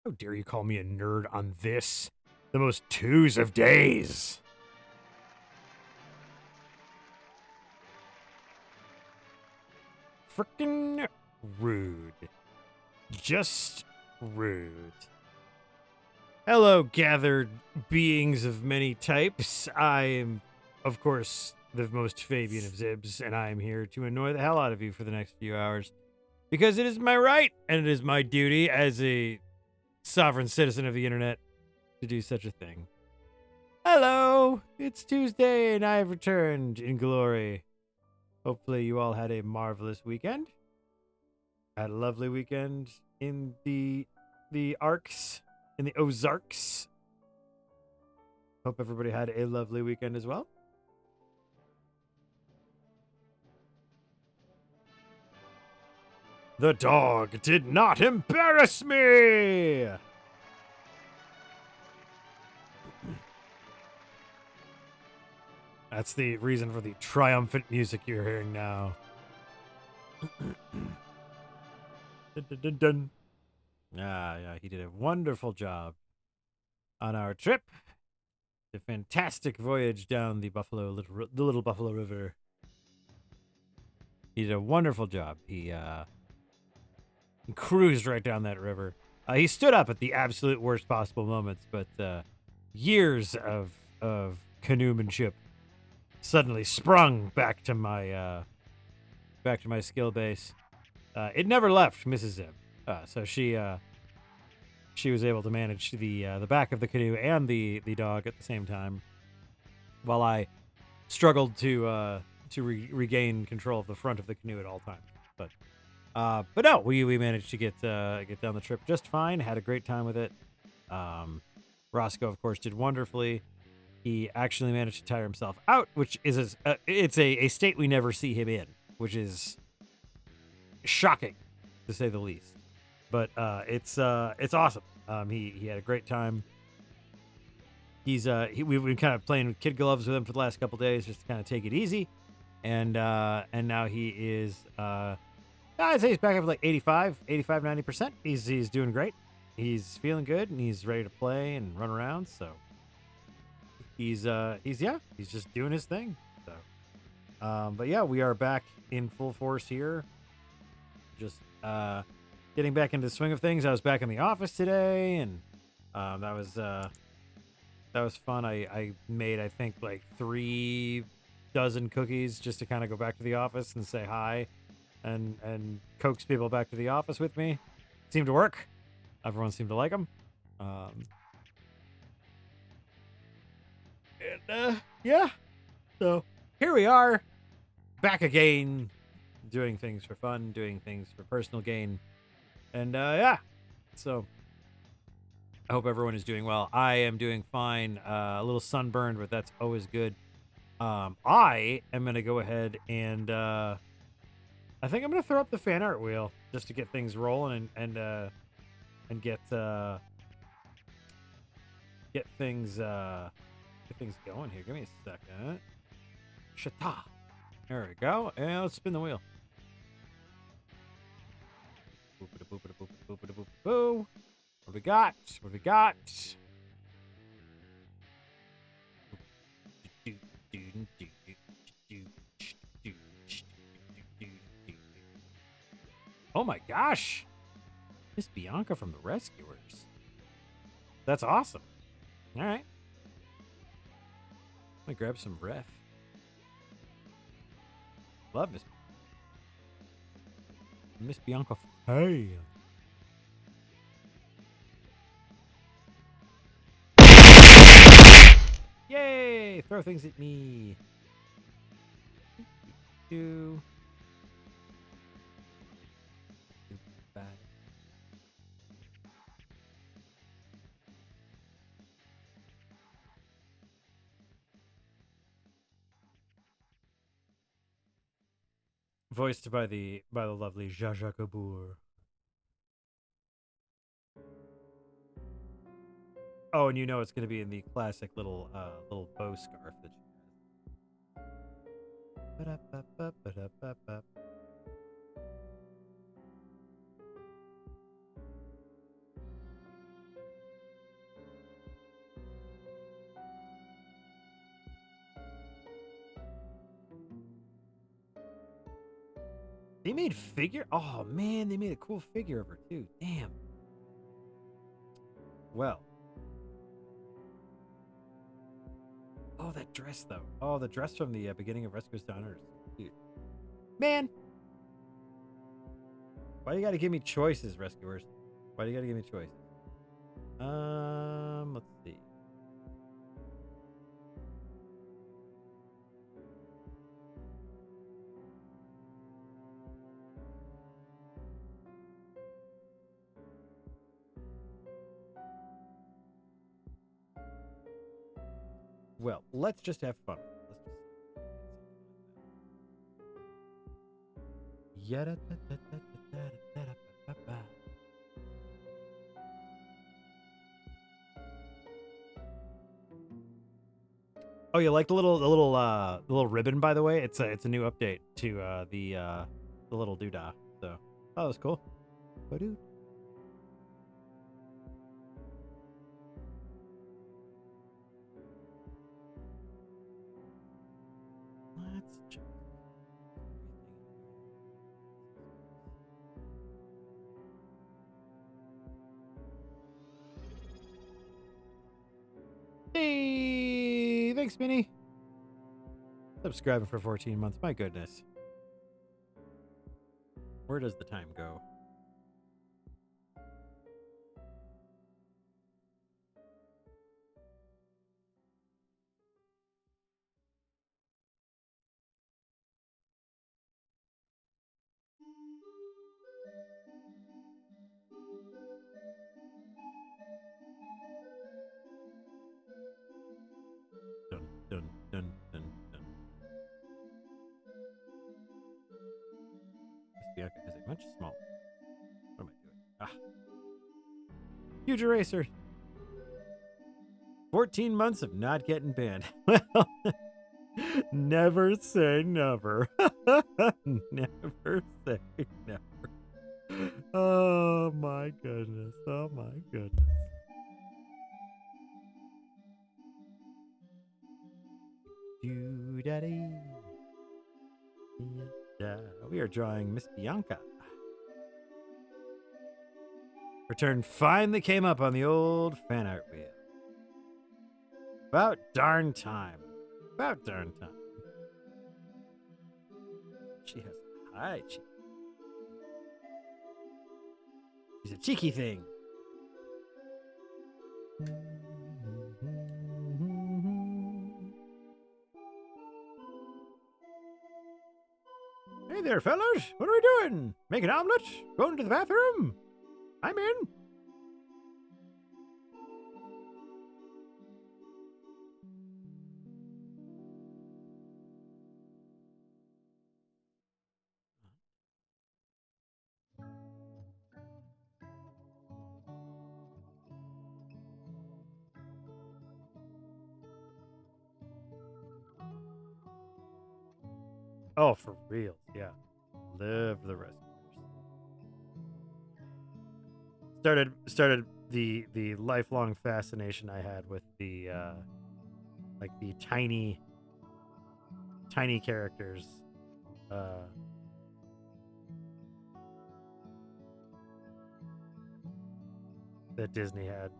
How dare you call me a nerd on this? The most twos of days. Frickin' rude. Just rude. Hello, gathered beings of many types. I am, of course, the most Fabian of Zibbs, and I am here to annoy the hell out of you for the next few hours. Because it is my right, and it is my duty as a sovereign citizen of the internet to do such a thing. Hello, it's Tuesday, and I have returned in glory. Hopefully you all had a marvelous weekend. Had a lovely weekend in the Arcs, in the Ozarks. Hope everybody had a lovely weekend as well. The dog did not embarrass me! That's the reason for the triumphant music you're hearing now. Dun, dun, dun, dun. Yeah, he did a wonderful job on our trip. A fantastic voyage down the little Buffalo River. He did a wonderful job. He cruised right down that river. He stood up at the absolute worst possible moments, but years of canoemanship suddenly sprung back to my skill base. It never left Mrs. Zibb, so she was able to manage the back of the canoe and the dog at the same time, while I struggled to regain control of the front of the canoe at all times. But no, we managed to get down the trip just fine. Had a great time with it. Roscoe, of course, did wonderfully. He actually managed to tire himself out, which is it's a state we never see him in, which is shocking, to say the least. But it's awesome. He had a great time. We've been kind of playing with kid gloves with him for the last couple days, just to kind of take it easy, and now he is I'd say he's back up to like 90%. He's doing great. He's feeling good, and he's ready to play and run around. So he's just doing his thing. So, but yeah, we are back in full force here. Just getting back into the swing of things. I was back in the office today, and that was fun. I made, I think, like 3 dozen cookies just to kind of go back to the office and say hi and coax people back to the office with me. It seemed to work. Everyone seemed to like them. Yeah. So here we are, back again, doing things for fun, doing things for personal gain. And yeah. So I hope everyone is doing well. I am doing fine. A little sunburned, but that's always good. I am going to go ahead and I think I'm going to throw up the fan art wheel just to get things rolling and get things going here. Give me a second. Shata. There we go. And let's spin the wheel. Boop-a-da-boop-a-da-boop-a-da-boop-a-boo. What we got? What we got? Oh my gosh! Miss Bianca from the Rescuers. That's awesome. All right. Let me grab some ref. Love Miss Bianca. Hey. Yay! Throw things at me. Do. Bad. Voiced by the lovely Zsa Zsa Gabor. Oh, and you know it's going to be in the classic little bow scarf that she has. They made figure. Oh man, they made a cool figure of her too. Damn. Well. Oh, that dress though. Oh, the dress from the beginning of Rescuers Down Under. Dude. Man. Why do you gotta give me choices, Rescuers? Why do you gotta give me choices? Let's see. Well, let's just have fun. Let's just yada da da da da da da ba ba. Oh, you like the little ribbon, by the way? It's a new update to the little doodah. So, oh, that was cool. Ba-doo. Let's check everything. Hey, thanks, Minnie. Subscribing for 14 months. My goodness. Where does the time go? Dun, dun, dun, dun, dun. Miss Bianca has a much smaller. What am I doing? Ah. Huge eraser. 14 months of not getting banned. Well, never say never. Never say never. Oh my goodness. Oh my goodness. Doo-da-dee. We are drawing Miss Bianca. Return finally came up on the old fan art wheel. About darn time. About darn time. She has a high cheek. She's a cheeky thing. Hey there, fellas. What are we doing? Making omelet? Going to the bathroom? I'm in. Oh, for real. Yeah. Live the rescuers. Started the lifelong fascination I had with the like the tiny characters that Disney had.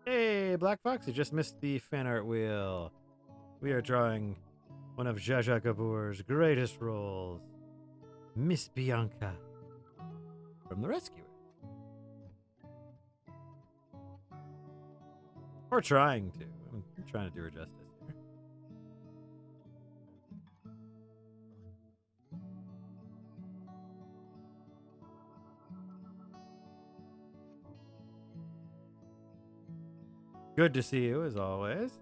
Hey, Black Fox, you just missed the fan art wheel. We are drawing one of Zsa Zsa Gabor's greatest roles, Miss Bianca from The Rescuer. Or trying to. I'm trying to do her justice here. Good to see you, as always.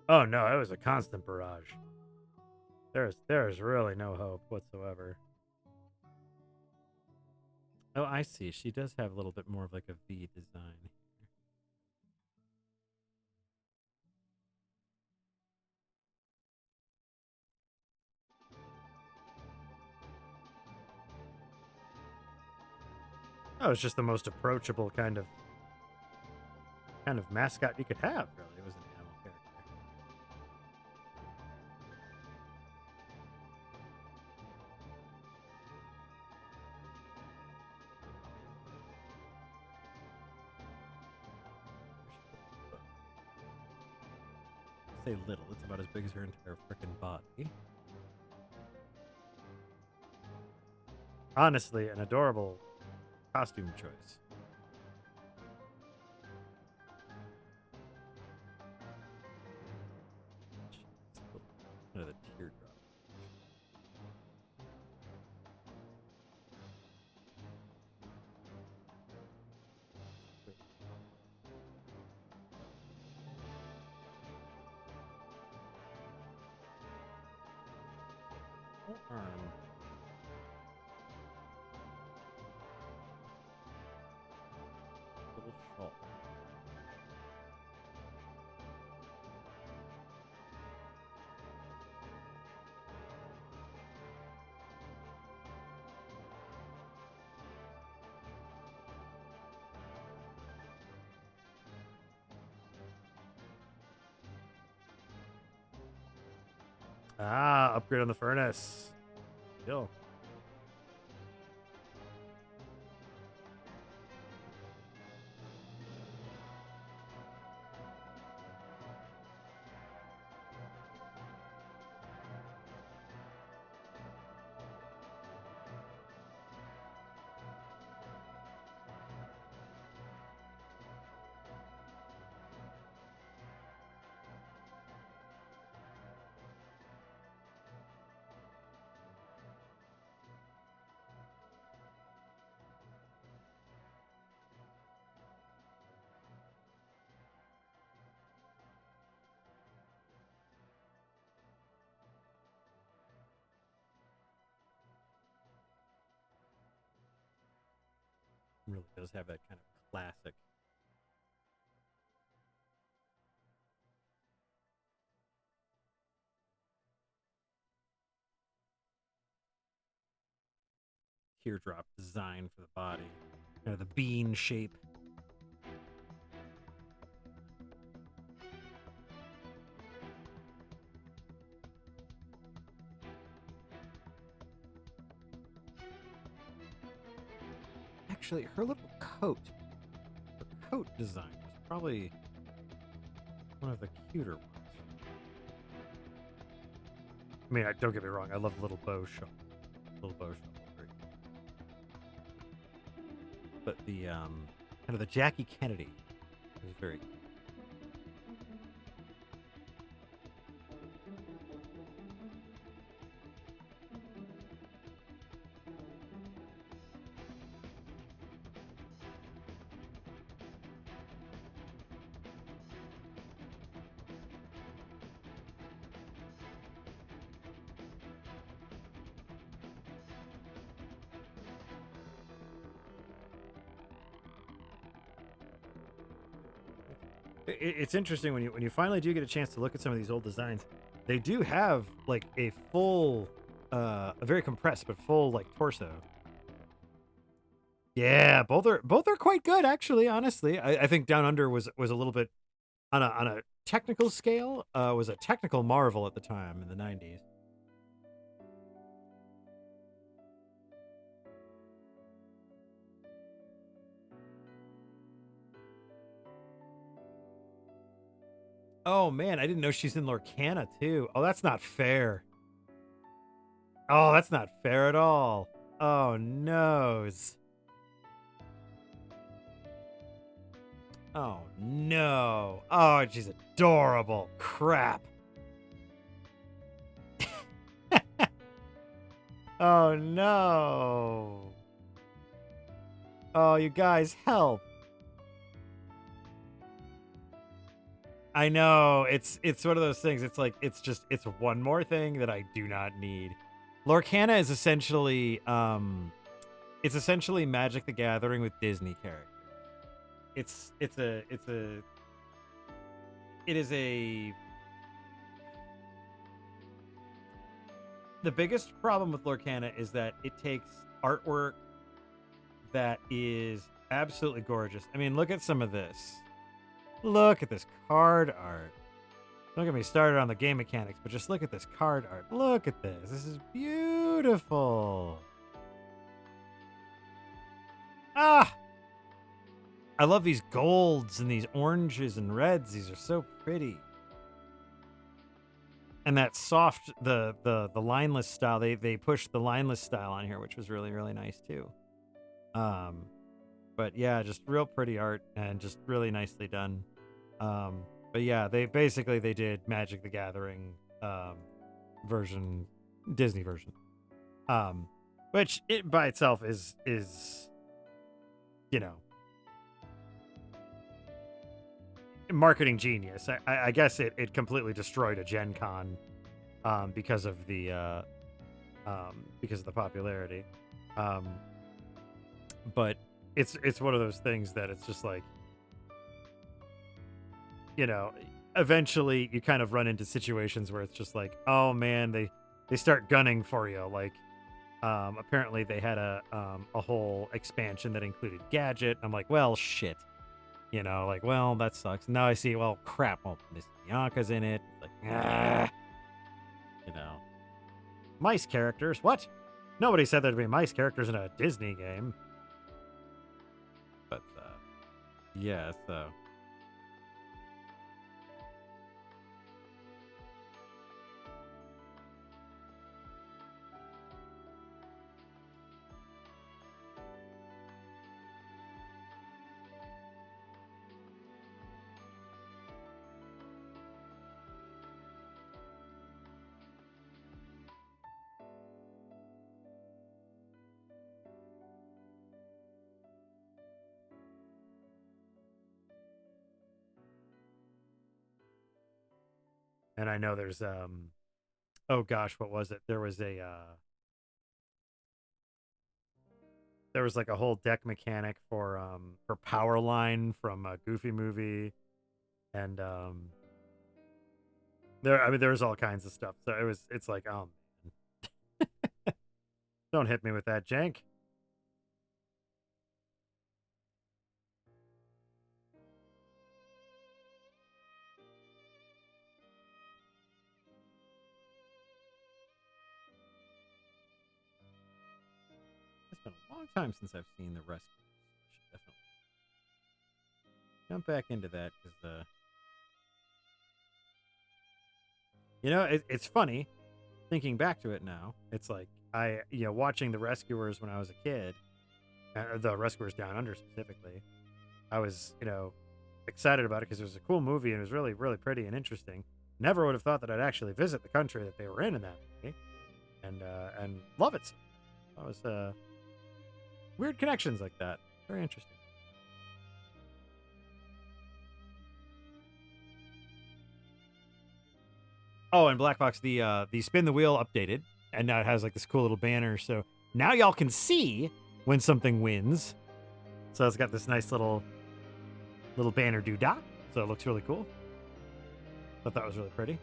Oh no, it was a constant barrage. There's really no hope whatsoever. Oh, I see. She does have a little bit more of like a V design. Oh, it's just the most approachable kind of mascot you could have, really. It was an animal character. Say little, it's about as big as her entire freaking body. Honestly, an adorable costume choice. Kind of the teardrop. Arm. Little shawl. Ah, upgrade on the furnace. Still. Really does have that kind of classic. Teardrop design for the body. Kind of the bean shape. Actually, her little coat. Her coat design was probably one of the cuter ones. I mean, don't get me wrong. I love little bow shawl. Little bow shawl. But the kind of the Jackie Kennedy was very. It's interesting when you finally do get a chance to look at some of these old designs. They do have like a full, a very compressed but full like torso. Yeah, both are quite good actually. Honestly, I think Down Under was a little bit on a technical scale. Was a technical marvel at the time in the '90s. Oh man, I didn't know she's in Lorcana too. Oh, that's not fair. Oh, that's not fair at all. Oh no. Oh no. Oh, she's adorable. Crap. Oh no. Oh, you guys, help. I know. It's one of those things. It's like it's one more thing that I do not need. Lorcana is essentially It's essentially Magic the Gathering with Disney characters. It is a The biggest problem with Lorcana is that it takes artwork that is absolutely gorgeous. I mean, look at some of this. Look at this card art. Don't get me started on the game mechanics, but just look at this card art. Look at this. This is beautiful. Ah! I love these golds and these oranges and reds. These are so pretty. And that soft, the lineless style, they pushed the lineless style on here, which was really, really nice too. But yeah, just real pretty art and just really nicely done. But yeah, they did Magic the Gathering version, Disney version. Which it by itself is you know, marketing genius. I guess it completely destroyed a Gen Con because of the popularity. But it's one of those things that it's just like, you know, eventually you kind of run into situations where it's just like, oh man, they start gunning for you. Like, apparently they had a whole expansion that included Gadget. I'm like, well, shit. You know, like, well, that sucks. Now I see, well, crap. Well, Miss Bianca's in it. It's like, you know. Mice characters? What? Nobody said there'd be mice characters in a Disney game. But, yeah, so. And I know there's, oh gosh, what was it? There was like a whole deck mechanic for Powerline from a Goofy movie. And, there's all kinds of stuff. So it's like, oh man. Don't hit me with that jank. It's been a long time since I've seen the Rescue. I should definitely jump back into that because, you know, it's funny thinking back to it now. It's like watching the Rescuers when I was a kid, the Rescuers Down Under specifically. I was, excited about it because it was a cool movie and it was really, really pretty and interesting. Never would have thought that I'd actually visit the country that they were in that movie, and love it. That was weird connections like that. Very interesting. Oh, and Black Box, the spin the wheel updated, and now it has like this cool little banner. So now y'all can see when something wins. So it's got this nice little banner doodah. So it looks really cool. Thought that was really pretty.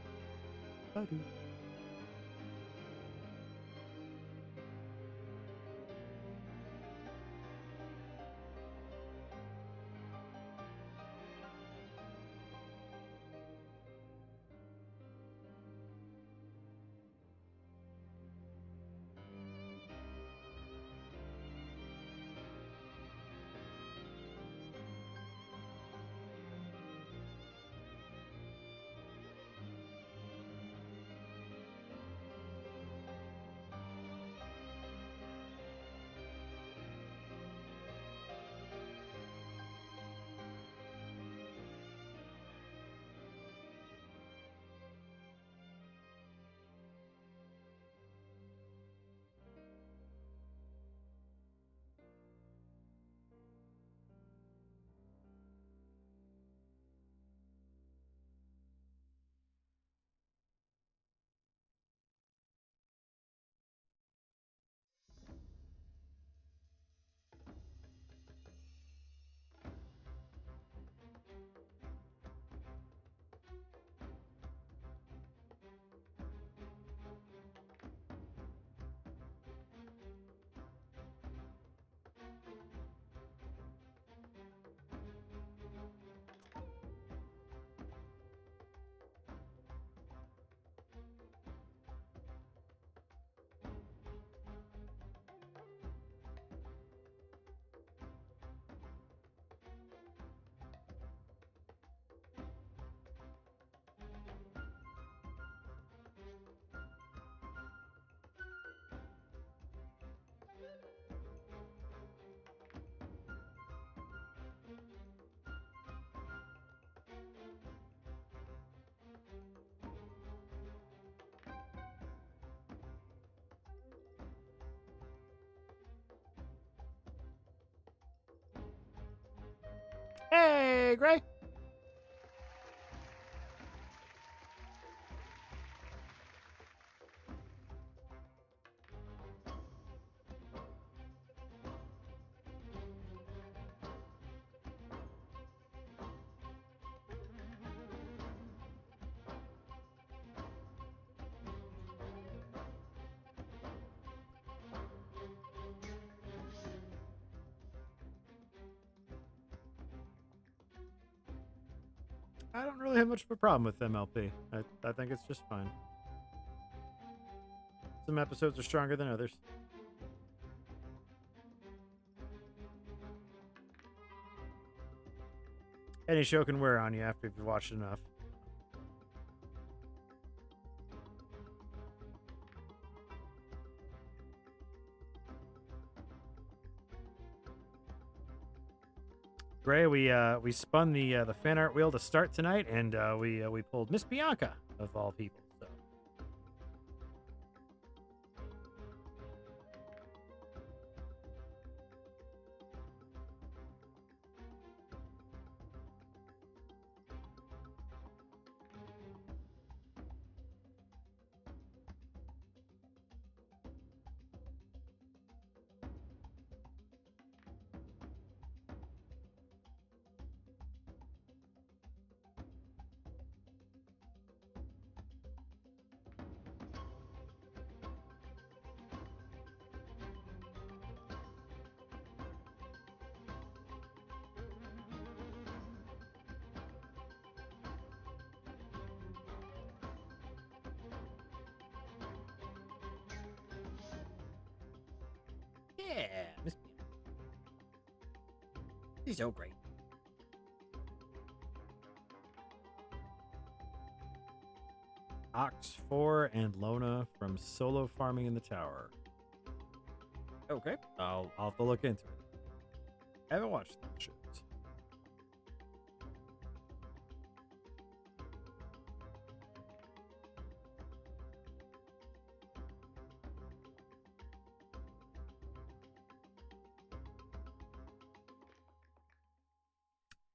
Hey, Gray. I don't really have much of a problem with MLP. I think it's just fine. Some episodes are stronger than others. Any show can wear on you after you've watched enough. Gray, we spun the fan art wheel to start tonight, and we pulled Miss Bianca of all people. So. Yeah, Miss Bianca. She's so great. Ox 4 and Lona from Solo Farming in the Tower. Okay, I'll have to look into it. I haven't watched that shit.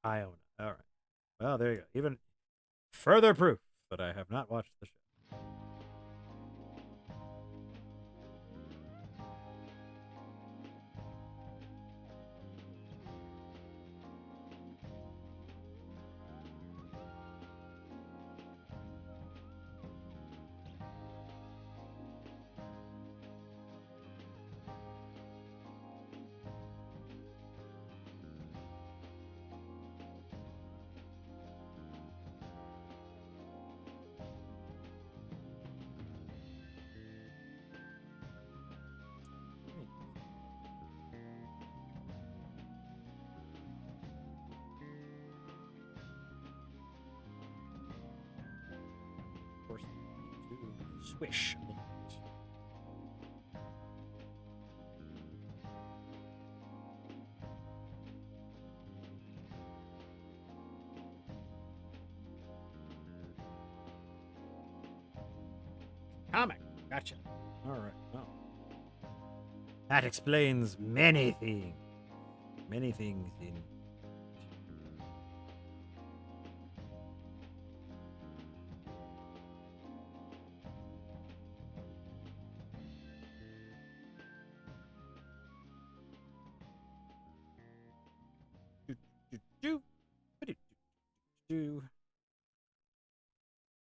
Iona. All right. Well, there you go. Even further proof that I have not watched the show. To swish a little bit. Comic. Gotcha. All right. Well, that explains many things. Many things in.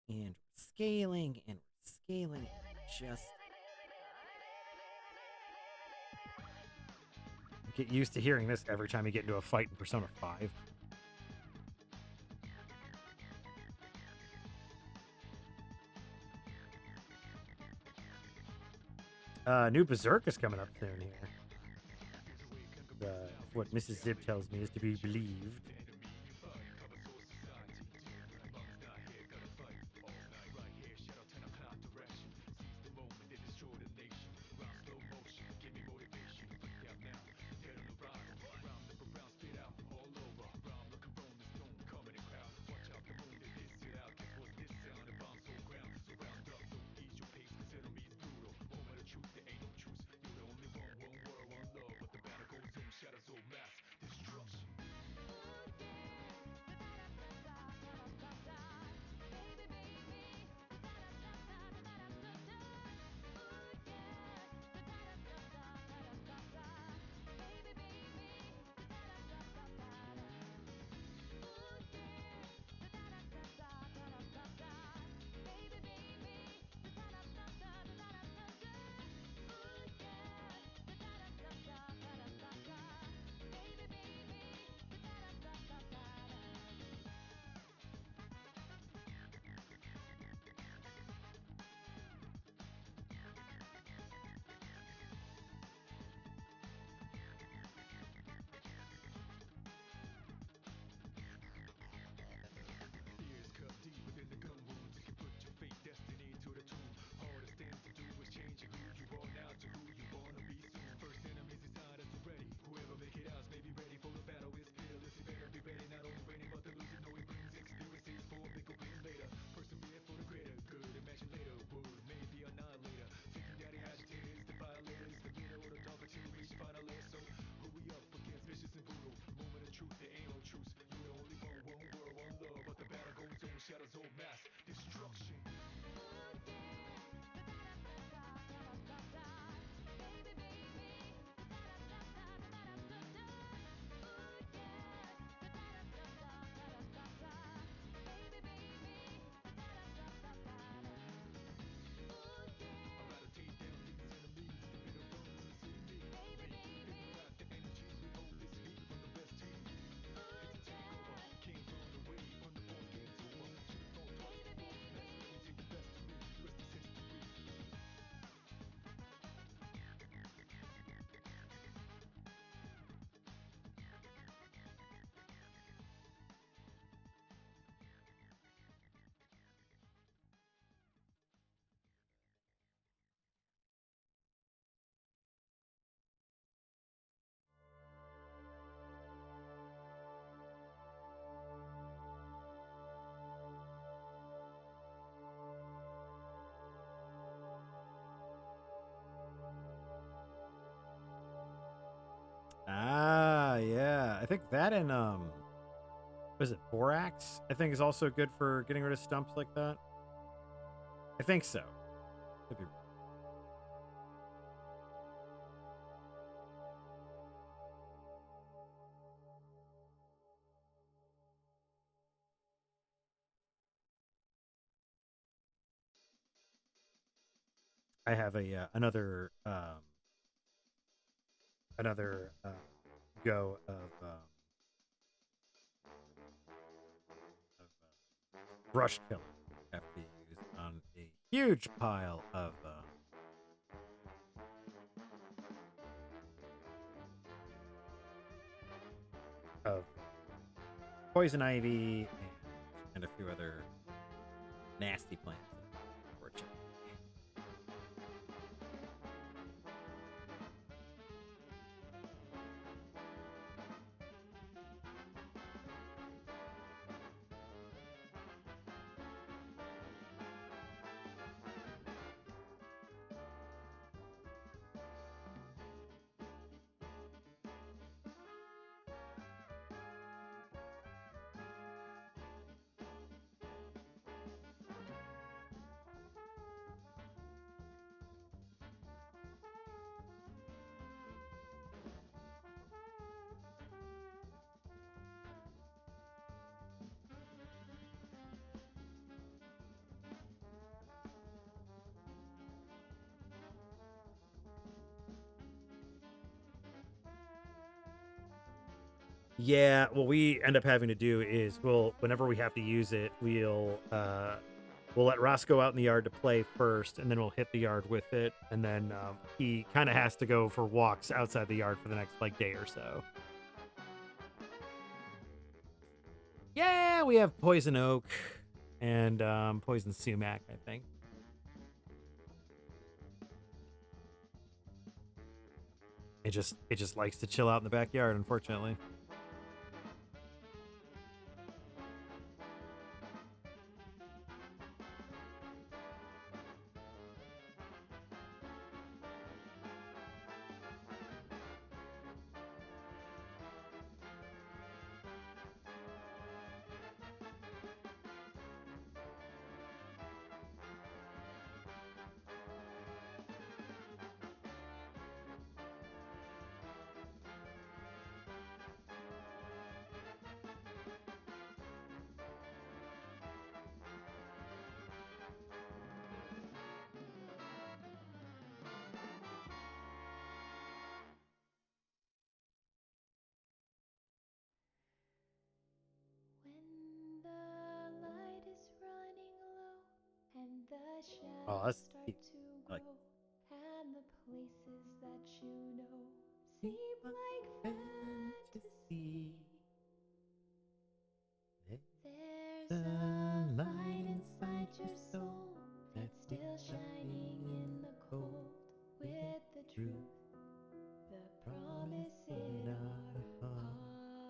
And we're scaling and we're scaling and just get used to hearing this every time you get into a fight in Persona 5. New Berserk is coming up soon here. What Mrs. Zibb tells me is to be believed. That and what is it, borax? I think is also good for getting rid of stumps like that. I think so. Could be. I have a another go of brush killer I have to use on a huge pile of poison ivy and a few other nasty plants. Unfortunately. Yeah, what we end up having to do is whenever we have to use it, we'll let Ross go out in the yard to play first, and then we'll hit the yard with it, and then he kind of has to go for walks outside the yard for the next like day or so. Yeah, we have poison oak and poison sumac, I think. It just likes to chill out in the backyard, unfortunately. When the light is running low and the Oh, shadows that's start cute. to I like grow, and the places that you know seem seem like like fantasy. fantasy. There's There's a a light light inside inside your your soul soul that's that's still still shining shining in in the the cold cold with with the truth. truth, the Promise promise in in our our heart. hearts.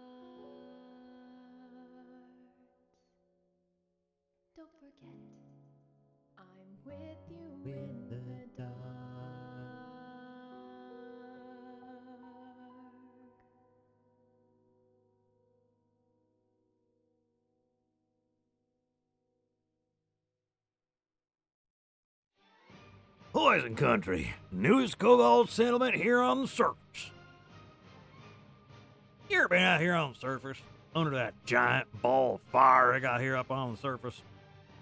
Don't forget, I'm with you With in the the dark. Poison Country, newest cobalt settlement here on the surface. You ever been out here on the surface? Under that giant ball of fire I got here up on the surface?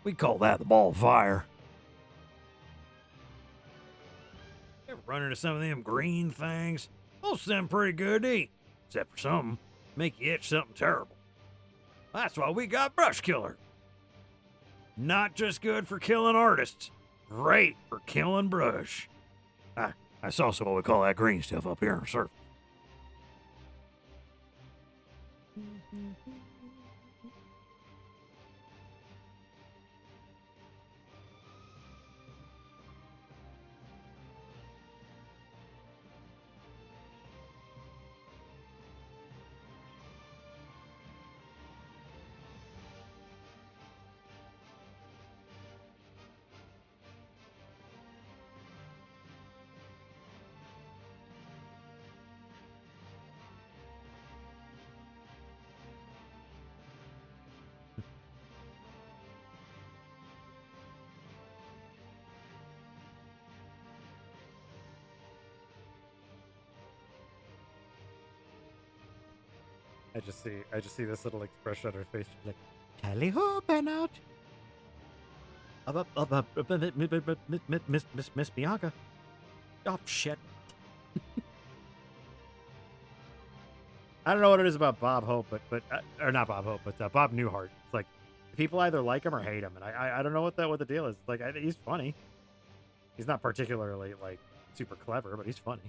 We call that the ball of fire. You ever run into some of them green things? Most of them pretty good to eat, except for some make you itch something terrible. That's why we got Brush Killer. Not just good for killing artists, great for killing brush. That's also what we call that green stuff up here on the surface. I just see this little expression on her face. She's like, "Tally ho, Bernard." Miss Bianca. Oh shit. I don't know what it is about Bob Hope, but or not Bob Hope, but Bob Newhart. It's like people either like him or hate him, and I don't know what the deal is. It's like he's funny. He's not particularly like super clever, but he's funny.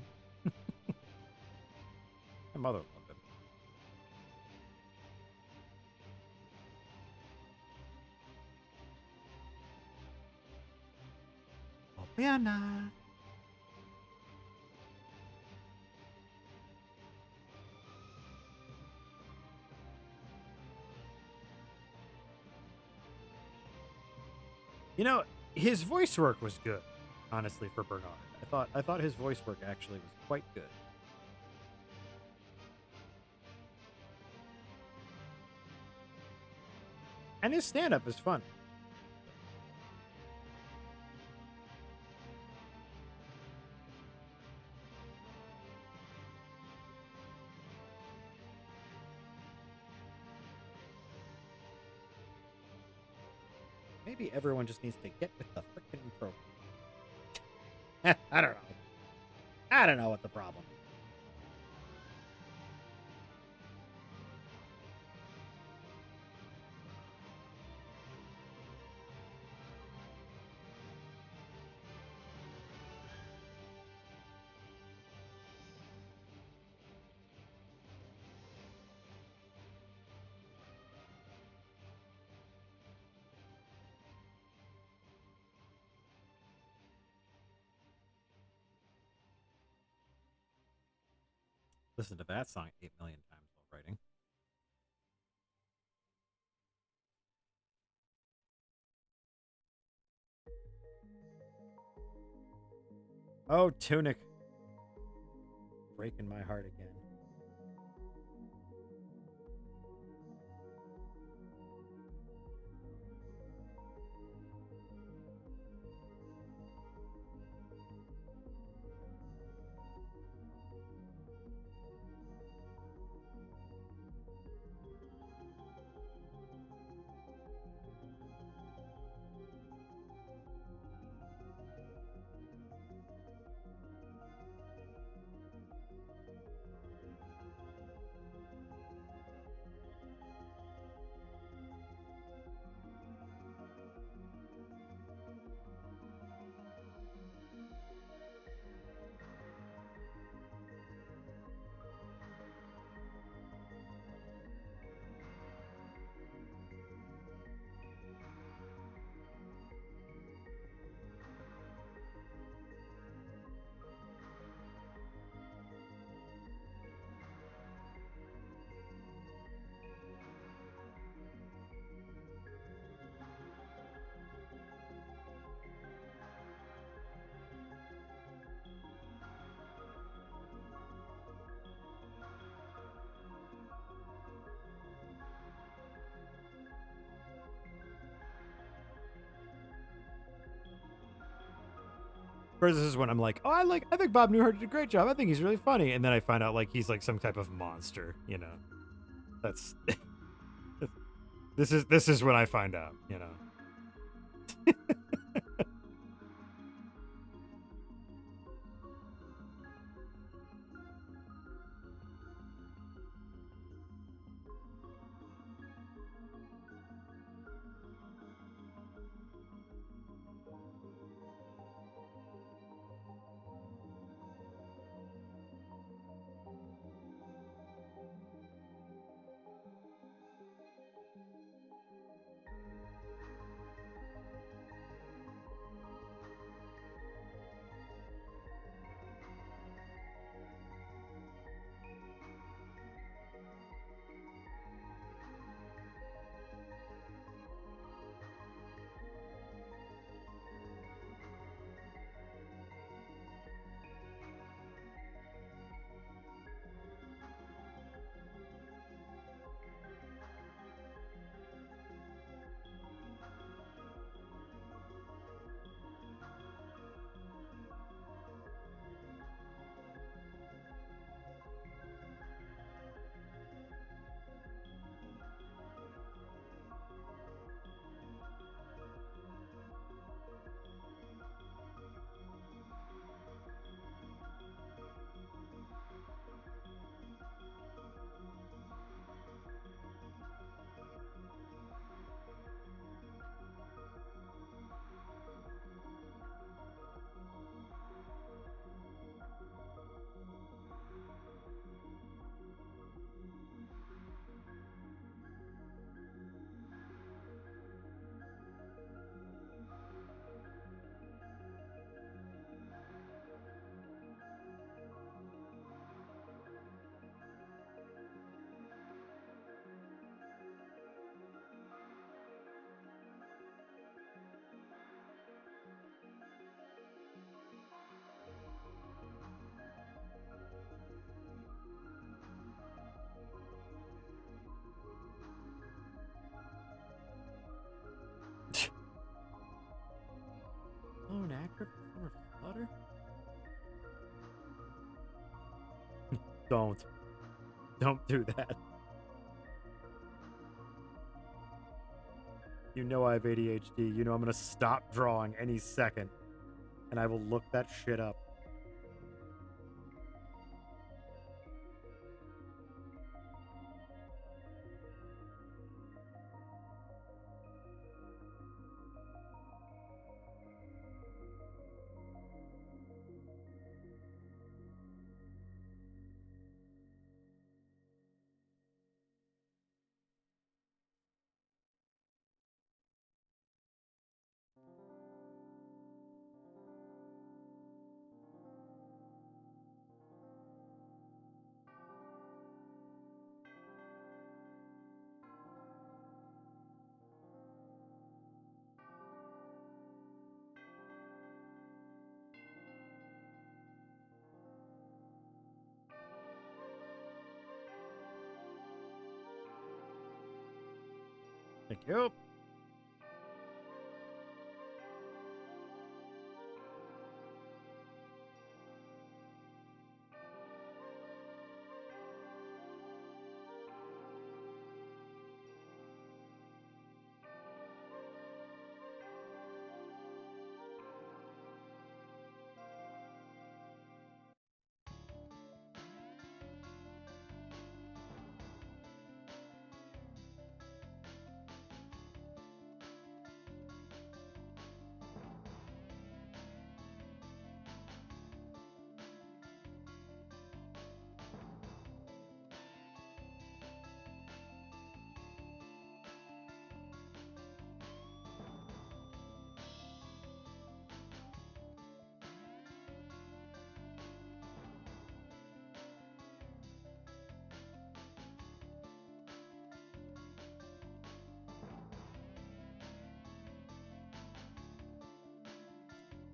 My mother loved him. Oh, Bernard. You know, his voice work was good, honestly, for Bernard. I thought his voice work actually was quite good. And his stand up is fun. Maybe everyone just needs to get with the freaking program. I don't know. I don't know what the problem is. Listen to that song 8 million times while writing. Oh, Tunic. Breaking my heart again. First, this is when I'm like, oh, I think Bob Newhart did a great job. I think he's really funny. And then I find out like he's like some type of monster, you know. That's this is when I find out, you know. Perfect summer slaughter? Don't. Don't do that. You know I have ADHD. You know I'm gonna stop drawing any second, and I will look that shit up. Thank you.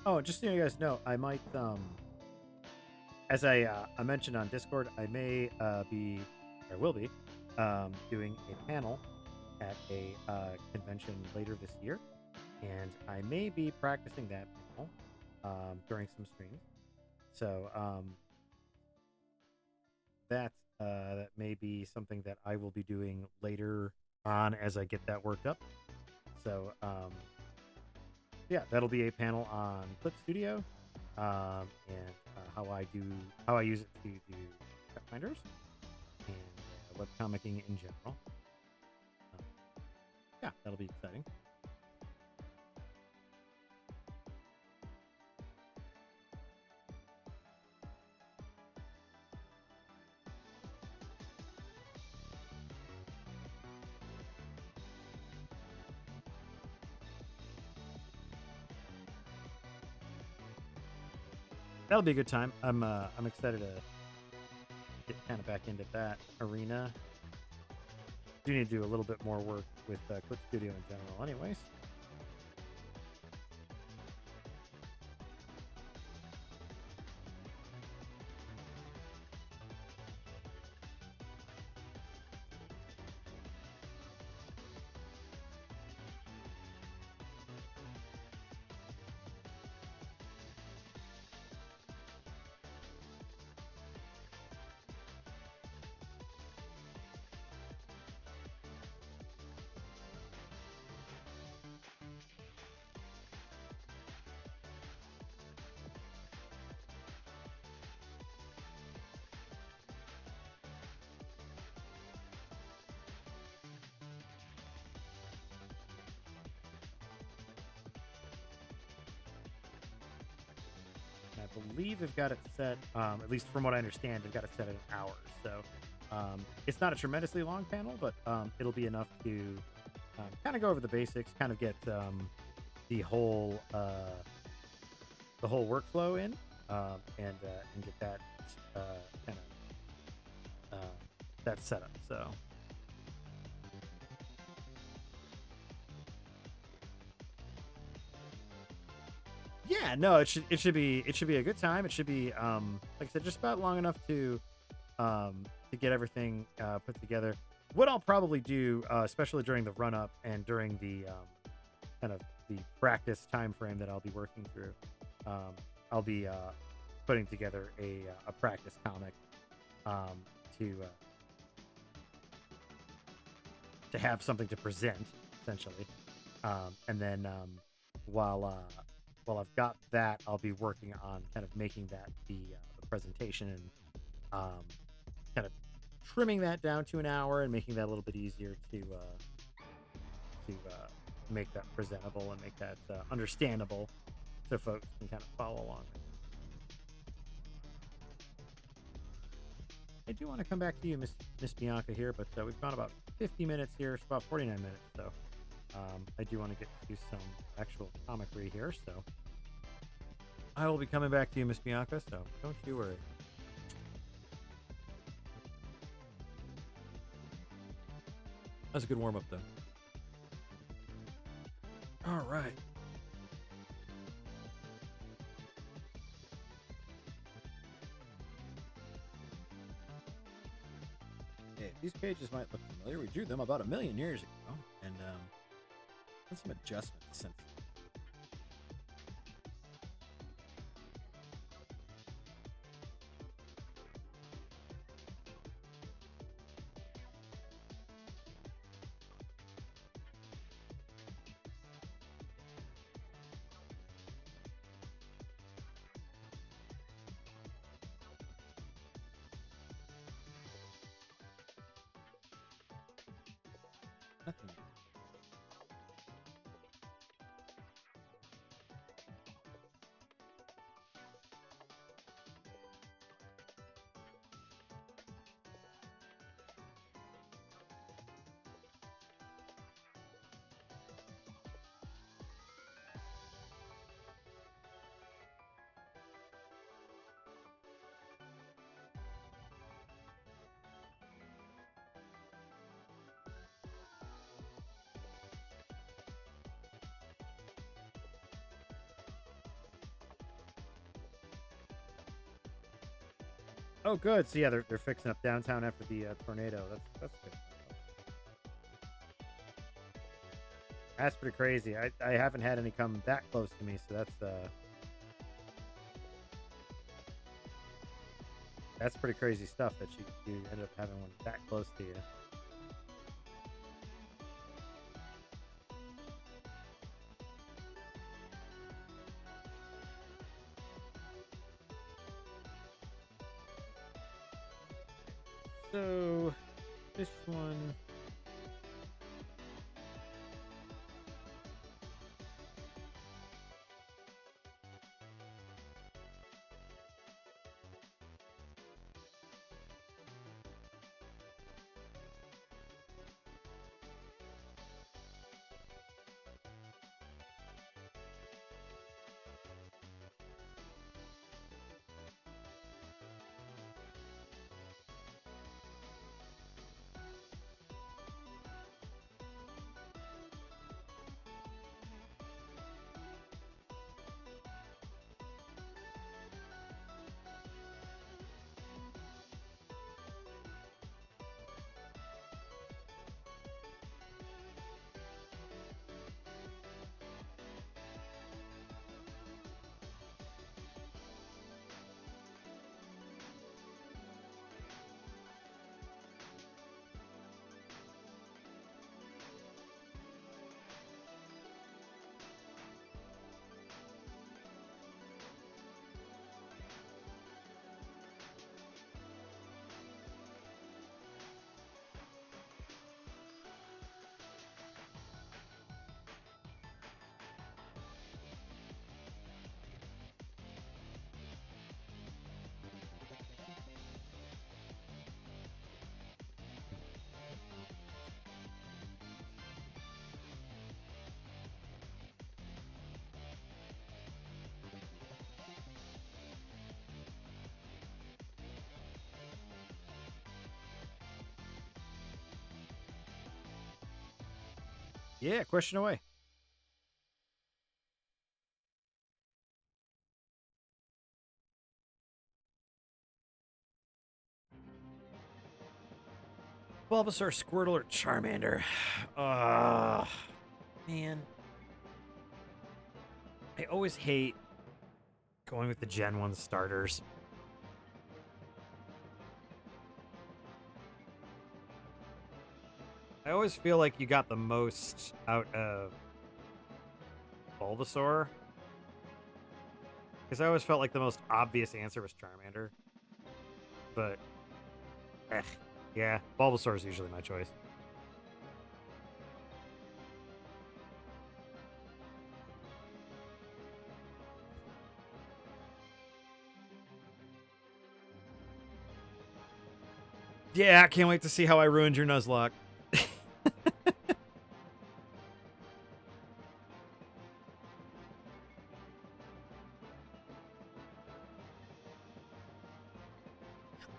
Oh, just so you guys know, I might as I mentioned on Discord, I may be, or will be, doing a panel at a convention later this year, and I may be practicing that panel during some streams. So that may be something that I will be doing later on as I get that worked up. So yeah, that'll be a panel on Clip Studio and how I use it to do cut finders and webcomicking in general. Yeah, that'll be exciting. That'll be a good time. I'm excited to get kind of back into that arena. Do need to do a little bit more work with Clip Studio in general, anyways. I believe they've got it set, at least from what I understand, they've got it set at an hour. So it's not a tremendously long panel, but it'll be enough to kind of go over the basics, kind of get the whole workflow in, and get that kind of that set up. So. Yeah, no, it should be a good time. It should be like I said, just about long enough to get everything put together. What I'll probably do, especially during the run up and during the kind of the practice time frame that I'll be working through, I'll be putting together a practice comic um, to have something to present, essentially. And then while I've got that, I'll be working on kind of making that the presentation and kind of trimming that down to an hour and making that a little bit easier to make that presentable and make that understandable so folks can kind of follow along. I do want to come back to you, Miss Bianca here, but we've gone about 50 minutes here. It's about 49 minutes, so I do want to get to some actual comicry here. So I will be coming back to you, Miss Bianca. So don't you worry. That's a good warm up, though. All right. Yeah, these pages might look familiar. We drew them about 1,000,000 years ago, and done some adjustments since. Nothing. Oh, good. So yeah, they're fixing up downtown after the tornado. That's good. That's pretty crazy. I haven't had any come that close to me, so that's pretty crazy stuff that you ended up having one that close to you. So this one. Yeah, question away. Bulbasaur, Squirtle, or Charmander? Man. I always hate Going with the Gen 1 starters. I always feel like you got the most out of Bulbasaur. Because I always felt like the most obvious answer was Charmander. But, yeah, Bulbasaur is usually my choice. Yeah, I can't wait to see how I ruined your Nuzlocke.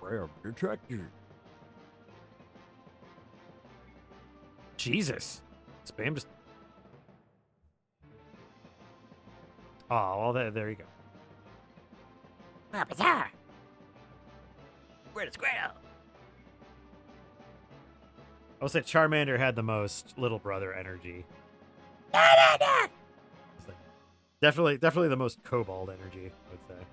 Grab your tractor. Jesus. Spam just... Oh, well, there you go. Where the squirrel? I would say Charmander had the most little brother energy. It's like, definitely the most kobold energy, I would say.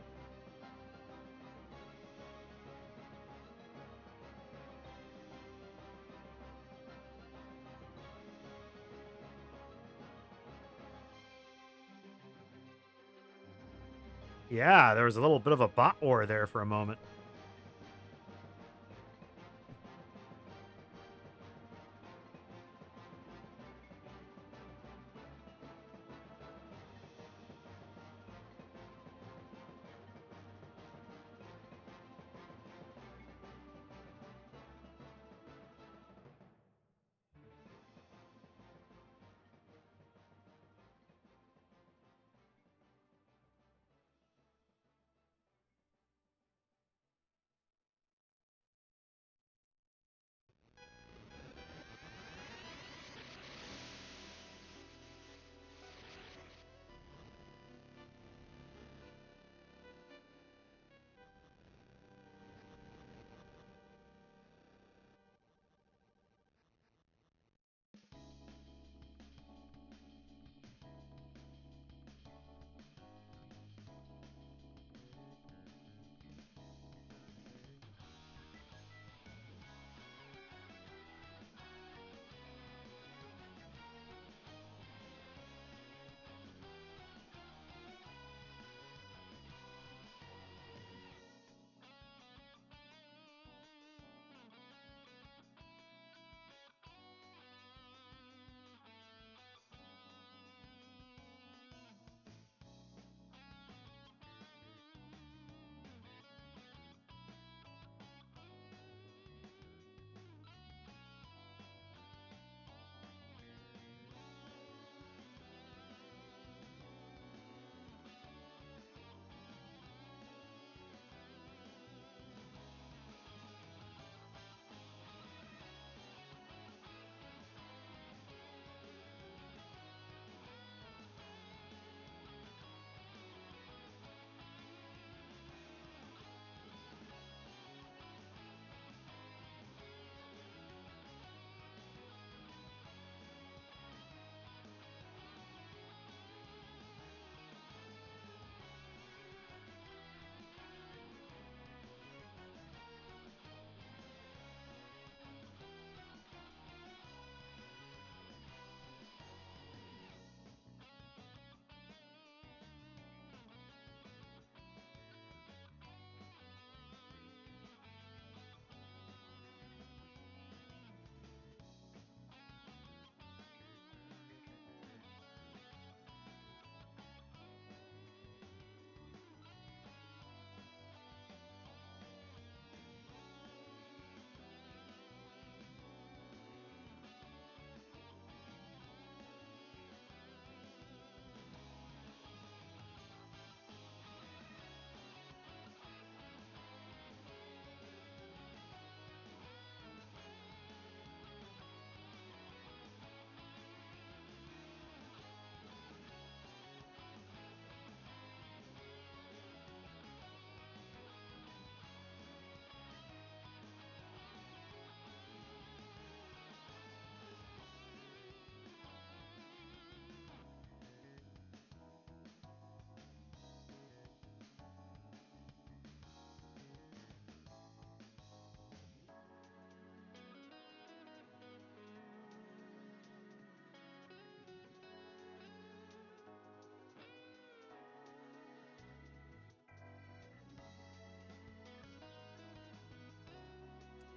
Yeah, there was a little bit of a bot war there for a moment.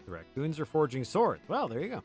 The raccoons are forging swords. Well, there you go.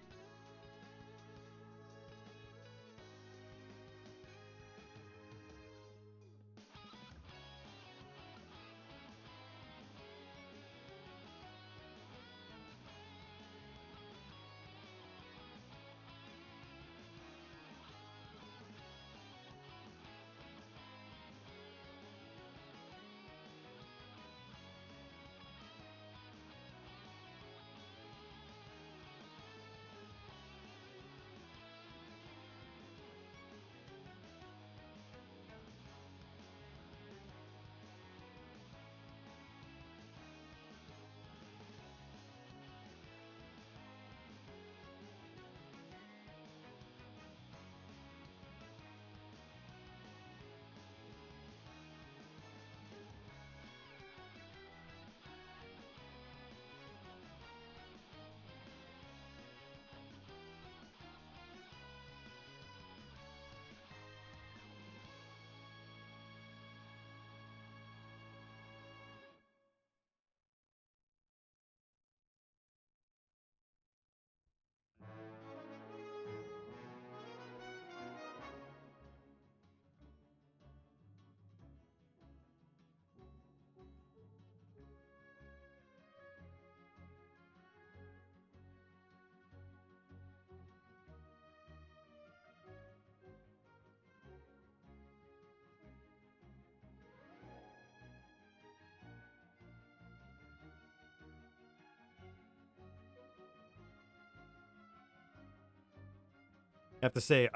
I have to say,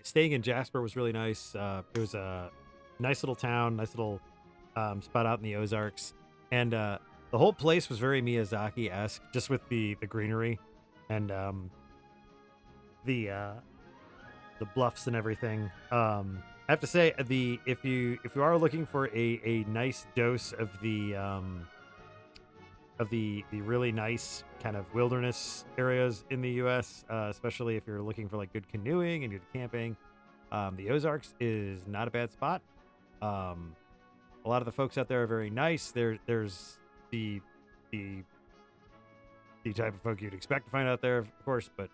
staying in Jasper was really nice. It was a nice little town, nice little spot out in the Ozarks, and the whole place was very Miyazaki-esque, just with the greenery and the uh, the bluffs and everything. I have to say, the if you are looking for a nice dose of the really nice kind of wilderness areas in the U.S., especially if you're looking for like good canoeing and good camping. The Ozarks is not a bad spot. Um, a lot of the folks out there are very nice. There's the the the type of folk you'd expect to find out there, of course, but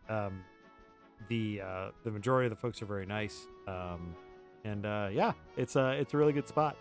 the majority of the folks are very nice. And yeah, it's a really good spot.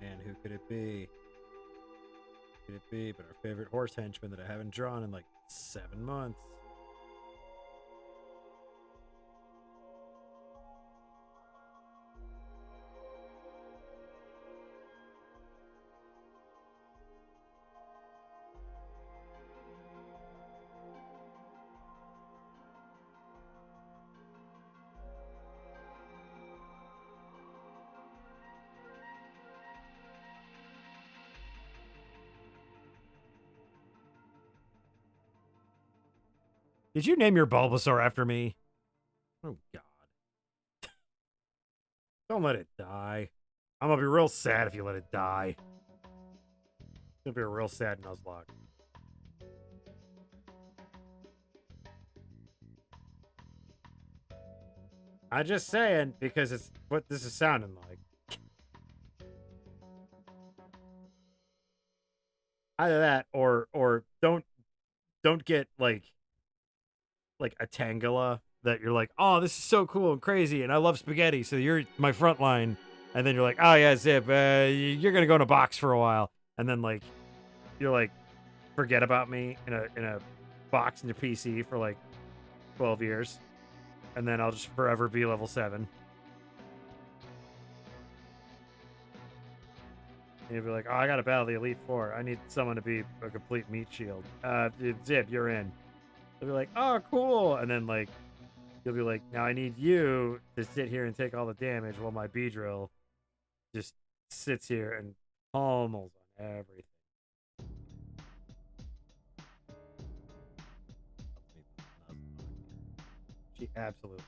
And who could it be? Who could it be but our favorite horse henchman that I haven't drawn in like 7 months? Did you name your Bulbasaur after me? Oh, God. Don't let it die. I'm gonna be real sad if you let it die. It's gonna be a real sad Nuzlocke. I'm just saying because it's what this is sounding like. Either that or don't get like a Tangela that you're like, oh, this is so cool and crazy, and I love spaghetti, so you're my front line, and then you're like, oh yeah, Zibb, you're gonna go in a box for a while, and then like you're like, forget about me in a box in your PC for like 12 years, and then I'll just forever be level 7. And you'll be like, oh, I gotta battle the Elite Four. I need someone to be a complete meat shield. Zibb, you're in. They'll be like, oh, cool. And then like you'll be like, now I need you to sit here and take all the damage while my Beedrill just sits here and pummels on everything. She absolutely.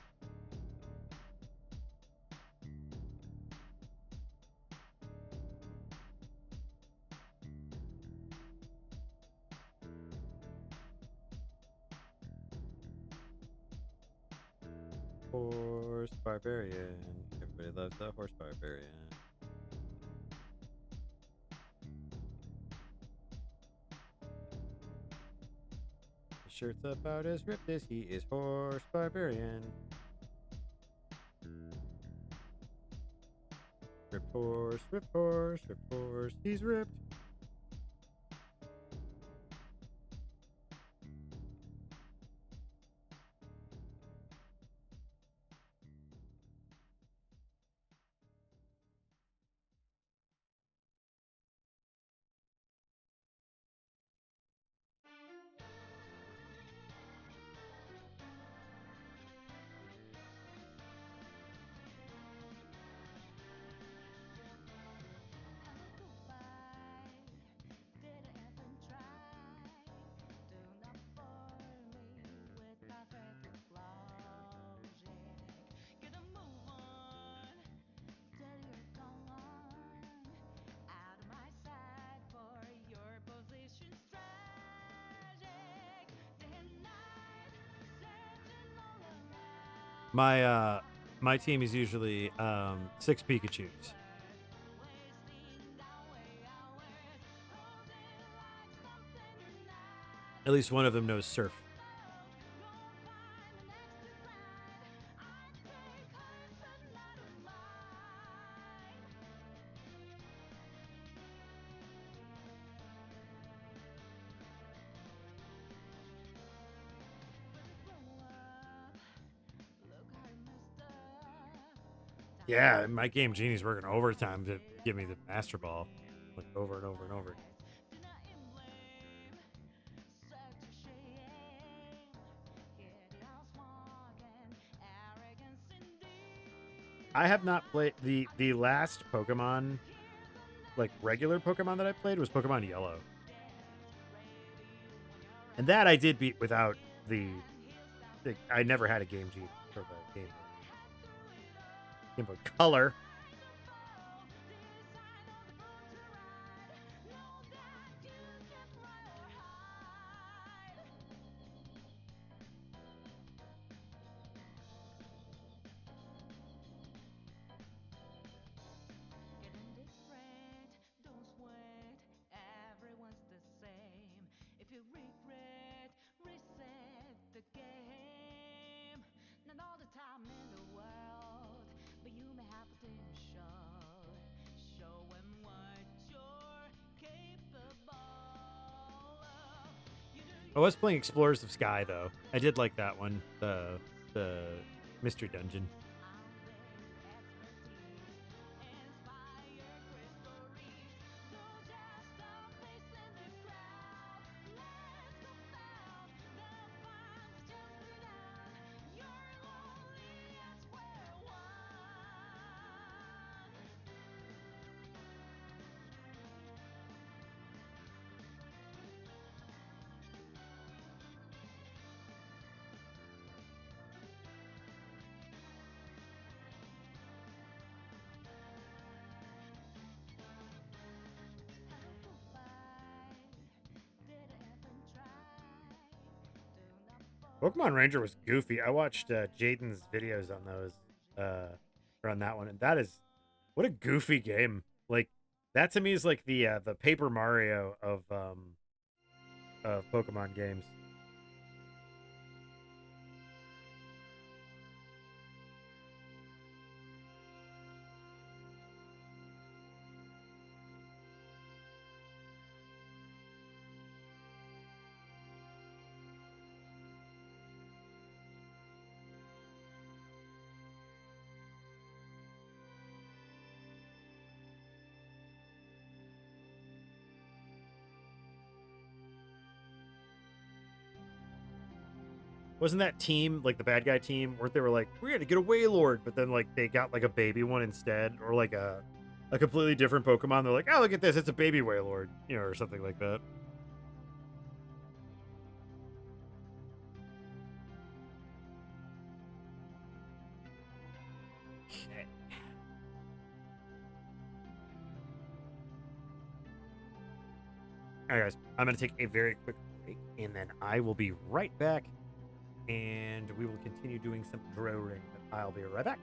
Horse barbarian. Everybody loves the horse barbarian. His shirt's about as ripped as he is horse barbarian. Ripped horse, ripped horse, ripped horse. He's ripped. My team is usually 6 Pikachus. At least one of them knows Surf. Yeah, my game genie's working overtime to give me the Master Ball, like over and over and over. I have not played the last Pokemon, like regular Pokemon that I played was Pokemon Yellow, and that I did beat without the I never had a Game Genie for the Game Boy Color. I was playing Explorers of Sky though. I did like that one. The Mystery Dungeon. Pokemon Ranger was goofy. I watched Jaden's videos on those, or on that one, and that is what a goofy game. Like that to me is like the Paper Mario of Pokemon games. Wasn't that team like the bad guy team? Weren't they were like we had to get a Wailord, but then like they got like a baby one instead, or like a completely different Pokemon. They're like, oh look at this, it's a baby Wailord, you know, or something like that. Okay. All right, guys, I'm gonna take a very quick break, and then I will be right back, and we will continue doing some drawing. I'll be right back.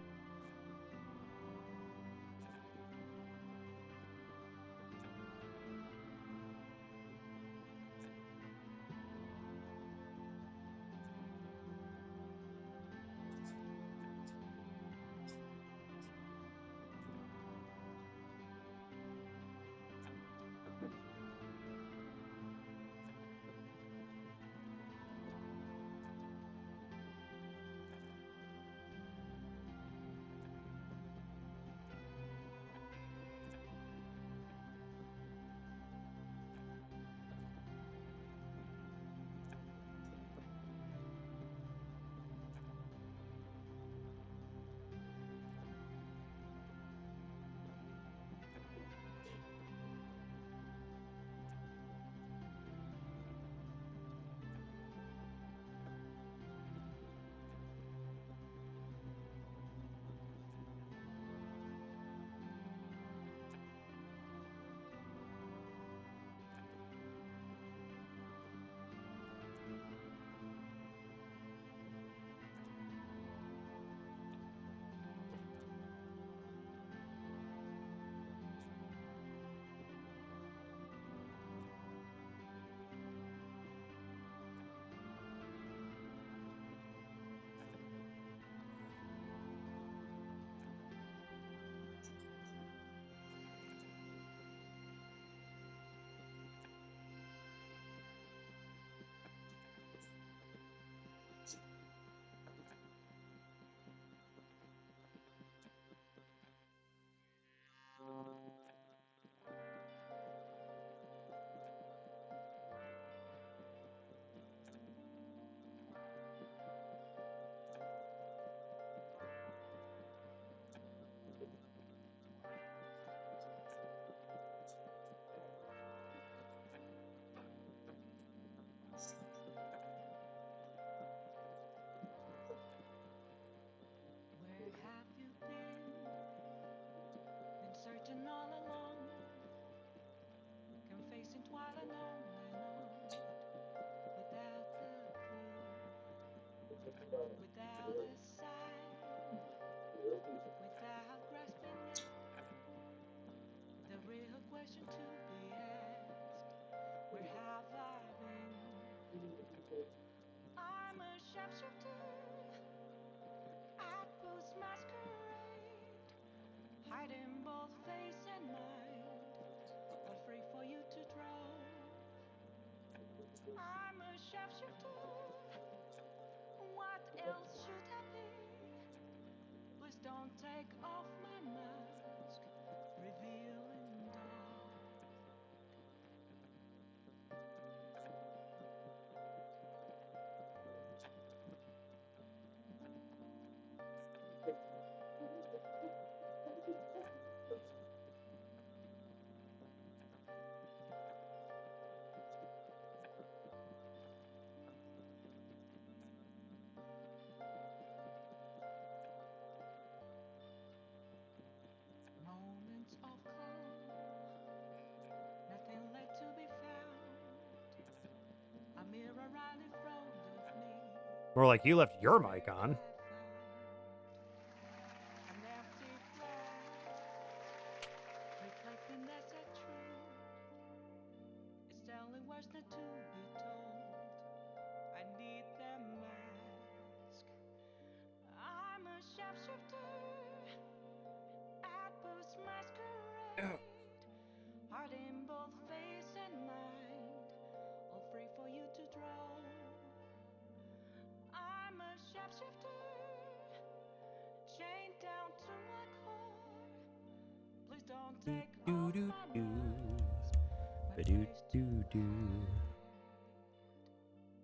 More like you left your mic on.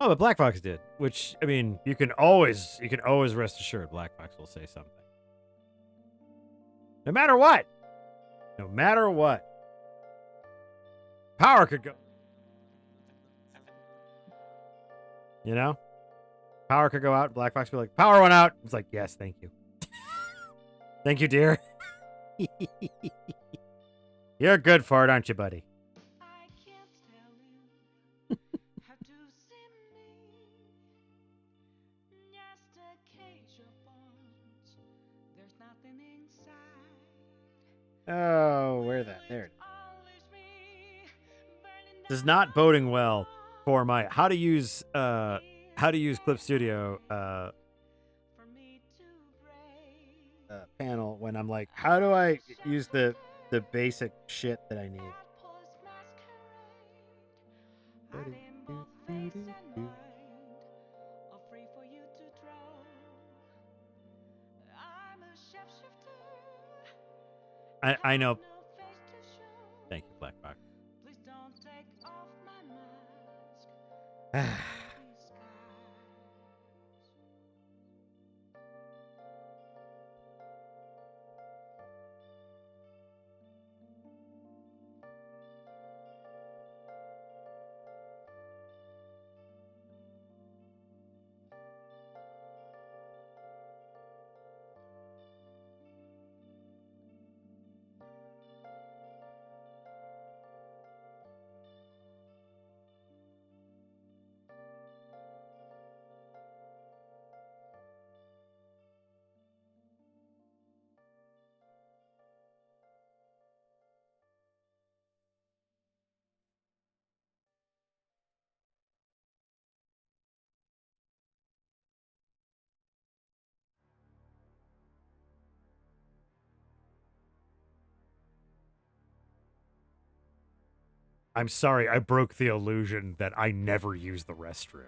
Oh, but Black Fox did, which I mean, you can always rest assured Black Fox will say something, no matter what. No matter what, power could go. You know, power could go out. Black Fox would be like, "Power went out." It's like, yes, thank you, thank you, dear. You're good for it, aren't you, buddy? Oh, where that? There it is. This is not boding well for my how to use Clip Studio panel when I'm like, how do I use the basic shit that I need? I know. Thank you, Black Fox. I'm sorry, I broke the illusion that I never use the restroom.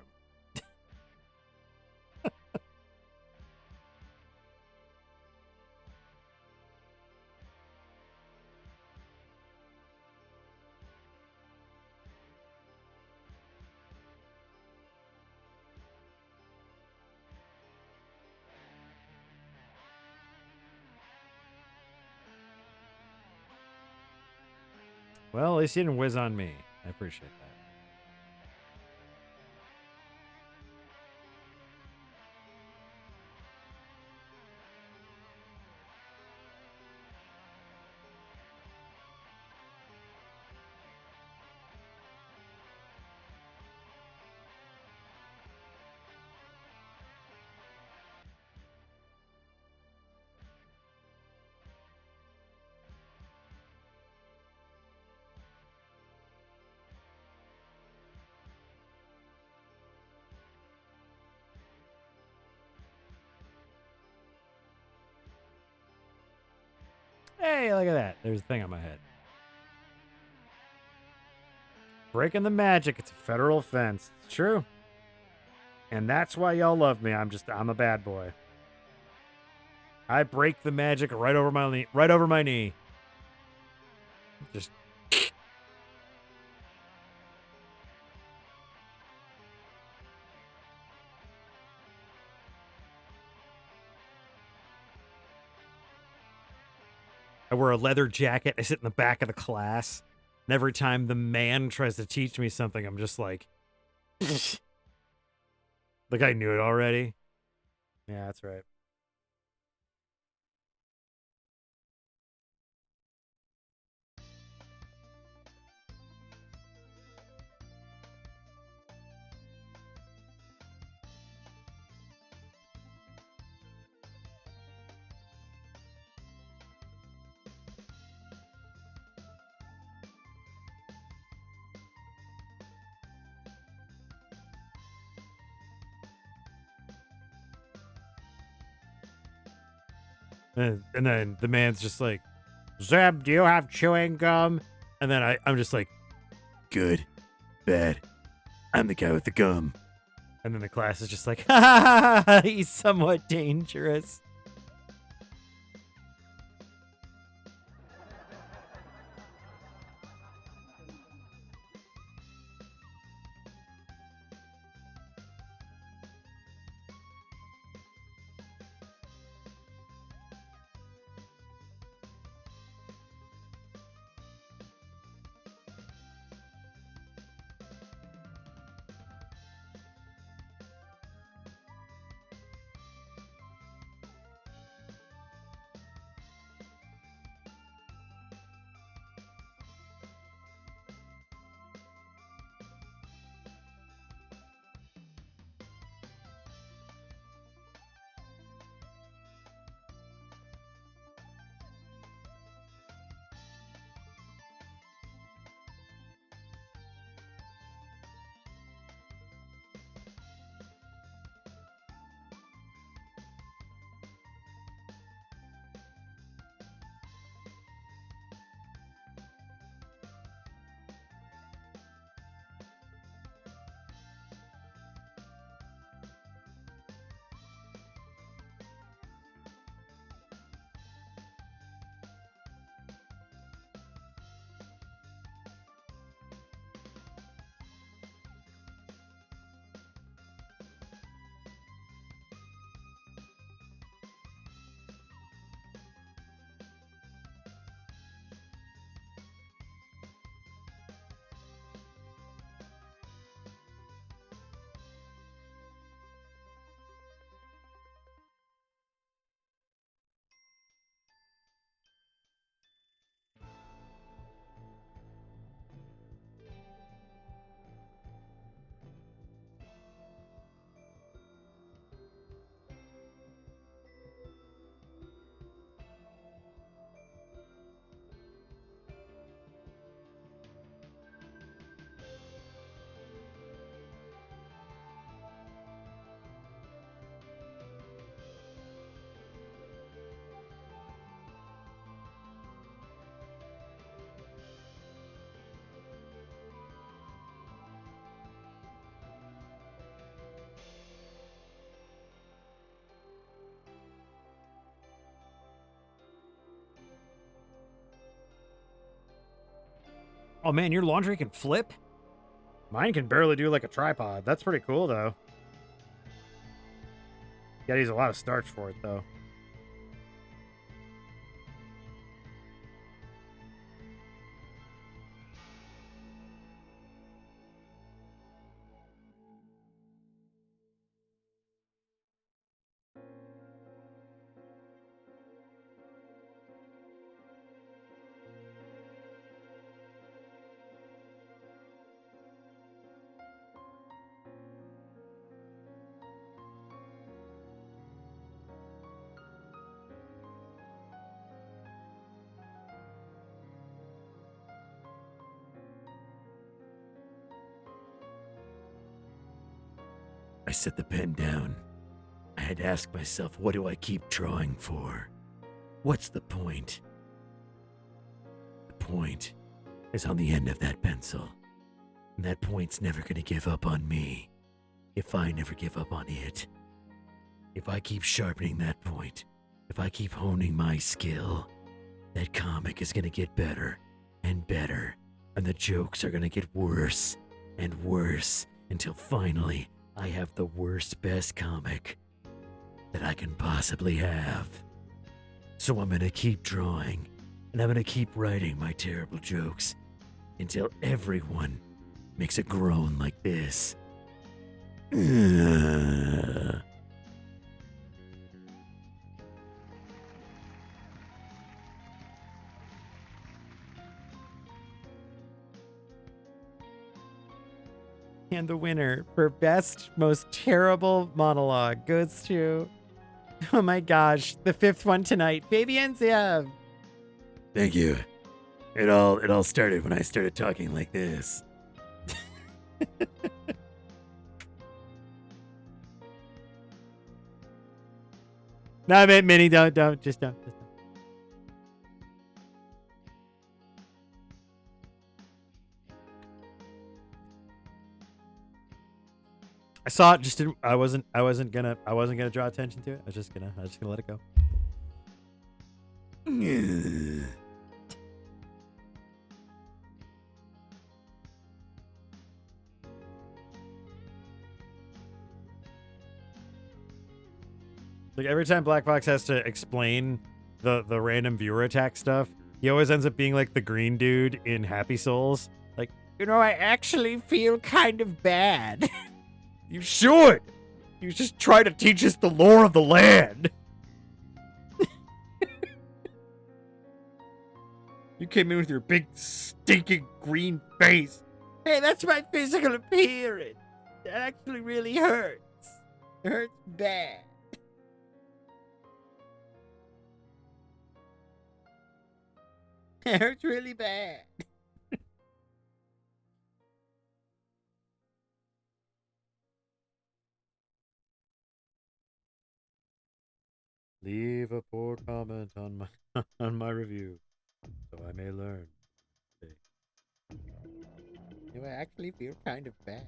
Well, at least you didn't whiz on me. I appreciate that. Hey, look at that. There's a thing on my head. Breaking the magic. It's a federal offense. It's true. And that's why y'all love me. I'm a bad boy. I break the magic right over my knee. Right over my knee. Just. I wear a leather jacket. I sit in the back of the class. And every time the man tries to teach me something, I'm just like, like I knew it already. Yeah, that's right. And then the man's just like, Zibb, do you have chewing gum? And then I'm just like, good, bad. I'm the guy with the gum. And then the class is just like, ha ha ha, he's somewhat dangerous. Oh man, your laundry can flip? Mine can barely do like a tripod. That's pretty cool though. Gotta use a lot of starch for it though. I set the pen down. I had to ask myself, what do I keep drawing for? What's the point? The point is on the end of that pencil. And that point's never gonna give up on me if I never give up on it. If I keep sharpening that point, if I keep honing my skill, that comic is gonna get better and better, and the jokes are gonna get worse and worse until finally I have the worst best comic that I can possibly have. So I'm gonna keep drawing, and I'm gonna keep writing my terrible jokes until everyone makes a groan like this. Ugh. And the winner for best, most terrible monologue goes to, oh my gosh, the fifth one tonight, Fabian Zibb. Thank you. It all started when I started talking like this. No, Minnie, don't. I saw it, just didn't. I wasn't gonna draw attention to it. I was just gonna let it go. Ugh. Like every time Black Box has to explain the random viewer attack stuff, he always ends up being like the green dude in Happy Souls. Like, I actually feel kind of bad. You should. You just try to teach us the lore of the land. You came in with your big stinking green face. Hey, that's my physical appearance. That actually really hurts. It hurts bad. It hurts really bad. Leave a poor comment on my on my review, so I may learn. I actually feel kind of bad.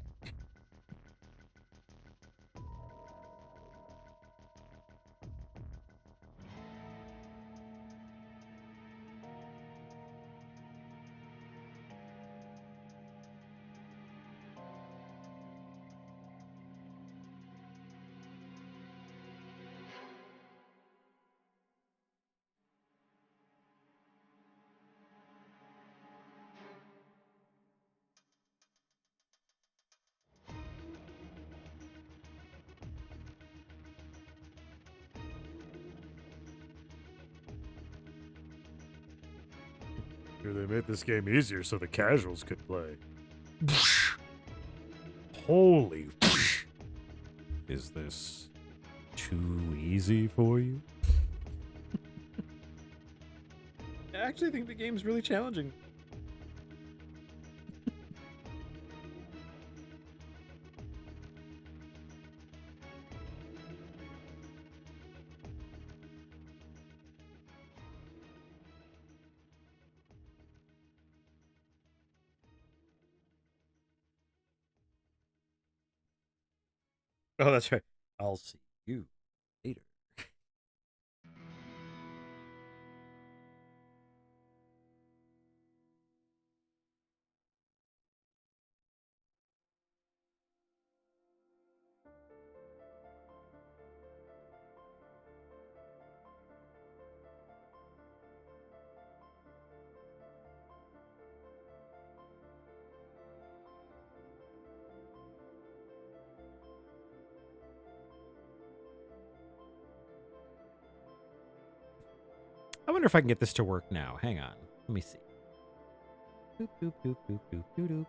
They made this game easier so the casuals could play. Holy. Is this too easy for you? I actually think the game's really challenging. Oh, that's right. I'll see you later. I wonder if I can get this to work now. Hang on. Let me see. Doop, doop, doop, doop, doop, doop, doop.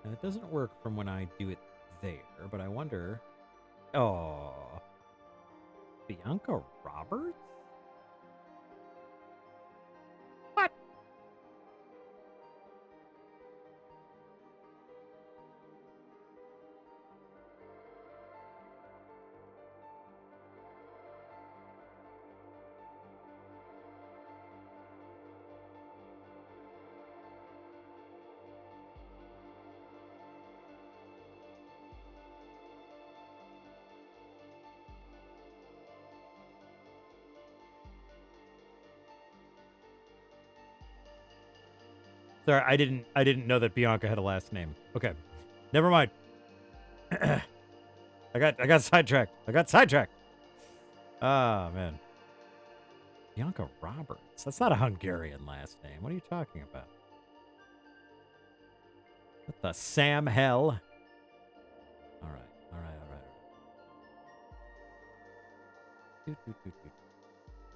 Now, it doesn't work from when I do it there, but I wonder. Oh. Bianca Roberts? What? Sorry, I didn't know that Bianca had a last name. Okay. Never mind. I got sidetracked. Ah, man. Bianca Roberts. That's not a Hungarian last name. What are you talking about? What the Sam hell? All right.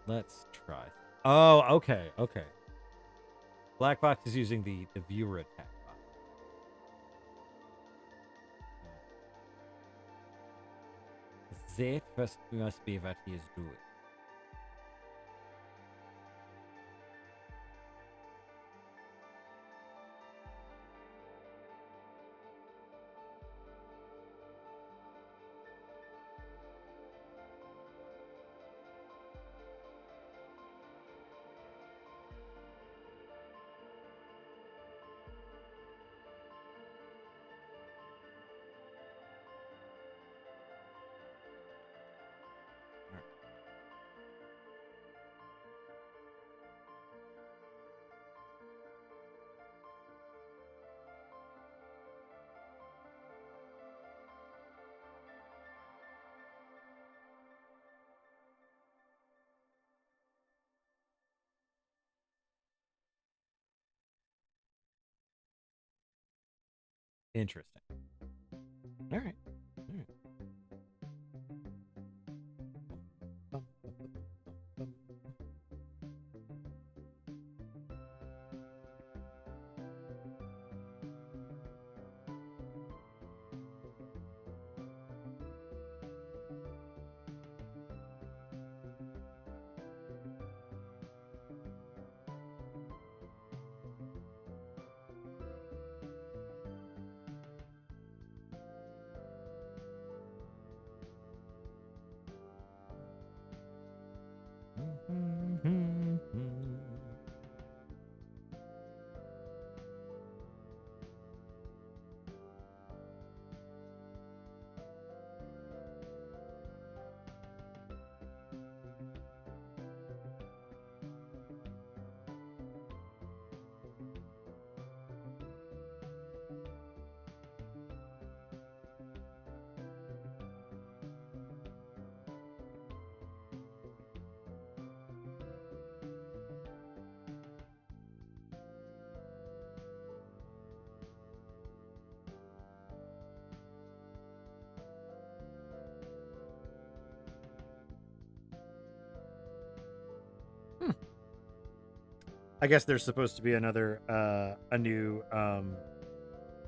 Let's try. Oh, okay. Black Box is using the viewer attack bot. That must be what he is doing. Interesting. All right. I guess there's supposed to be another, a new, a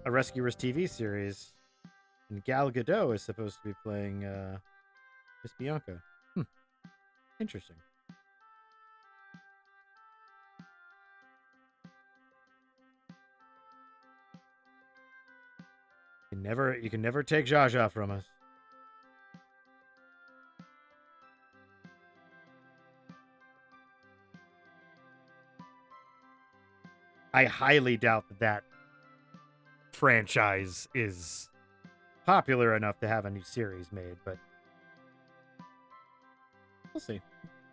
Rescuers TV series, and Gal Gadot is supposed to be playing Miss Bianca. Interesting. You can never take Zsa Zsa from us. I highly doubt that franchise is popular enough to have a new series made, but we'll see.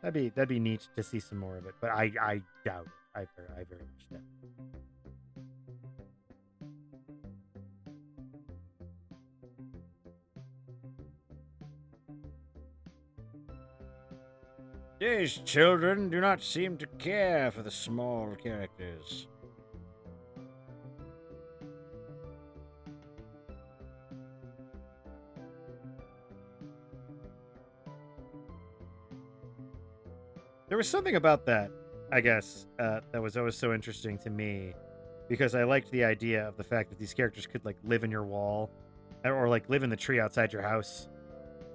That'd be neat to see some more of it, but I doubt it. I very much doubt it. These children do not seem to care for the small characters. There was something about that, I guess, that was always so interesting to me, because I liked the idea of the fact that these characters could like live in your wall, or like live in the tree outside your house.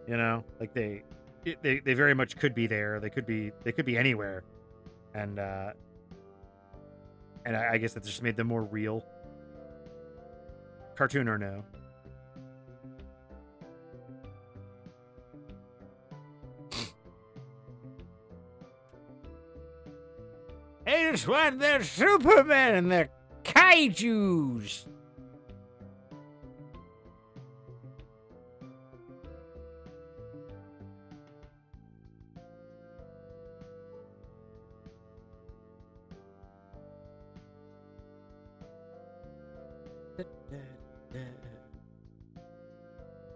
You know, like they very much could be there. They could be anywhere, and I guess that just made them more real, cartoon or no. I just want their Superman and their kaijus.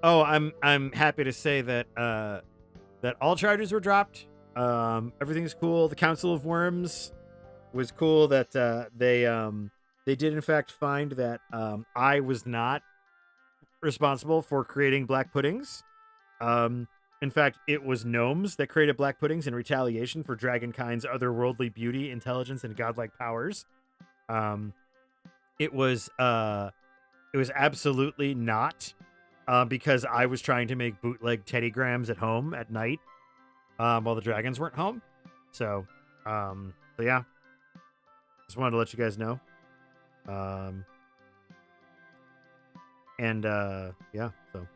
Oh, I'm happy to say that that all charges were dropped. Everything's cool. The Council of Worms was cool. That they did in fact find that I was not responsible for creating black puddings. Um, in fact, it was gnomes that created black puddings in retaliation for dragonkind's otherworldly beauty, intelligence, and godlike powers. Um, it was absolutely not because I was trying to make bootleg teddygrams at home at night while the dragons weren't home. So yeah, just wanted to let you guys know. Um, and yeah, so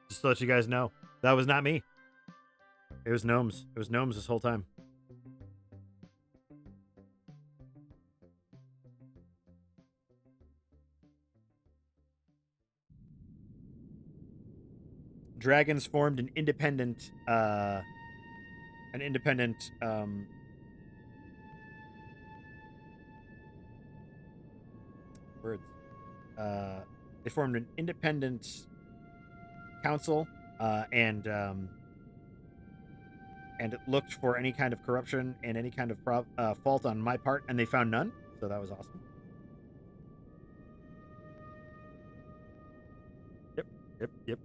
just to let you guys know, that was not me. It was gnomes. It was gnomes this whole time. Dragons formed an independent words. They formed an independent council and it looked for any kind of corruption and any kind of fault on my part, and they found none. So that was awesome. Yep.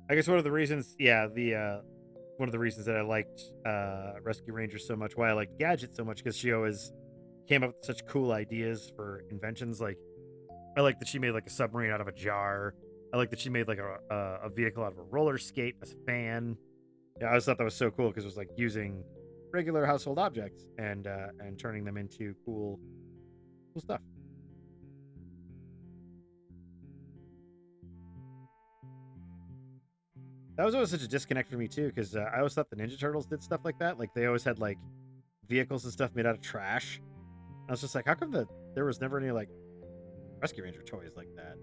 I guess one of the reasons, one of the reasons that I liked Rescue Rangers so much, why I liked Gadget so much, because she always came up with such cool ideas for inventions. Like, I like that she made like a submarine out of a jar. I like that she made like a vehicle out of a roller skate, a fan. Yeah, I always thought that was so cool because it was like using regular household objects and turning them into cool stuff. That was always such a disconnect for me too, because I always thought the Ninja Turtles did stuff like that. Like they always had like vehicles and stuff made out of trash. I was just like, how come there was never any like Rescue Ranger toys like that?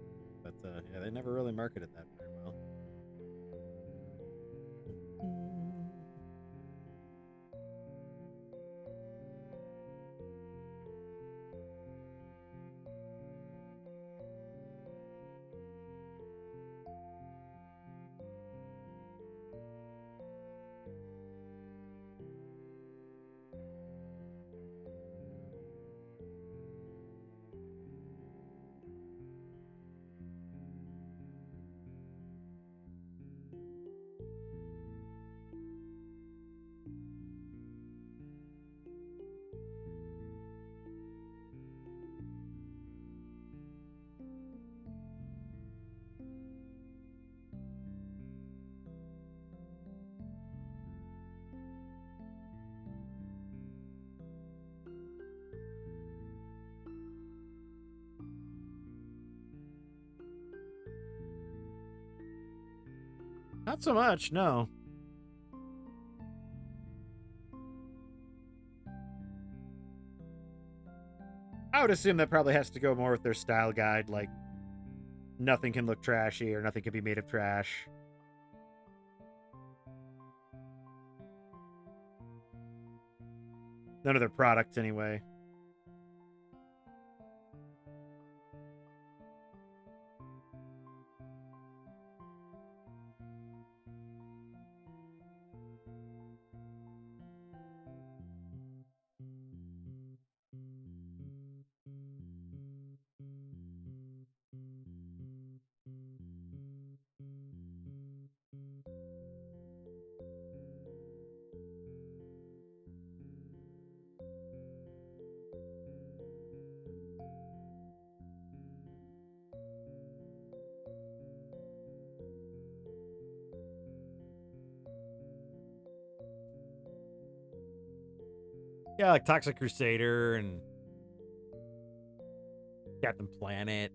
But yeah, they never really marketed that very well. Not so much, no. I would assume that probably has to go more with their style guide, like nothing can look trashy or nothing can be made of trash. None of their products, anyway. Yeah, like Toxic Crusader and Captain Planet,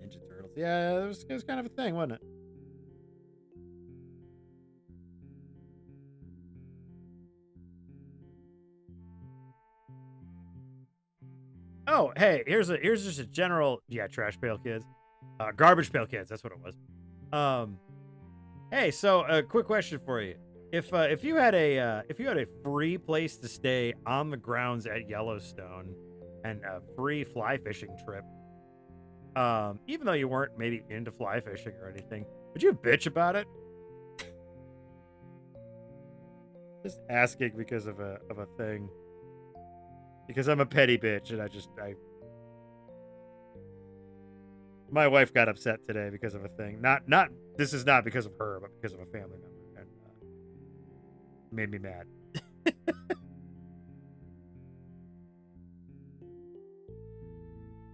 Ninja Turtles. Yeah, it was kind of a thing, wasn't it? Oh, hey, here's just a general trash pail kids, garbage pail kids. That's what it was. Hey, so a quick question for you: if you had a free place to stay on the grounds at Yellowstone, and a free fly fishing trip, even though you weren't maybe into fly fishing or anything, would you bitch about it? Just asking because of a thing. Because I'm a petty bitch, and my wife got upset today because of a thing. Not this is not because of her, but because of a family member, and made me mad.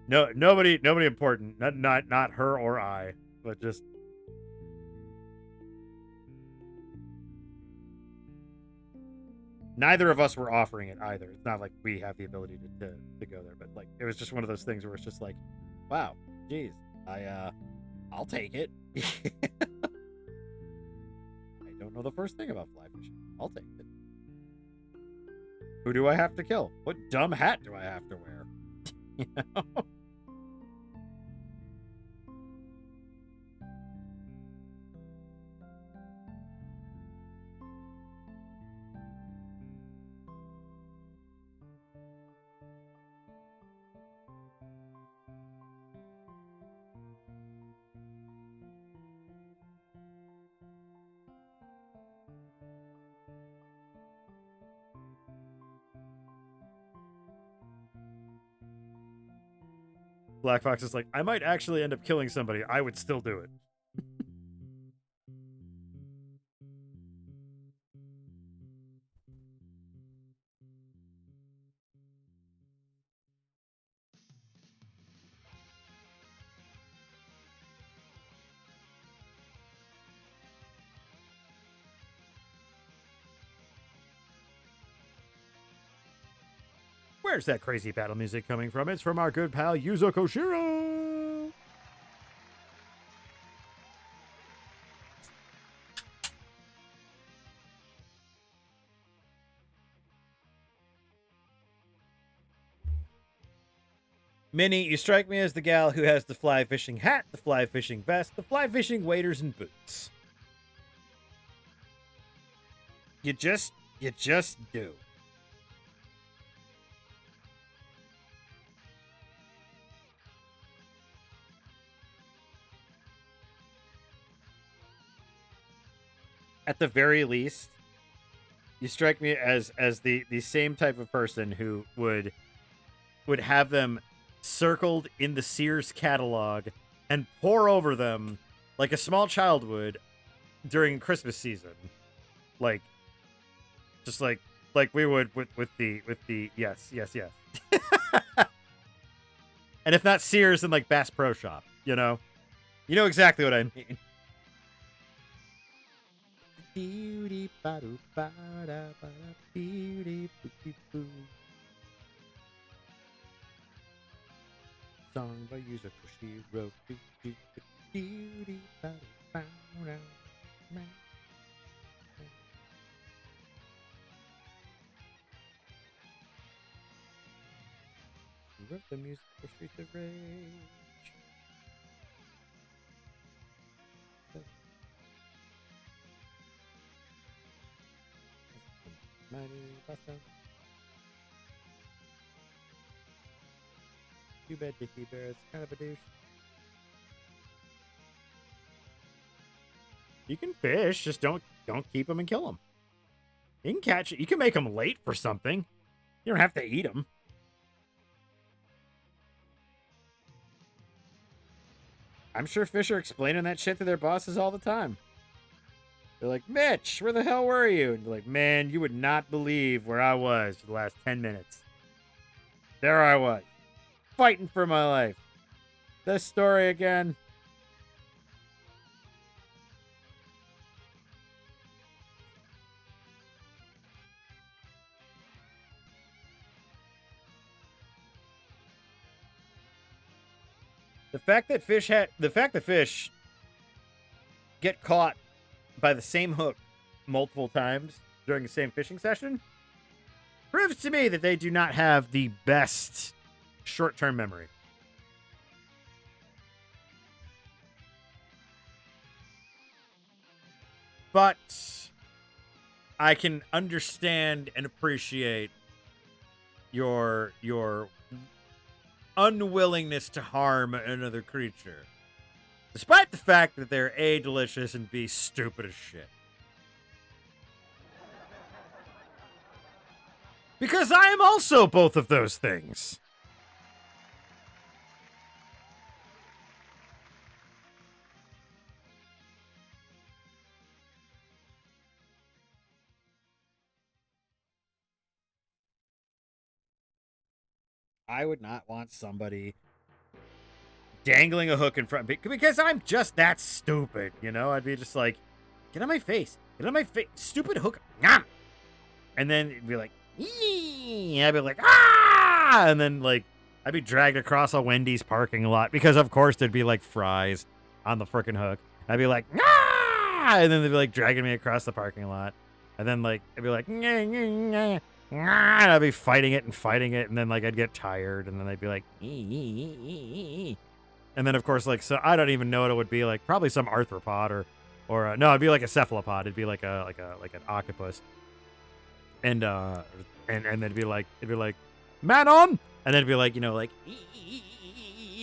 No, nobody important. Not her or I, but just neither of us were offering it either. It's not like we have the ability to go there, but like it was just one of those things where it's just like, wow, geez, I'll take it. I don't know the first thing about fly fishing. I'll take it. Who do I have to kill? What dumb hat do I have to wear? You know? Black Fox is like, I might actually end up killing somebody. I would still do it. Where's that crazy battle music coming from? It's from our good pal Yuzo Koshiro. Minnie, you strike me as the gal who has the fly fishing hat, the fly fishing vest, the fly fishing waders and boots. You just do. At the very least, you strike me as the same type of person who would have them circled in the Sears catalog and pore over them like a small child would during Christmas season. Like just like we would with the yes. And if not Sears, then like Bass Pro Shop, you know? You know exactly what I mean. Song by Yuzo Koshiro. He wrote the music for Streets of Rage. Mighty Boston. Too bad Dickie Bear is kind of a douche. You can fish, just don't keep them and kill them. You can catch it. You can make them late for something. You don't have to eat them. I'm sure fish are explaining that shit to their bosses all the time. They're like, Mitch, where the hell were you? And they're like, man, you would not believe where I was for the last 10 minutes. There I was, fighting for my life. This story again. The fact that fish get caught by the same hook multiple times during the same fishing session proves to me that they do not have the best short-term memory. But I can understand and appreciate your unwillingness to harm another creature, despite the fact that they're A, delicious, and B, stupid as shit. Because I am also both of those things. I would not want somebody dangling a hook in front because I'm just that stupid, you know? I'd be just like, get on my face. Get on my face. Stupid hook. Nyam! And then it'd be like, I'd be like, ah! And then, like, I'd be dragged across a Wendy's parking lot because, of course, there'd be, like, fries on the frickin' hook. I'd be like, ah! And then they'd be, like, dragging me across the parking lot. And then, like, I'd be like, and I'd be fighting it. And then, like, I'd get tired. And then they'd be like, and then, of course, like, so I don't even know what it would be like. Probably some arthropod or no, it'd be like a cephalopod. It'd be like an octopus. And then it'd be like, man on, and then it'd be like, you know, like,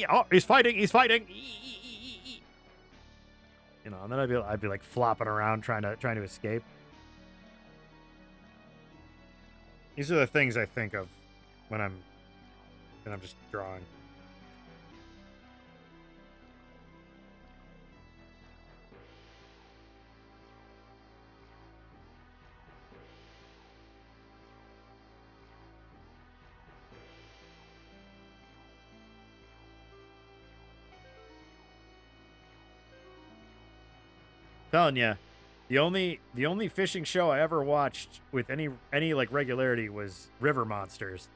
oh, he's fighting, you know, and then I'd be like flopping around trying to escape. These are the things I think of when I'm just drawing. Telling you, the only fishing show I ever watched with any like regularity was River Monsters,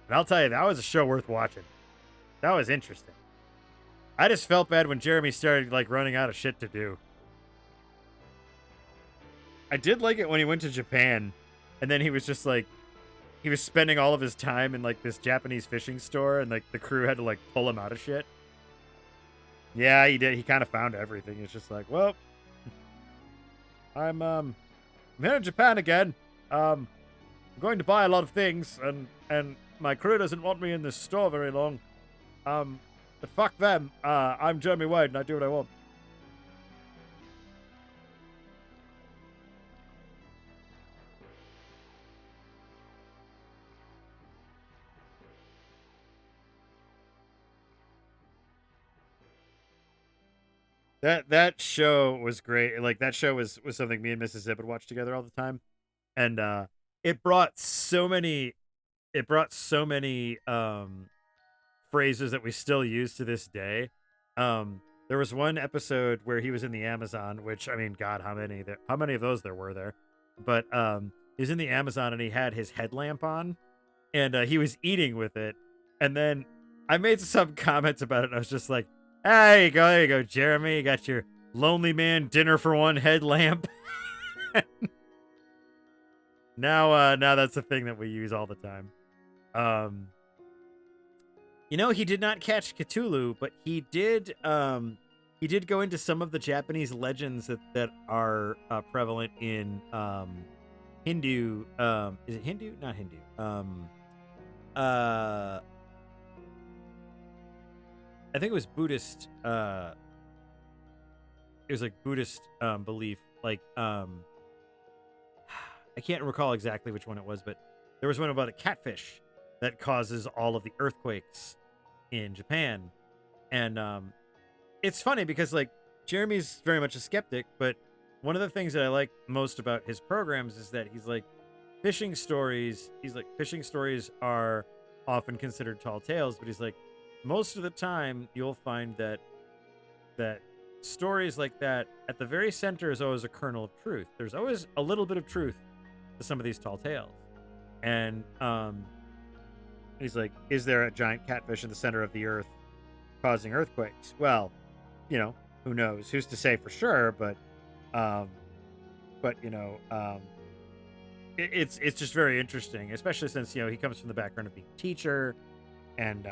and I'll tell you, that was a show worth watching. That was interesting. I just felt bad when Jeremy started like running out of shit to do. I did like it when he went to Japan, and then he was just like, he was spending all of his time in like this Japanese fishing store, and like the crew had to like pull him out of shit. Yeah, he did. He kind of found everything. It's just like, well, I'm here in Japan again. I'm going to buy a lot of things, and my crew doesn't want me in this store very long. But fuck them. I'm Jeremy Wade, and I do what I want. That show was great. Like that show was something me and Mrs. Zibb would watch together all the time, and it brought so many phrases that we still use to this day. There was one episode where he was in the Amazon, which I mean, God, how many of those there were there? But he was in the Amazon and he had his headlamp on, and he was eating with it, and then I made some comments about it. And I was just like, "Ah, there you go, Jeremy. You got your lonely man dinner for one headlamp." Now that's a thing that we use all the time. You know, he did not catch Cthulhu, but he did go into some of the Japanese legends that are prevalent in Hindu. Is it Hindu? Not Hindu. I think it was Buddhist. It was like Buddhist belief. Like I can't recall exactly which one it was, but there was one about a catfish that causes all of the earthquakes in Japan. And it's funny because like Jeremy's very much a skeptic, but one of the things that I like most about his programs is that he's like fishing stories are often considered tall tales, but he's like most of the time you'll find that stories like that at the very center is always a kernel of truth. There's always a little bit of truth to some of these tall tales. And he's like, is there a giant catfish in the center of the earth causing earthquakes? Well, you know, who knows? Who's to say for sure? But you know, it's just very interesting, especially since, you know, he comes from the background of being a teacher, And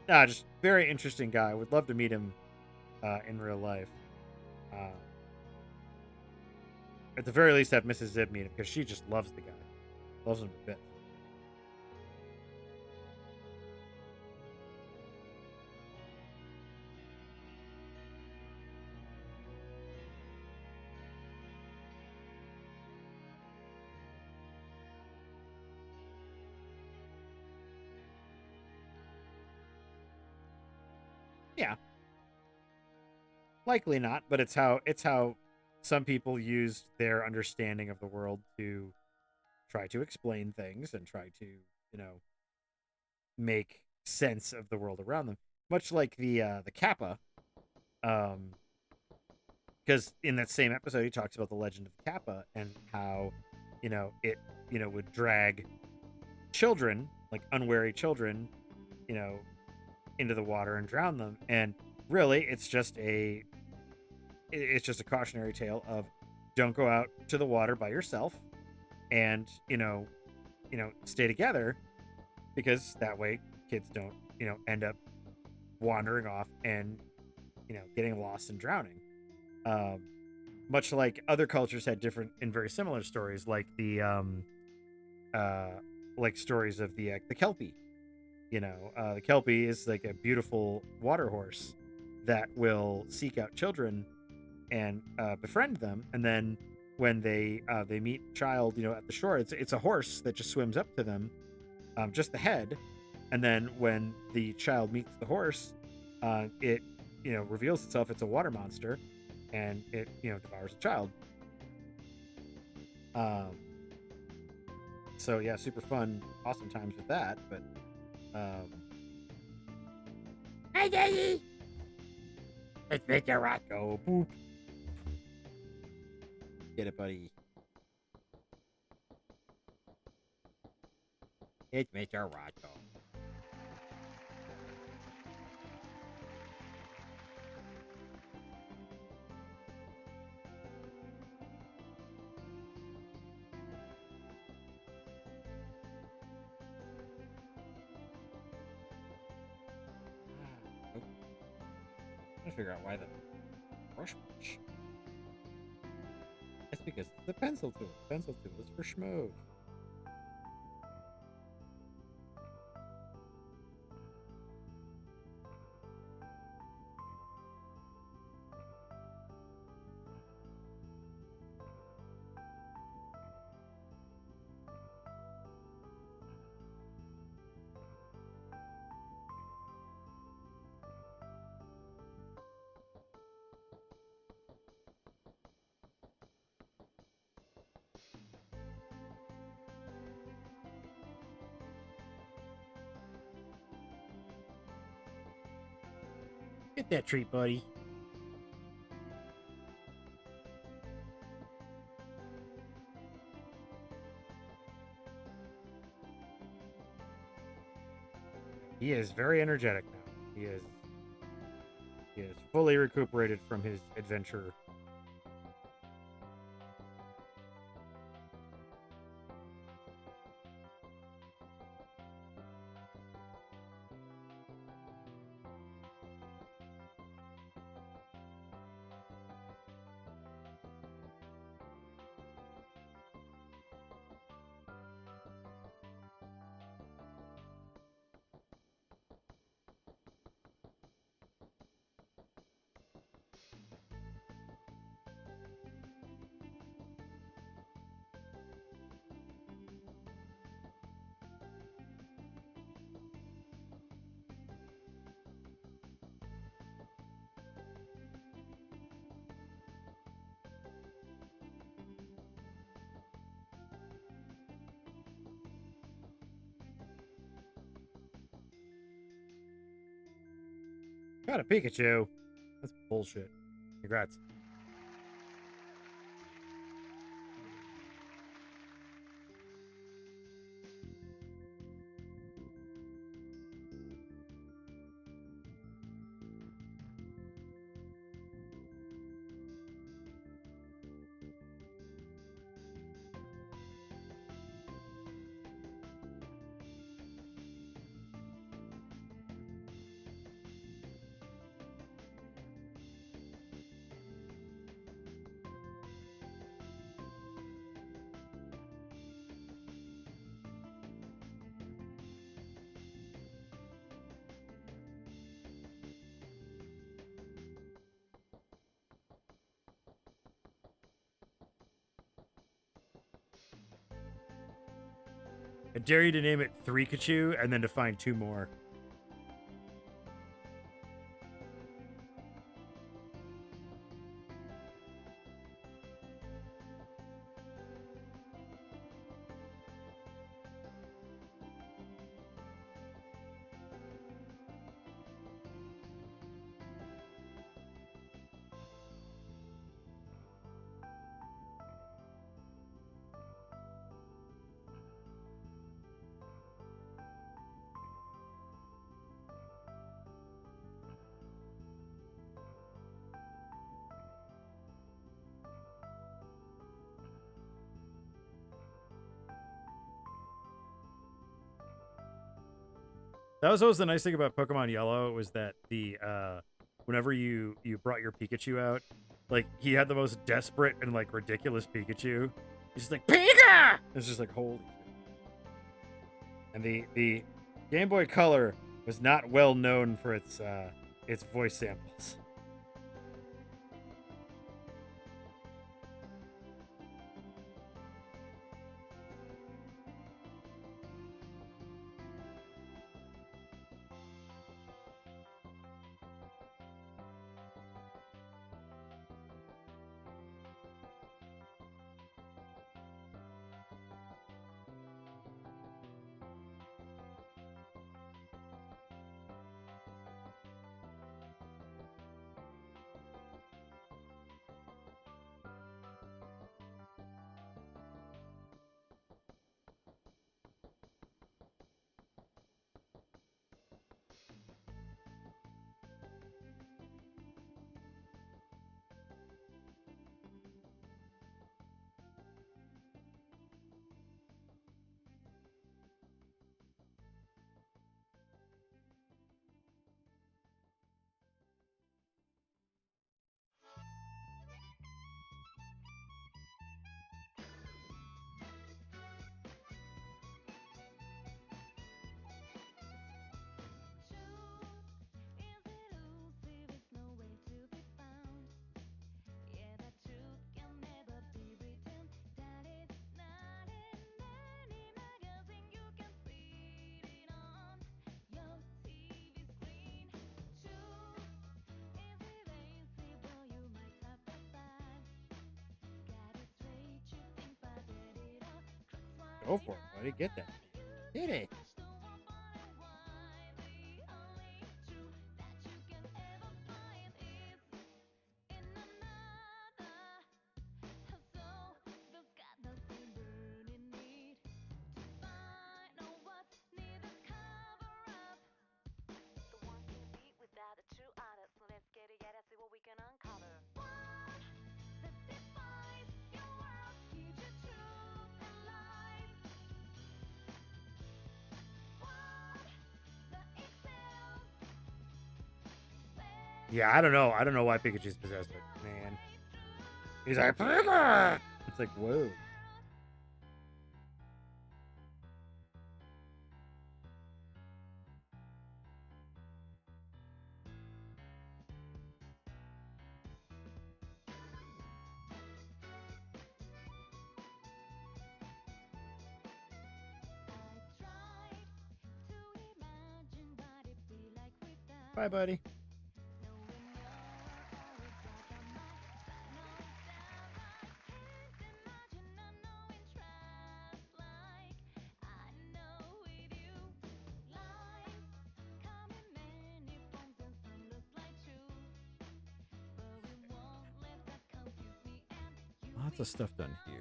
nah, just very interesting guy. Would love to meet him in real life. Uh, at the very least, have Mrs. Zibb meet him because she just loves the guy, loves him a bit. Yeah, likely not, but it's how some people used their understanding of the world to try to explain things and try to, you know, make sense of the world around them. Much like the Kappa, um, because in that same episode he talks about the legend of Kappa and how, it, would drag children, like unwary children, you know, into the water and drown them. And really, it's just a cautionary tale of don't go out to the water by yourself, and stay together, because that way kids don't end up wandering off and getting lost and drowning. Um, much like other cultures had different and very similar stories, like uh, stories of the Kelpie. The Kelpie is like a beautiful water horse that will seek out children and befriend them, and then when they meet a child, at the shore, it's a horse that just swims up to them, just the head, and then when the child meets the horse, it reveals itself. It's a water monster, and it devours the child. Um, so yeah, super fun, awesome times with that. But hey, Daddy, it's Mr. Rocco. Boop. Get it, buddy. It's Mr. Rocco. Nope. I'm trying to figure out why the brush. That's because it's the pencil tool. Pencil tool is for schmoes. Get that treat, buddy. He is very energetic now. He is fully recuperated from his adventure. Got a Pikachu. That's bullshit. Congrats. I dare you to name it 3-Kachu and then to find 2 more. That was always the nice thing about Pokemon Yellow was that the whenever you brought your Pikachu out, like he had the most desperate and like ridiculous Pikachu. He's just like Pika. It's just like holy shit. And the Game Boy Color was not well known for its voice samples. Go for it, buddy. Get that. Hit it. Yeah, I don't know. I don't know why Pikachu's possessed, but man. He's like, Pika! It's like, whoa. Bye, buddy. Lots of stuff done here.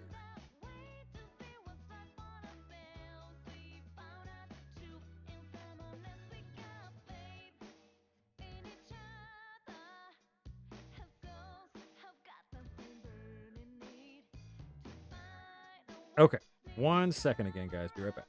Okay. 1 second again, guys. Be right back.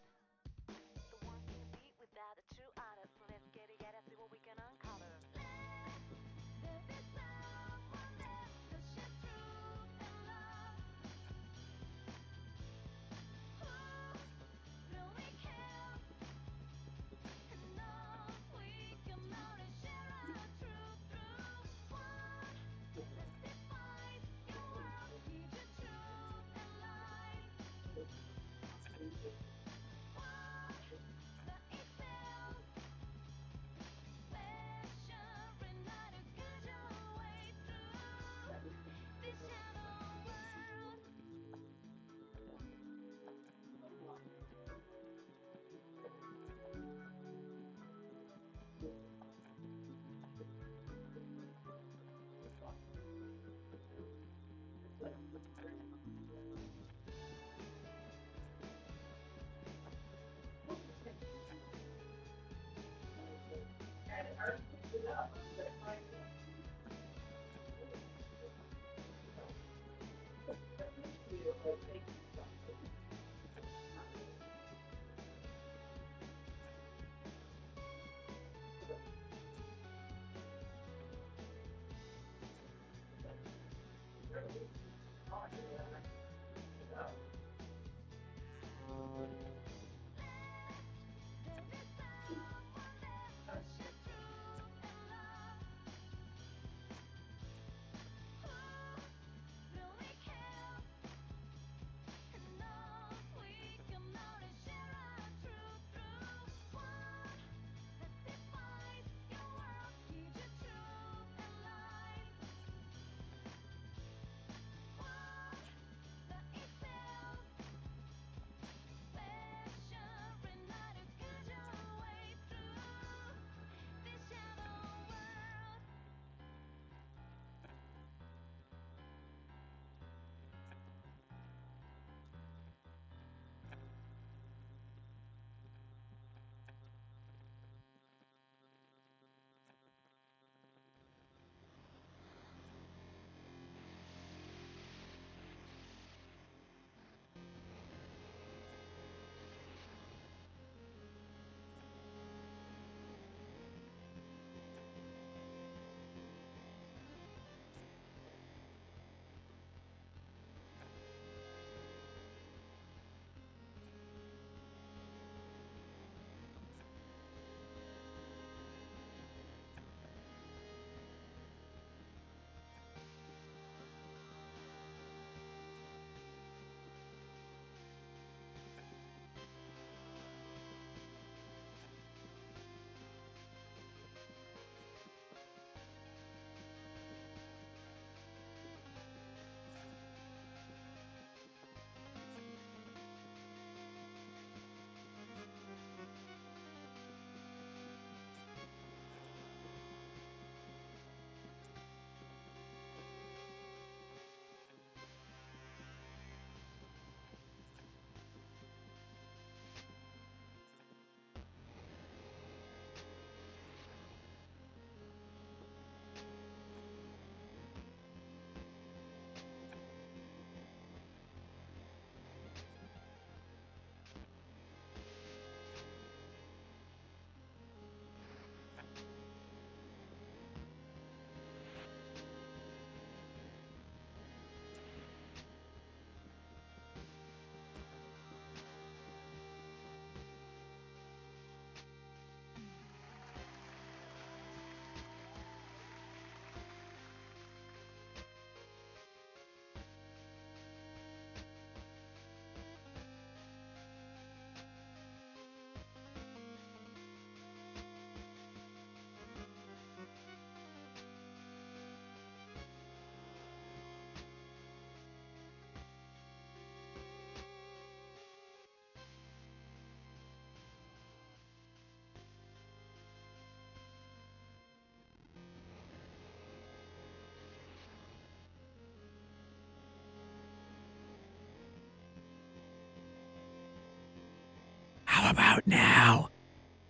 about now?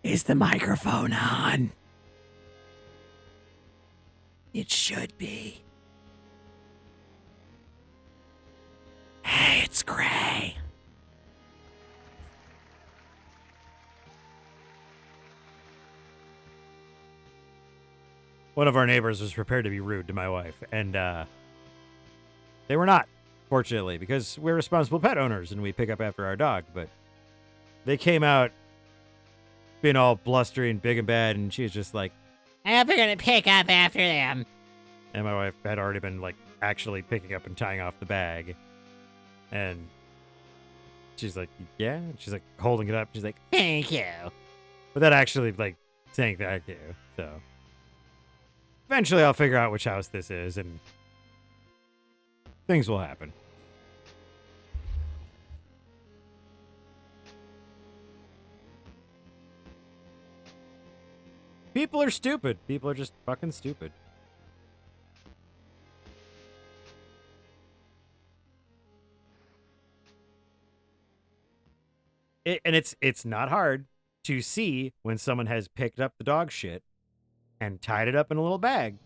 Is the microphone on? It should be. Hey, it's Gray. One of our neighbors was prepared to be rude to my wife, and they were not, fortunately, because we're responsible pet owners and we pick up after our dog. But they came out being all blustery and big and bad, and she was just like, I'm gonna pick up after them. and my wife had already been like actually picking up and tying off the bag, and she's like, yeah, and she's like holding it up. She's like, Thank you. without actually like saying thank you. So eventually I'll figure out which house this is and things will happen. People are stupid. People are just fucking stupid. It's not hard to see when someone has picked up the dog shit and tied it up in a little bag.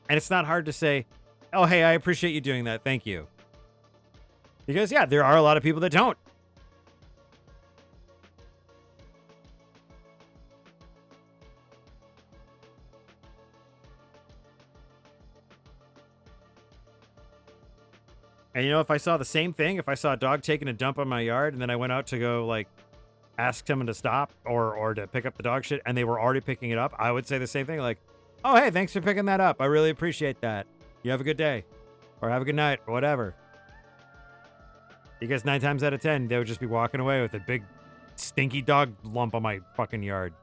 And it's not hard to say, oh, hey, I appreciate you doing that. Thank you. Because, yeah, there are a lot of people that don't. And, you know, if I saw the same thing, if I saw a dog taking a dump on my yard and then I went out to go, like, ask someone to stop or to pick up the dog shit and they were already picking it up, I would say the same thing. Like, oh, hey, thanks for picking that up. I really appreciate that. You have a good day. Or have a good night. Or whatever. Because 9 times out of 10, they would just be walking away with a big stinky dog lump on my fucking yard.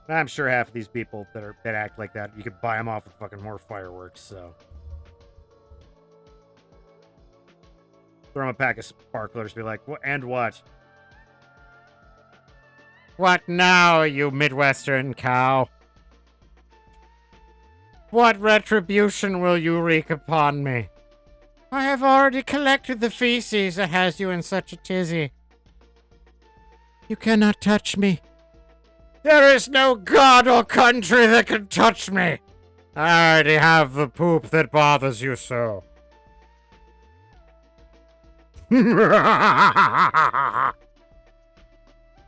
I'm sure half of these people that act like that, you could buy them off with fucking more fireworks, so. Throw them a pack of sparklers, be like, and what? What now, you Midwestern cow? What retribution will you wreak upon me? I have already collected the feces that has you in such a tizzy. You cannot touch me. There is no god or country that can touch me. I already have the poop that bothers you so. They're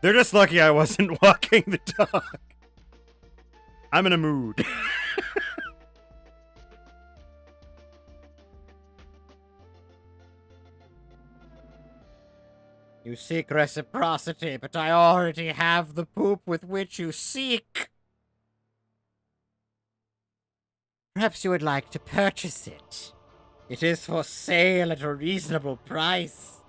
just lucky I wasn't walking the dog. I'm in a mood. You seek reciprocity, but I already have the poop with which you seek. Perhaps you would like to purchase it. It is for sale at a reasonable price.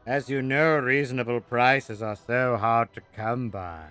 As you know, reasonable prices are so hard to come by.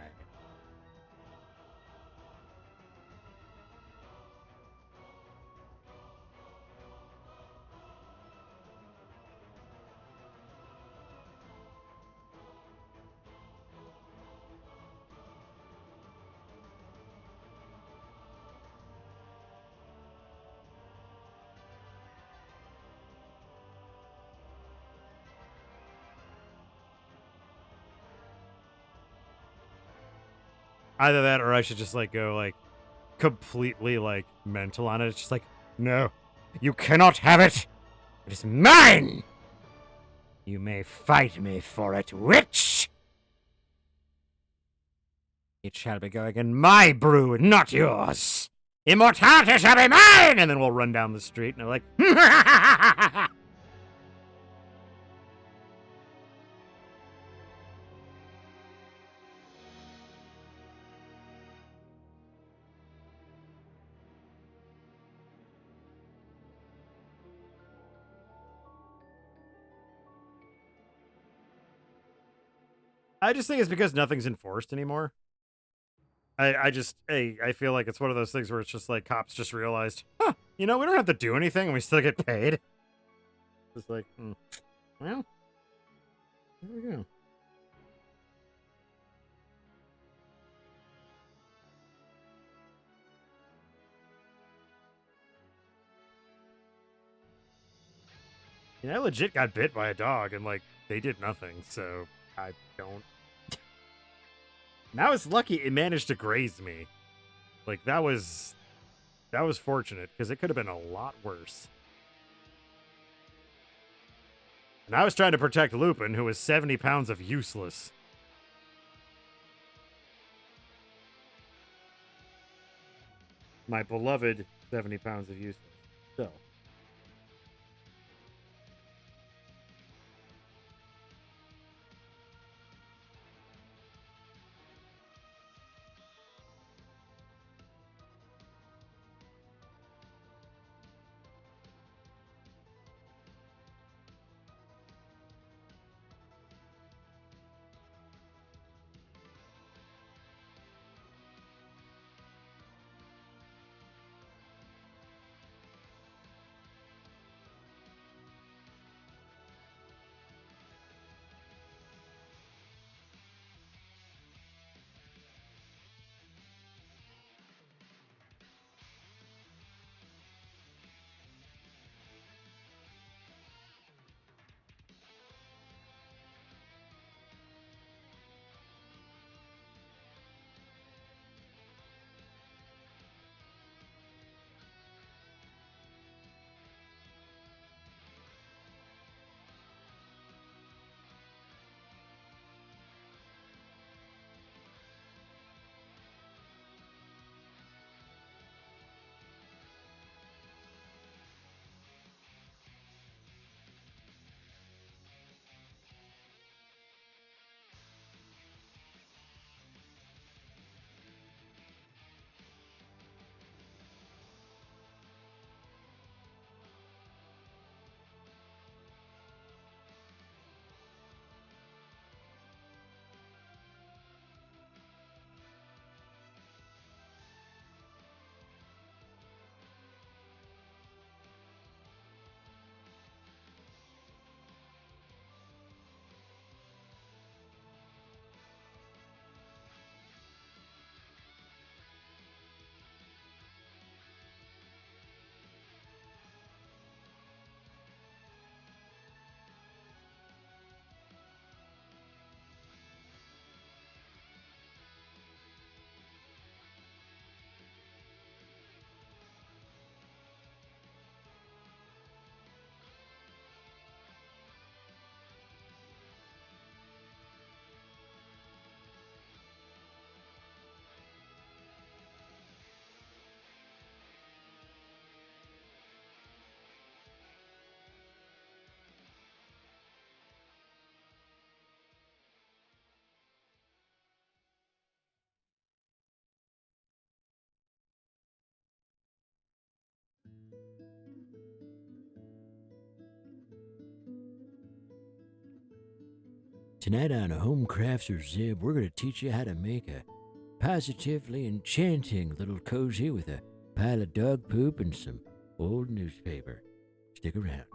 Either that or I should just like go like completely like mental on it. It's just like, no, you cannot have it. It is mine. You may fight me for it, witch. It shall be going in my brew, not yours. Immortality shall be mine. And then we'll run down the street and they're like, I just think it's because nothing's enforced anymore. I feel like it's one of those things where it's just like cops just realized, huh, we don't have to do anything and we still get paid. It's like, well, there we go. I legit got bit by a dog and like they did nothing, so I don't. Now it's lucky it managed to graze me. Like that was fortunate because it could have been a lot worse. And I was trying to protect Lupin, who was 70 pounds of useless. My beloved 70 pounds of useless. Still. Tonight on Home Crafts or Zibb, we're going to teach you how to make a positively enchanting little cozy with a pile of dog poop and some old newspaper. Stick around.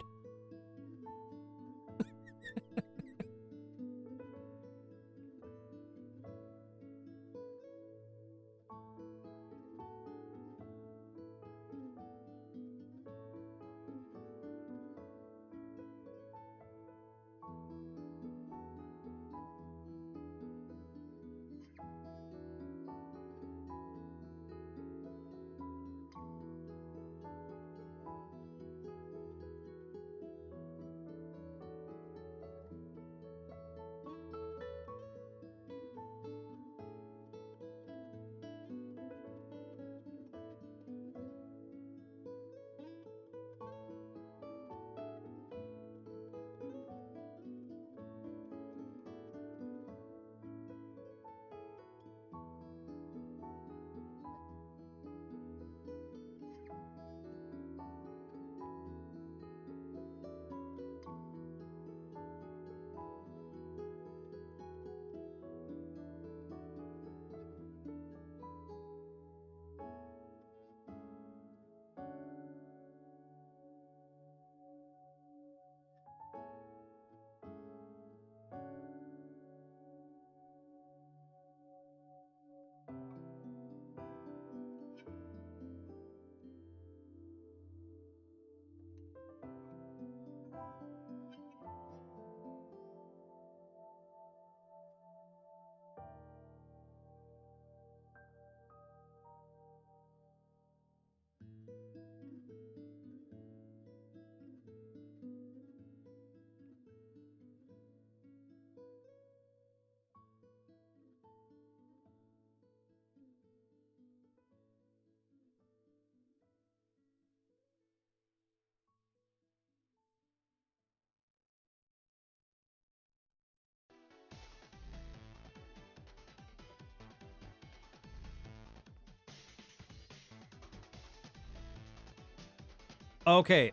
Okay.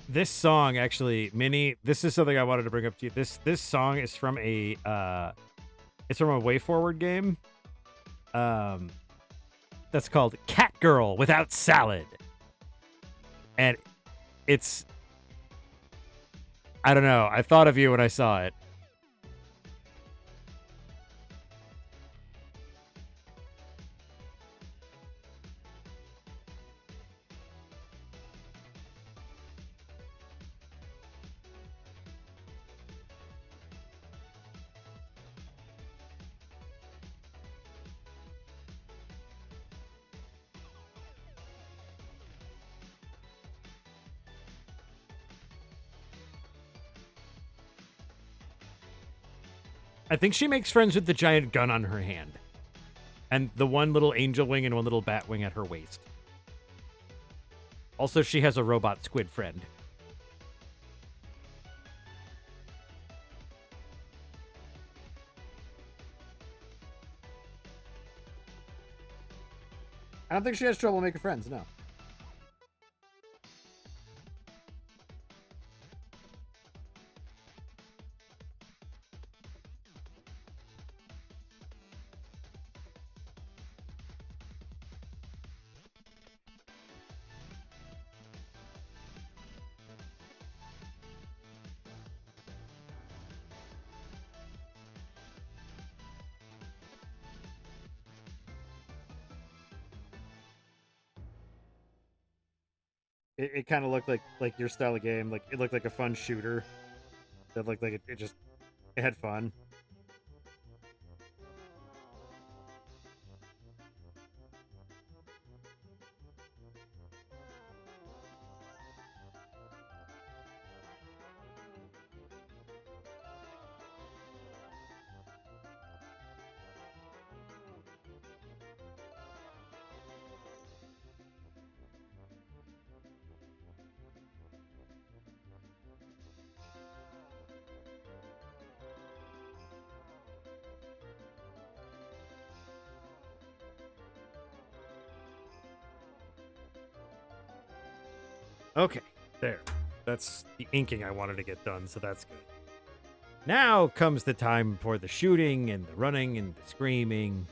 This song actually, Minnie. This is something I wanted to bring up to you. This song is from it's from a Way Forward game. That's called Cat Girl Without Salad, and it's. I don't know. I thought of you when I saw it. I think she makes friends with the giant gun on her hand. And the one little angel wing and one little bat wing at her waist. Also, she has a robot squid friend. I don't think she has trouble making friends, no. It kind of looked like your style of game. Like it looked like a fun shooter. That looked like it had fun. Okay, there. That's the inking I wanted to get done, so that's good. Now comes the time for the shooting and the running and the screaming.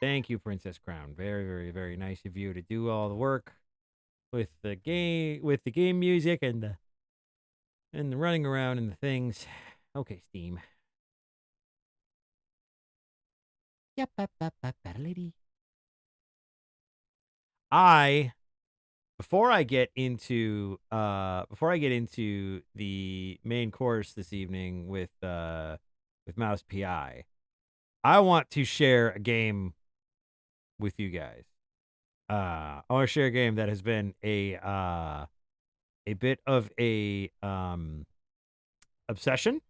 Thank you, Princess Crown. Very, very, very nice of you to do all the work with the game music and the running around and the things. Okay, Steam. Yep, lady. Before I get into the main course this evening with Mouse PI, I want to share a game with you guys. I want to share a game that has been a bit of a obsession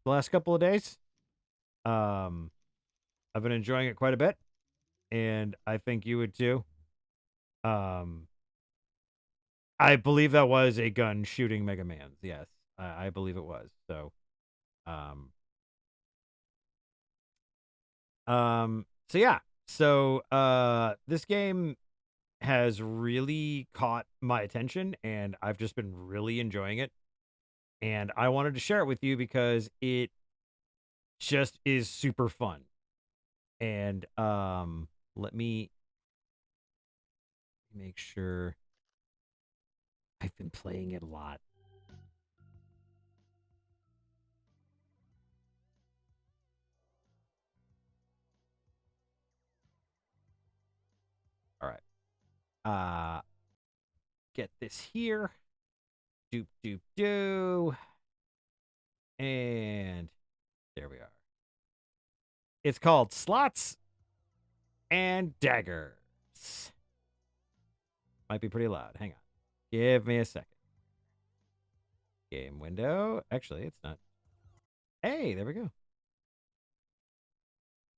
the last couple of days. I've been enjoying it quite a bit, and I think you would too. I believe that was a gun shooting Mega Man's. Yes, I believe it was. So, so yeah. So, this game has really caught my attention, and I've just been really enjoying it. And I wanted to share it with you because it just is super fun. And let me make sure. I've been playing it a lot. All right. Get this here. Doop doop doo. And there we are. It's called Slots and Daggers. Might be pretty loud. Hang on. Give me a second. Game window. Actually, it's not. Hey, there we go.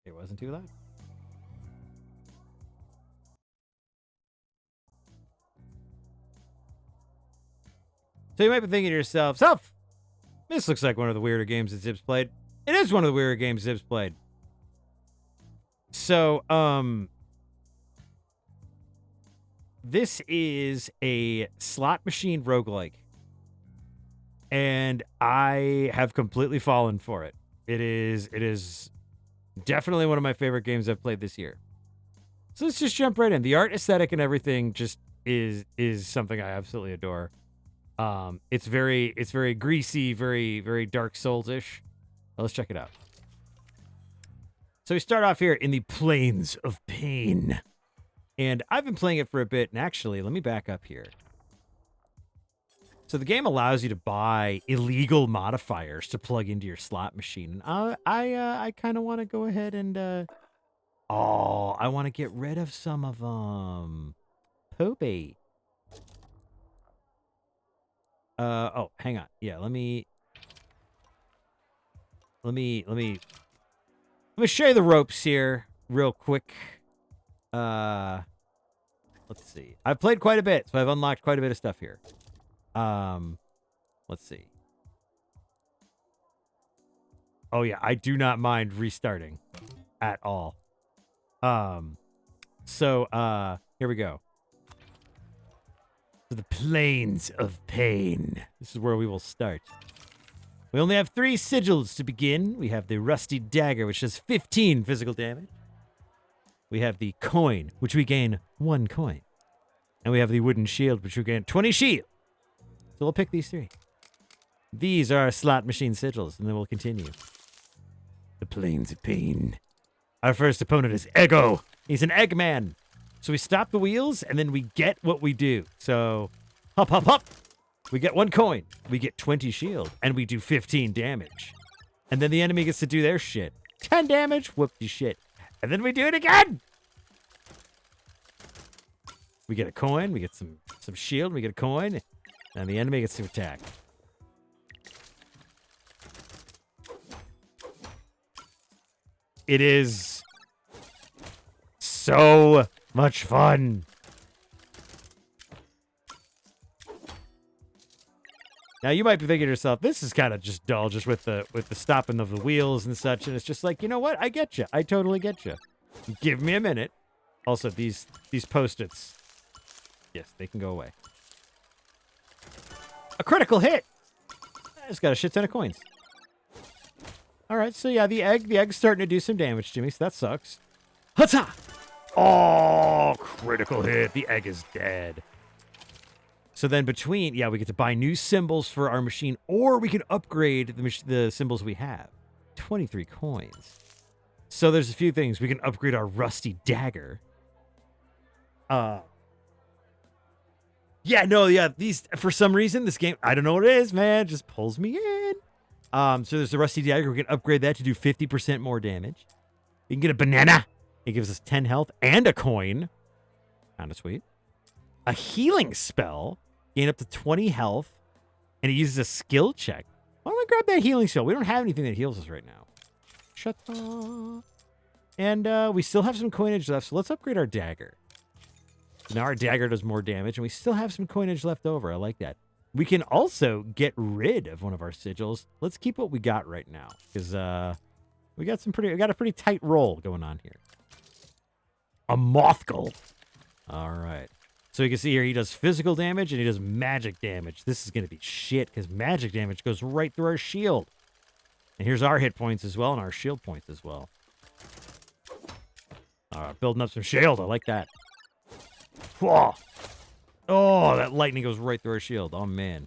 It wasn't too loud. So you might be thinking to yourself, this looks like one of the weirder games that Zibb's played. It is one of the weirder games Zibb's played. So, this is a slot machine roguelike. And I have completely fallen for it. It is definitely one of my favorite games I've played this year. So let's just jump right in. The art aesthetic and everything just is something I absolutely adore. It's very greasy, very Dark Souls-ish. Let's check it out. So we start off here in the Plains of Pain. And I've been playing it for a bit, and actually, let me back up here. So the game allows you to buy illegal modifiers to plug into your slot machine. And I kind of want to go ahead and I want to get rid of some of them. Poopy. Oh, hang on. Yeah, let me show you the ropes here real quick. Let's see. I've played quite a bit, so I've unlocked quite a bit of stuff here. Let's see. Oh yeah, I do not mind restarting at all. So here we go. To the Plains of Pain. This is where we will start. We only have 3 sigils to begin. We have the Rusty Dagger, which does 15 physical damage. We have the Coin, which we gain 1 coin. And we have the Wooden Shield, which we gain 20 shield. So we'll pick these 3. These are our slot machine sigils, and then we'll continue. The Plains of Pain. Our first opponent is Ego. He's an Eggman. So we stop the wheels, and then we get what we do. So, hop, hop, hop. We get 1 coin. We get 20 shield, and we do 15 damage. And then the enemy gets to do their shit. 10 damage, whoop-de shit. And then we do it again. We get a coin, we get some shield, we get a coin, and the enemy gets to attack. It is so much fun. Now you might be thinking to yourself, this is kind of just dull, just with the stopping of the wheels and such, and it's just like, you know what? I get you. I totally get you. Give me a minute. Also, these Post-its, yes, they can go away. A critical hit. I just got a shit ton of coins. All right, so yeah, the egg's starting to do some damage to me, so that sucks. Hata! Oh, critical hit. The egg is dead. So then between, yeah, we get to buy new symbols for our machine, or we can upgrade the symbols we have. 23 coins. So there's a few things. We can upgrade our Rusty Dagger. These, for some reason, this game, I don't know what it is, man, just pulls me in. So there's the Rusty Dagger. We can upgrade that to do 50% more damage. We can get a banana. It gives us 10 health and a coin. Kind of sweet. A healing spell. Gain up to 20 health. And it uses a skill check. Why don't we grab that healing spell? We don't have anything that heals us right now. Shut up. And we still have some coinage left, so let's upgrade our dagger. Now our dagger does more damage, and we still have some coinage left over. I like that. We can also get rid of one of our sigils. Let's keep what we got right now, because we got a pretty tight roll going on here. A Mothgull. All right. So you can see here he does physical damage and he does magic damage. This is going to be shit because magic damage goes right through our shield. And here's our hit points as well and our shield points as well. All right, building up some shield. I like that. Whoa. Oh, that lightning goes right through our shield. Oh, man.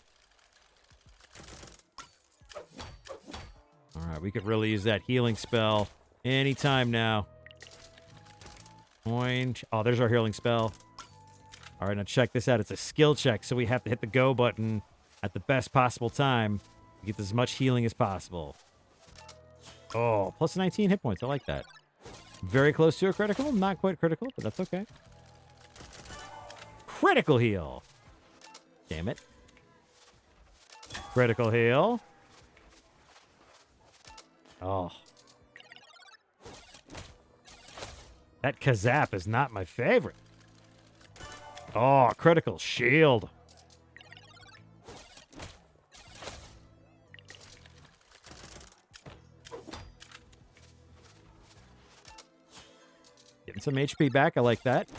All right, we could really use that healing spell anytime now. Orange. Oh, there's our healing spell. All right, now check this out. It's a skill check, so we have to hit the go button at the best possible time to get as much healing as possible. Oh, plus 19 hit points. I like that. Very close to a critical. Not quite critical, but that's okay. Critical heal. Damn it. Critical heal. Oh. That Kazap is not my favorite. Oh, critical shield. Getting some HP back. I like that.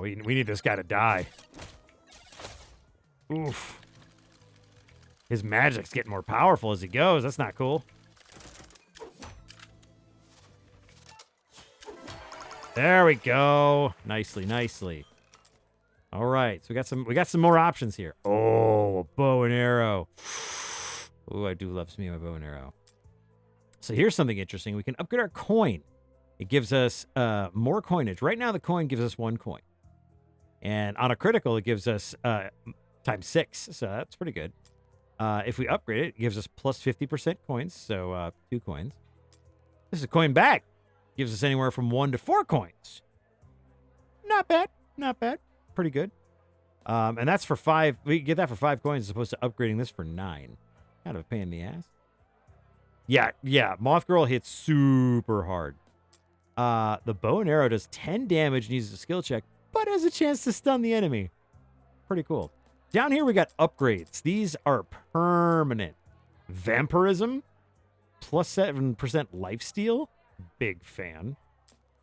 we need this guy to die. Oof. His magic's getting more powerful as he goes. That's not cool. There we go. Nicely, nicely. All right, so we got some more options here. Oh, a bow and arrow. Oh, I do love me my bow and arrow. So here's something interesting. We can upgrade our coin. It gives us more coinage. Right now, the coin gives us 1 coin. And on a critical, it gives us times 6. So that's pretty good. If we upgrade it, it gives us plus 50% coins. So 2 coins. This is a coin back. Gives us anywhere from 1 to 4 coins. Not bad. Not bad. Pretty good. And that's for 5. We get that for 5 coins as opposed to upgrading this for 9. Kind of a pain in the ass. Yeah. Moth Girl hits super hard. The bow and arrow does 10 damage and uses a skill check, but has a chance to stun the enemy. Pretty cool. Down here, we got upgrades. These are permanent. Vampirism, plus 7% lifesteal. Big fan.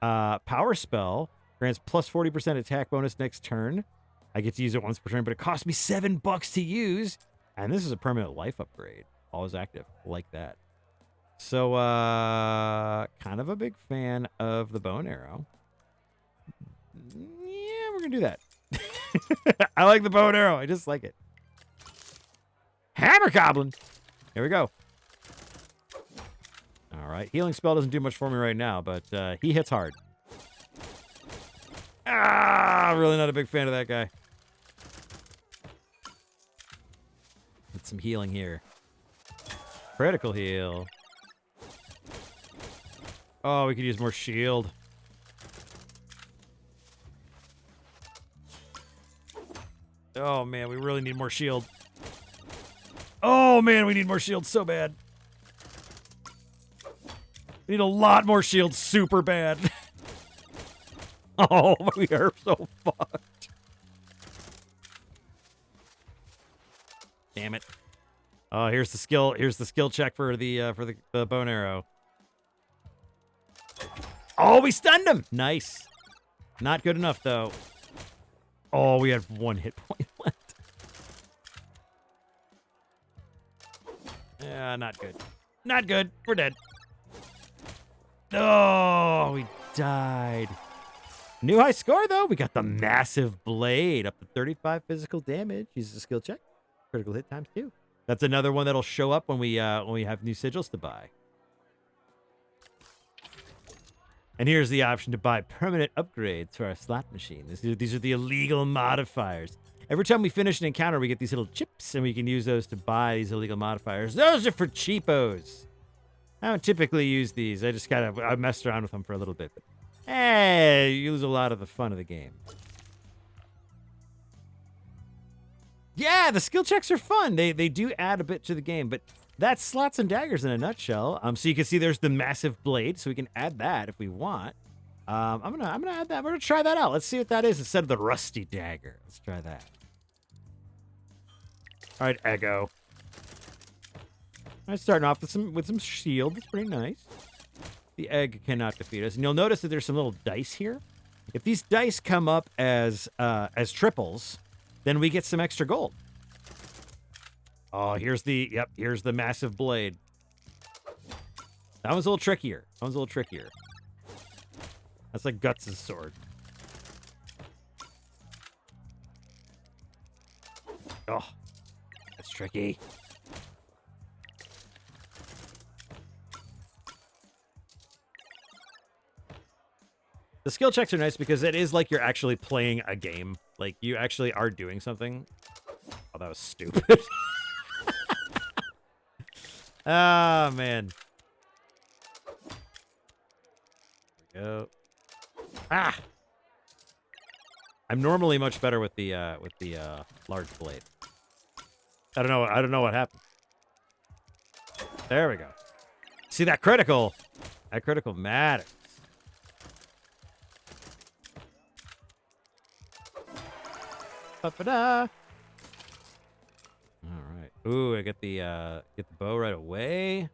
Power spell grants plus 40% attack bonus next turn. I get to use it once per turn, but it costs me $7 to use. And this is a permanent life upgrade. Always active. Like that. So, kind of a big fan of the bow and arrow. Yeah, we're going to do that. I like the bow and arrow. I just like it. Hammer Goblin. Here we go. All right. Healing spell doesn't do much for me right now, but he hits hard. Really not a big fan of that guy. Get some healing here. Critical heal. Oh, we could use more shield. Oh, man, we really need more shield. Oh, man, we need more shield so bad. We need a lot more shield super bad. Oh, we are so fucked. Damn it. Oh, here's the skill. Here's the skill check for the bow and arrow. Oh, we stunned him. Nice. Not good enough though. Oh, we have 1 hit point left. Yeah, not good. Not good. We're dead. Oh, we died. New high score though. We got the massive blade up to 35 physical damage. Uses a skill check. Critical hit times 2. That's another one that'll show up when we have new sigils to buy. And here's the option to buy permanent upgrades for our slot machine. These are the illegal modifiers. Every time we finish an encounter, we get these little chips, and we can use those to buy these illegal modifiers. Those are for cheapos. I don't typically use these. I messed around with them for a little bit. But, hey, you lose a lot of the fun of the game. Yeah, the skill checks are fun. They do add a bit to the game, but that's slots and daggers in a nutshell. So you can see there's the massive blade, so we can add that if we want. I'm gonna add that. We're gonna try that out. Let's see what that is instead of the rusty dagger. Let's try that. All right, Ego. I'm starting off with some shield. It's pretty nice. The egg cannot defeat us, and you'll notice that there's some little dice here. If these dice come up as triples, then we get some extra gold. Oh, here's the massive blade. That one's a little trickier. That's like Guts' sword. Oh, that's tricky. The skill checks are nice because it is like you're actually playing a game. Like, you actually are doing something. Oh, that was stupid. Ah, man. There we go. Ah! I'm normally much better with the large blade. I don't know what happened. There we go. See that critical? That critical matters. Ba-ba-da. All right. Ooh, I get the bow right away.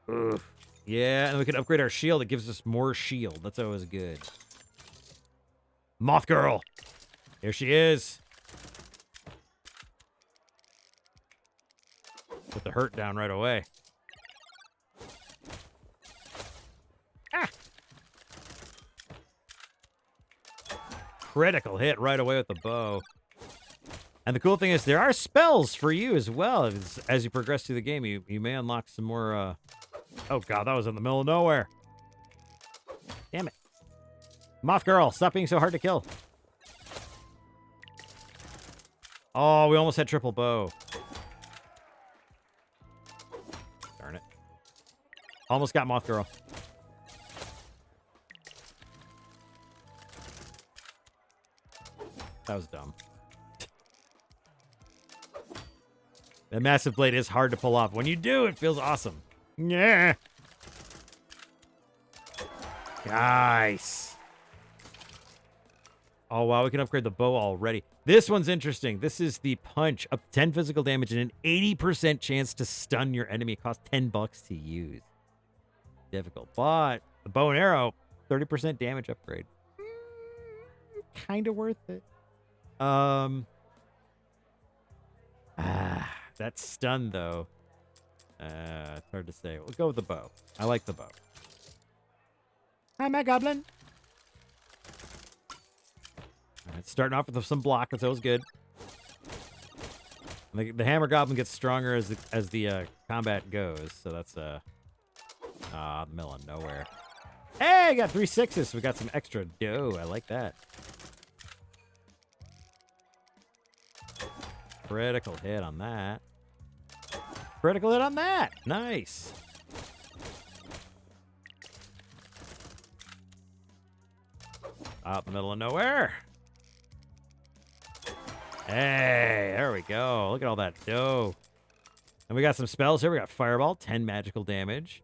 Ooh. Yeah, and we can upgrade our shield. It gives us more shield. That's always good. Moth girl. Here she is. Put the hurt down right away. Ah! Critical hit right away with the bow. And the cool thing is there are spells for you as well. As you progress through the game, you may unlock some more... Oh, God, that was in the middle of nowhere. Damn it. Moth girl, stop being so hard to kill. Oh, we almost had triple bow. Darn it. Almost got moth girl. That was dumb. That massive blade is hard to pull off. When you do, it feels awesome. Yeah. Nice. Oh, wow. We can upgrade the bow already. This one's interesting. This is the punch. Up to 10 physical damage and an 80% chance to stun your enemy. It costs $10 to use. Difficult. But the bow and arrow, 30% damage upgrade. Kind of worth it. That stun, though. It's hard to say. We'll go with the bow. I like the bow. Hi, my goblin. All right, starting off with some block. That's always good. The hammer goblin gets stronger as the combat goes. So that's middle of nowhere. Hey, I got 3 6s. So we got some extra dough. I like that. Critical hit on that. Critical hit on that. Nice. Out in the middle of nowhere. Hey, there we go. Look at all that dough. And we got some spells here. We got Fireball, 10 magical damage.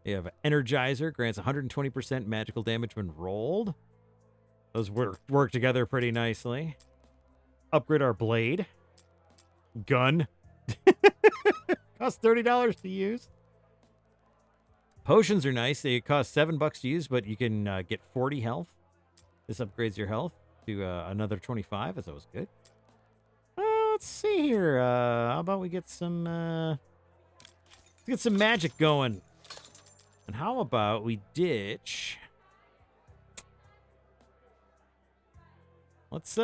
We have Energizer, grants 120% magical damage when rolled. Those work together pretty nicely. Upgrade our blade. Gun. Costs $30 to use. Potions are nice. They cost $7 to use, but you can get 40 health. This upgrades your health to another 25. That's always good. Let's see here. How about we get some magic going? And how about we ditch? Let's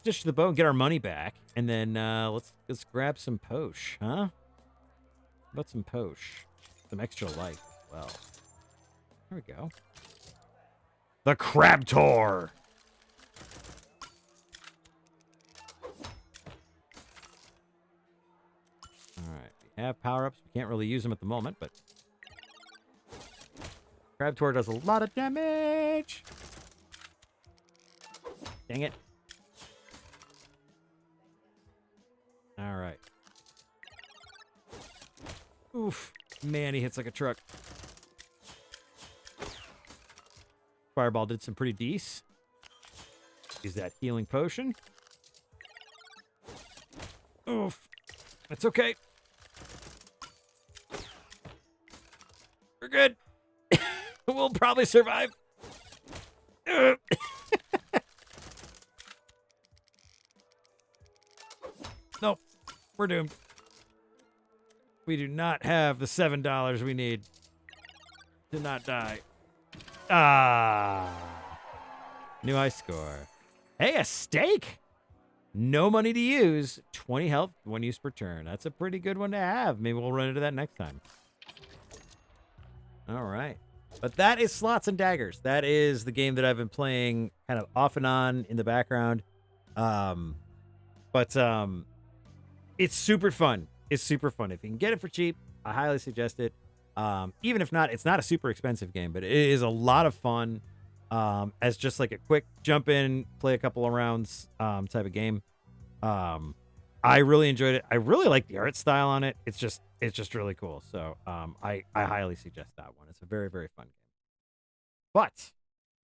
ditch the bow and get our money back, and then let's grab some posh, huh? How about some posh? Some extra life as well. There we go. The Crab Tour. All right, we have power-ups. We can't really use them at the moment, but Crab Tour does a lot of damage. Dang it. All right. Oof. Man, he hits like a truck. Fireball did some pretty decent. Use that healing potion. Oof. That's okay. We're good. We'll probably survive. Nope. We're doomed. We do not have the $7 we need to not die. New high score. Hey, a steak. No money to use. 20 health, 1 use per turn. That's a pretty good one to have. Maybe we'll run into that next time. All right. But that is Slots and Daggers. That is the game that I've been playing kind of off and on in the background. It's super fun. It's super fun. If you can get it for cheap, I highly suggest it. Even if not, it's not a super expensive game, but it is a lot of fun as just like a quick jump in, play a couple of rounds type of game. I really enjoyed it. I really like the art style on it. It's just really cool. So I highly suggest that one. It's a very, very fun game. But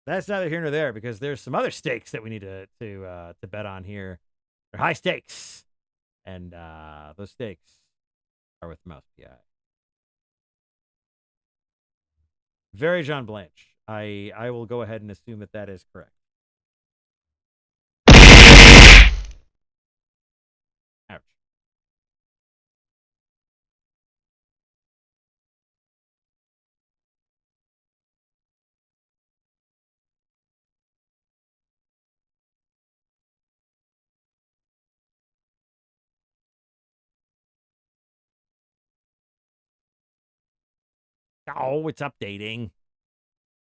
that's neither here nor there, because there's some other stakes that we need to bet on here. They're high stakes. And those stakes are with Mouse PI. Very Jean Blanche. I will go ahead and assume that that is correct. Ouch. Oh, it's updating.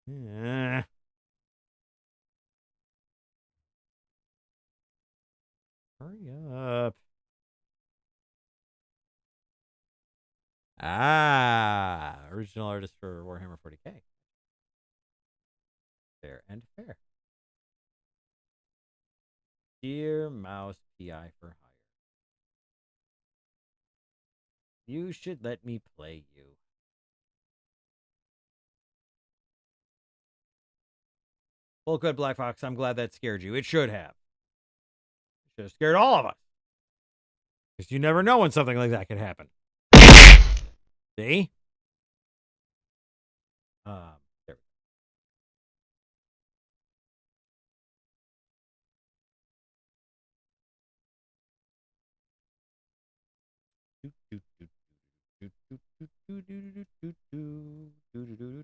Hurry up. Original artist for Warhammer 40K. Fair and fair. Dear Mouse PI for hire. You should let me play you. Well, good, Black Fox. I'm glad that scared you. It should have. It should have scared all of us. Because you never know when something like that could happen. See? There we go.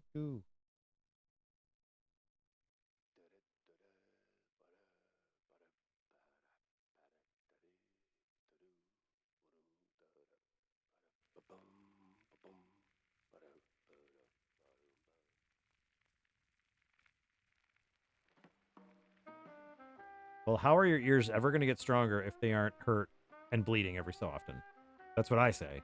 Well, how are your ears ever going to get stronger if they aren't hurt and bleeding every so often? That's what I say.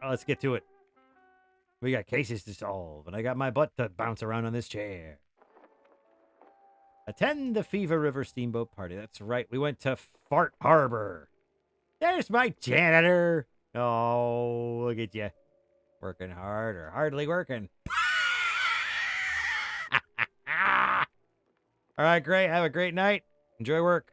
Let's get to it. We got cases to solve, and I got my butt to bounce around on this chair. Attend the Fever River Steamboat Party. That's right. We went to Fart Harbor. There's my janitor. Oh, look at you. Working hard or hardly working. All right, great. Have a great night. Enjoy work.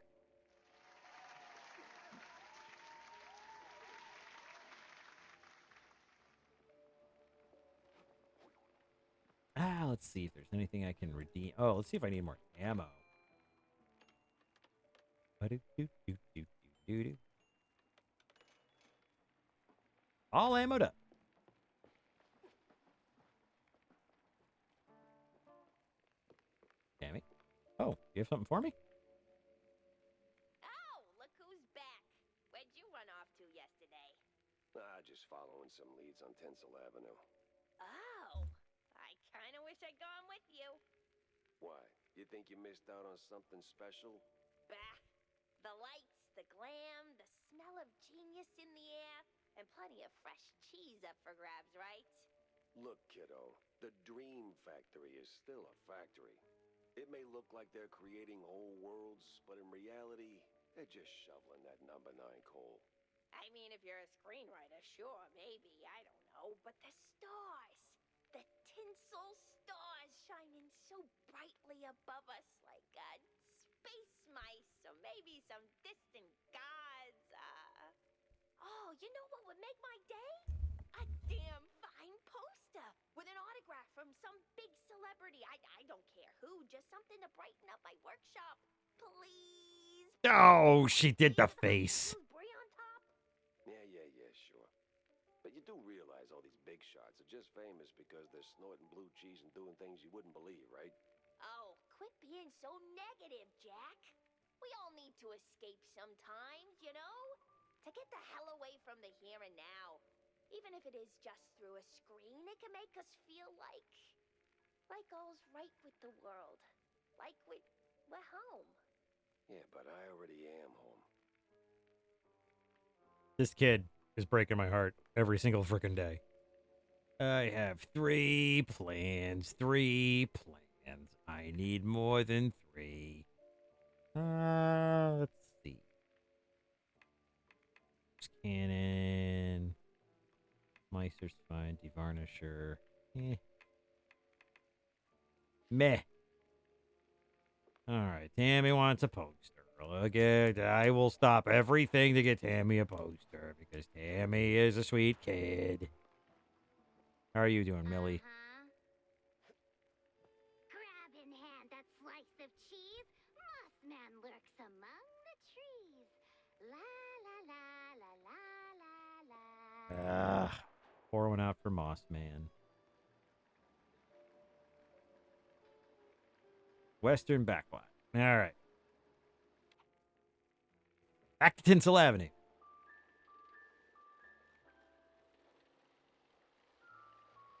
Let's see if there's anything I can redeem. Oh, let's see if I need more ammo. All ammoed up. Damn it. Oh, you have something for me? Oh, look who's back. Where'd you run off to yesterday? Just following some leads on Tinsel Avenue. Oh, I kind of wish I'd gone with you. Why? You think you missed out on something special? Bah. The lights, the glam, the smell of genius in the air, and plenty of fresh cheese up for grabs, right? Look, kiddo, the Dream Factory is still a factory. It may look like they're creating whole worlds, but in reality, they're just shoveling that number 9 coal. I mean, if you're a screenwriter, sure, maybe, I don't know. But the stars, the tinsel stars shining so brightly above us like space mice or maybe some distant gods. Oh, you know what would make my day? A damn fine poster with an autograph from some big celebrity. I don't care who, just something to brighten up my workshop. Please. Oh, she did the face. Brie on top? Yeah, sure. But you do realize all these big shots are just famous because they're snorting blue cheese and doing things you wouldn't believe, right? Oh, quit being so negative, Jack. We all need to escape sometimes, you know? To get the hell away from the here and now. Even if it is just through a screen, it can make us feel like all's right with the world. Like we're home. Yeah, but I already am home. This kid is breaking my heart every single frickin' day. I have 3 plans. 3 plans. I need more than 3. Let's see. Cannon. Meister's fine. Devarnisher. Meh. All right, Tammy wants a poster. Look at, I will stop everything to get Tammy a poster because Tammy is a sweet kid. How are you doing, Millie? Grab in hand that slice of cheese. Moss man lurks among the trees. La la la la la la la. Ah, pour one out for Moss Man. Western Backlot. All right. Back to Tinsel Avenue.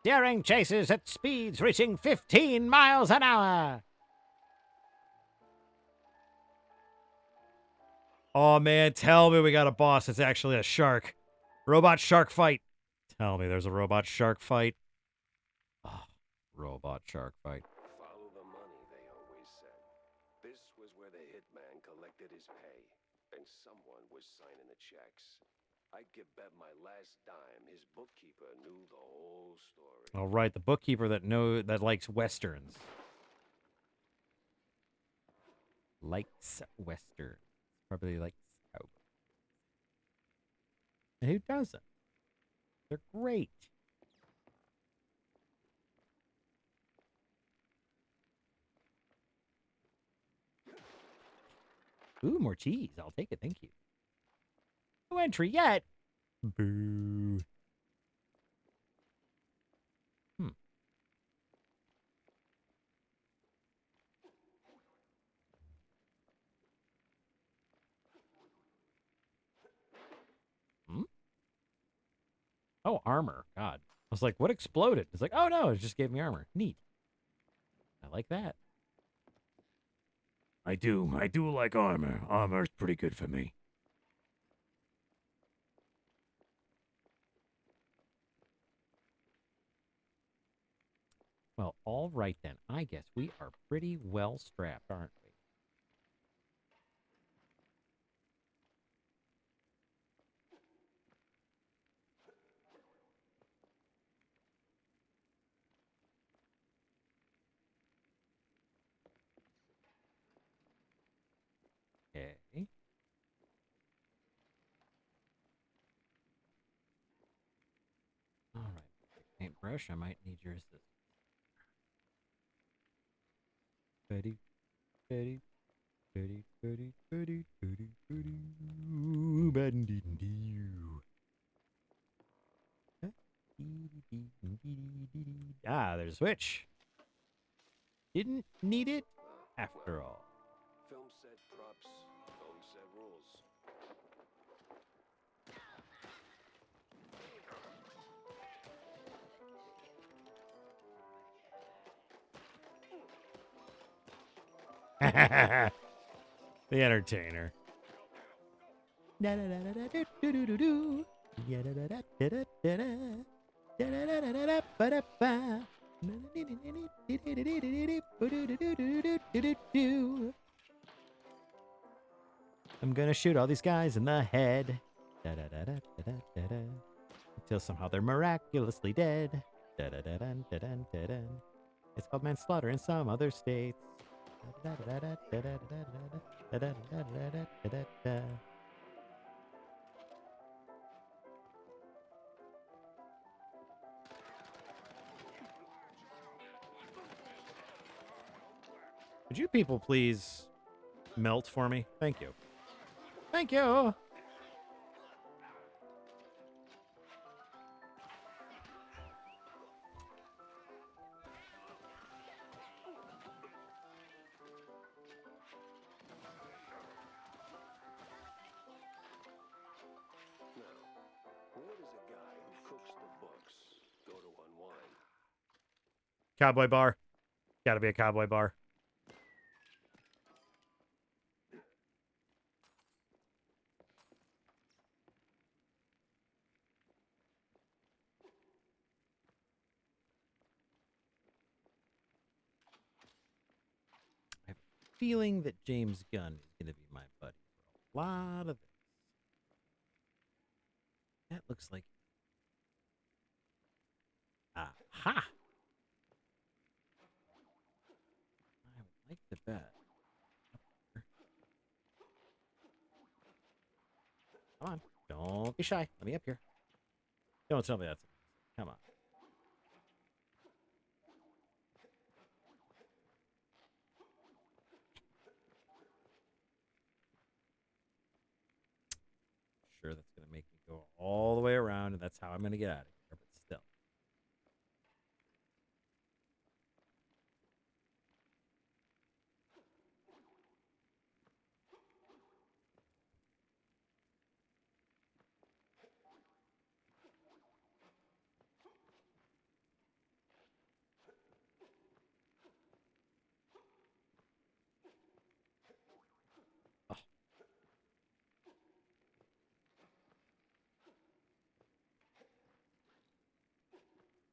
Daring chases at speeds reaching 15 miles an hour. Oh, man, tell me we got a boss. It's actually a shark. Robot shark fight. Tell me there's a robot shark fight. Oh, robot shark fight. Follow the money, they always said. This was where the hitman collected his pay, and someone was signing the checks. I'd give bet my last dime his bookkeeper knew the whole story. All right, the bookkeeper that likes westerns. Likes western. Probably likes cowboy. And who doesn't? They're great. Ooh, more cheese. I'll take it. Thank you. No entry yet. Boo. Oh, armor. God. I was like, what exploded? It's like, oh no, it just gave me armor. Neat. I like that. I do like armor. Armor's pretty good for me. Well, all right then. I guess we are pretty well strapped, aren't we? Okay. All right. Paintbrush, I might need your assistance. Betty, Betty, Betty, Betty, Betty, Betty, Betty, Betty, Ah, there's a switch. Didn't need it after all. Film set props, film set rules. The entertainer. I'm gonna shoot all these guys in the head. Until somehow they're miraculously dead. It's called manslaughter in some other states. Would you people please melt for me? Thank you. Thank you. Now, where does a guy who cooks the books go to unwind? Cowboy bar. Gotta be a cowboy bar. I have a feeling that James Gunn is gonna be my buddy for a lot of this. That looks like... Aha! I like the bet. Come on. Don't be shy. Let me up here. Don't tell me that's... Come on. Sure, that's going to make me go all the way around, and that's how I'm going to get out of here, but still.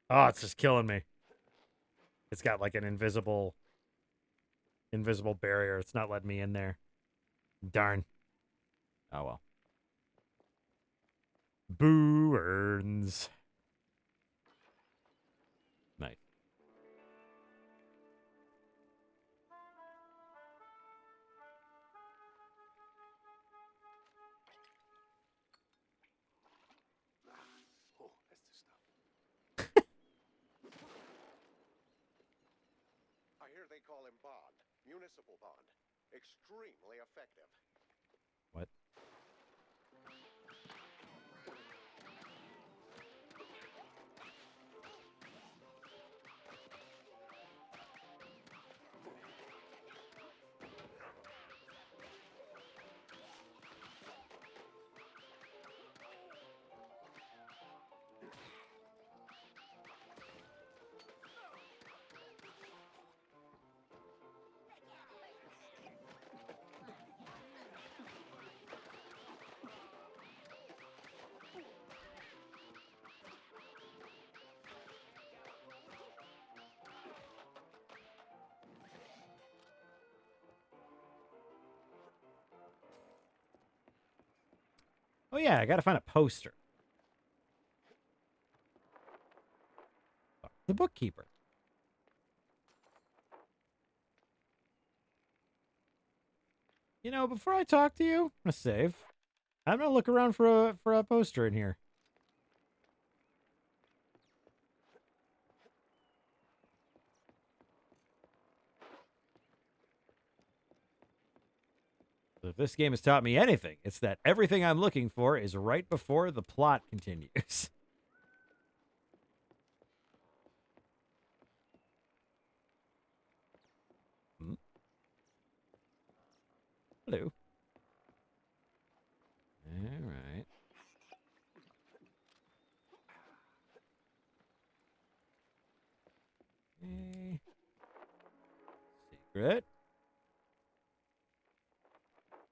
Oh, it's just killing me. It's got like an invisible barrier. It's not letting me in there. Darn. Oh well. Boo earns. Nice. Oh, that's the stuff. I hear they call him bond. Municipal bond. Extremely effective. What? Oh yeah, I gotta find a poster. The bookkeeper. You know, before I talk to you, I'm gonna save. I'm gonna look around for a poster in here. If this game has taught me anything, it's that everything I'm looking for is right before the plot continues. Hmm? Hello. All right. Okay. Secret.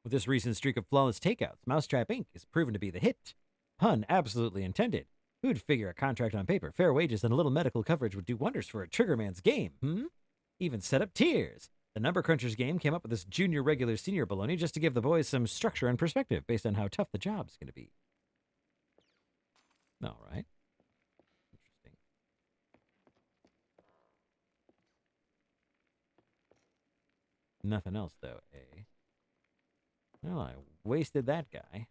With this recent streak of flawless takeouts, Mousetrap Inc. is proven to be the hit. Pun absolutely intended. Who'd figure a contract on paper, fair wages, and a little medical coverage would do wonders for a Triggerman's game, hmm? Even set up tiers. The Number Crunchers game came up with this junior, regular, senior baloney just to give the boys some structure and perspective based on how tough the job's going to be. All right. Interesting. Nothing else, though, eh? Well, I wasted that guy.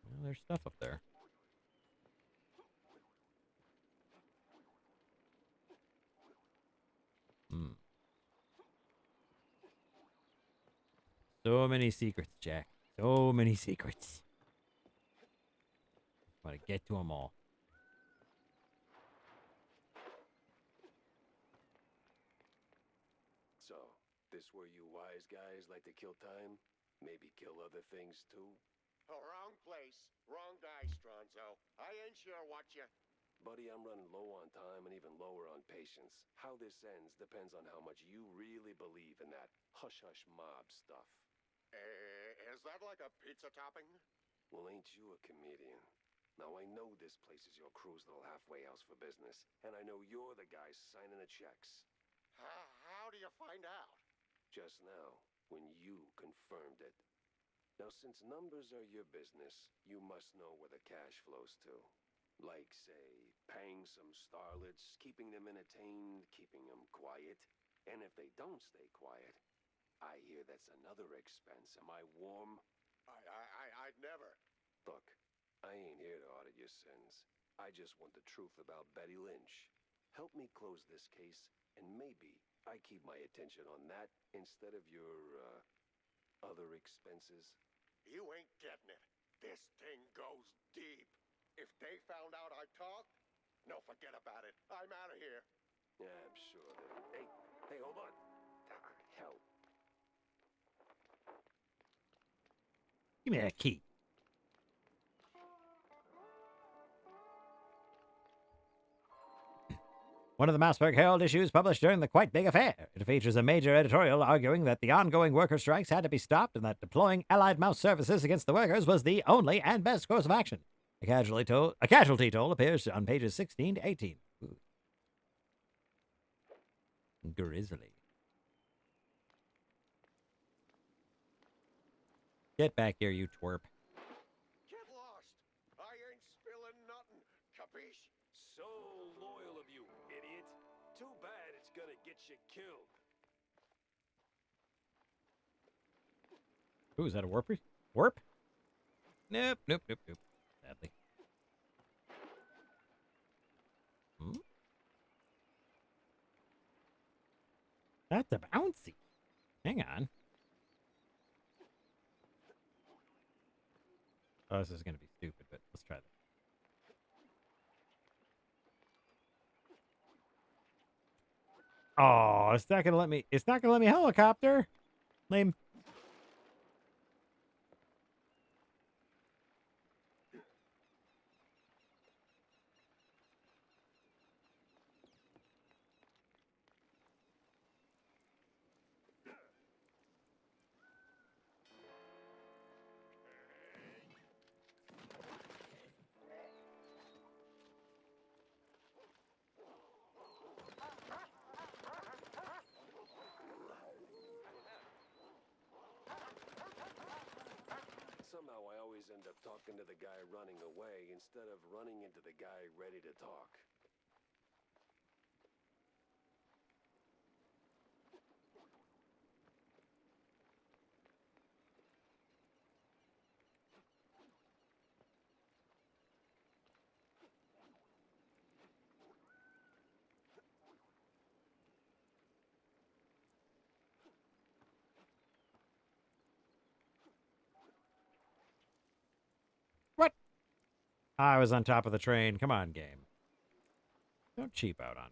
Well, there's stuff up there. Hmm. So many secrets, Jack. So many secrets. Want to get to them all. So, this where you wise guys like to kill time? Maybe kill other things too? Oh, wrong place. Wrong guy, Stronzo. I ain't sure what you... Buddy, I'm running low on time and even lower on patience. How this ends depends on how much you really believe in that hush-hush mob stuff. Is that like a pizza topping? Well, ain't you a comedian? Now, I know this place is your crew's little halfway house for business, and I know you're the guy signing the checks. How how do you find out? Just now, when you confirmed it. Now, since numbers are your business, you must know where the cash flows to. Like, say, paying some starlets, keeping them entertained, keeping them quiet. And if they don't stay quiet, I hear that's another expense. Am I warm? I'd never. Look, I ain't here to audit your sins. I just want the truth about Betty Lynch. Help me close this case, and maybe I keep my attention on that instead of your, other expenses. You ain't getting it. This thing goes deep. If they found out I talked, no, forget about it. I'm out of here. Yeah, I'm sure that... Hey, hold on. Ah, hell. Give me that key. One of the Mossberg Herald issues published during the Quite Big Affair. It features a major editorial arguing that the ongoing worker strikes had to be stopped and that deploying Allied mouse services against the workers was the only and best course of action. A casualty toll appears on pages 16 to 18. Ooh. Grizzly. Get back here, you twerp. Get lost. I ain't spilling nothing. Capiche? So loyal of you, idiot. Too bad it's gonna get you killed. Ooh, is that a warper? Warp? Nope. Sadly. That's a bouncy. Hang on. Oh, this is going to be stupid, but let's try that. Oh, it's not going to let me. It's not going to let me helicopter. Lame. Somehow I always end up talking to the guy running away instead of running into the guy ready to talk. What? I was on top of the train. Come on, game. Don't cheap out on me.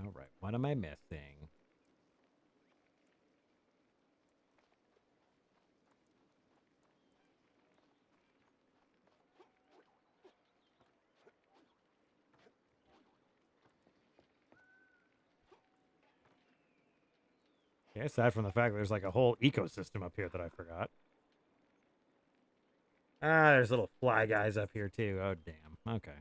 All right. What am I missing? Okay, aside from the fact that there's like a whole ecosystem up here that I forgot. Ah, there's little fly guys up here too. Oh, damn. Okay.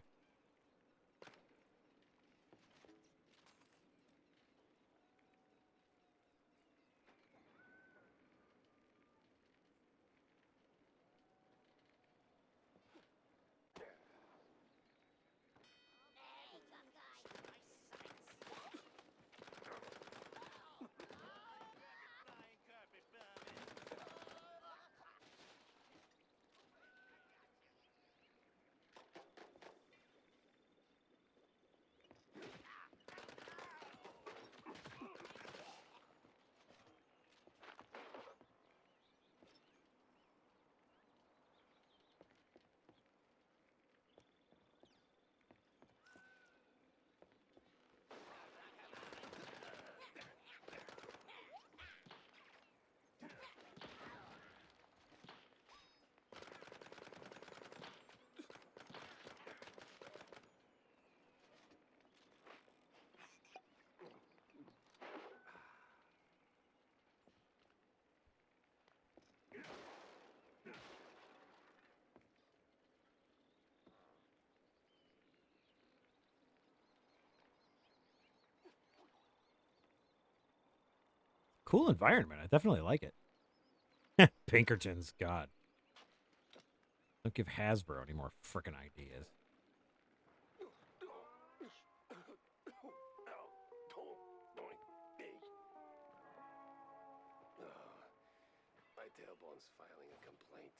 cool environment. I definitely like it. Pinkertons, God. Don't give Hasbro any more frickin' ideas. My tailbone's filing a complaint.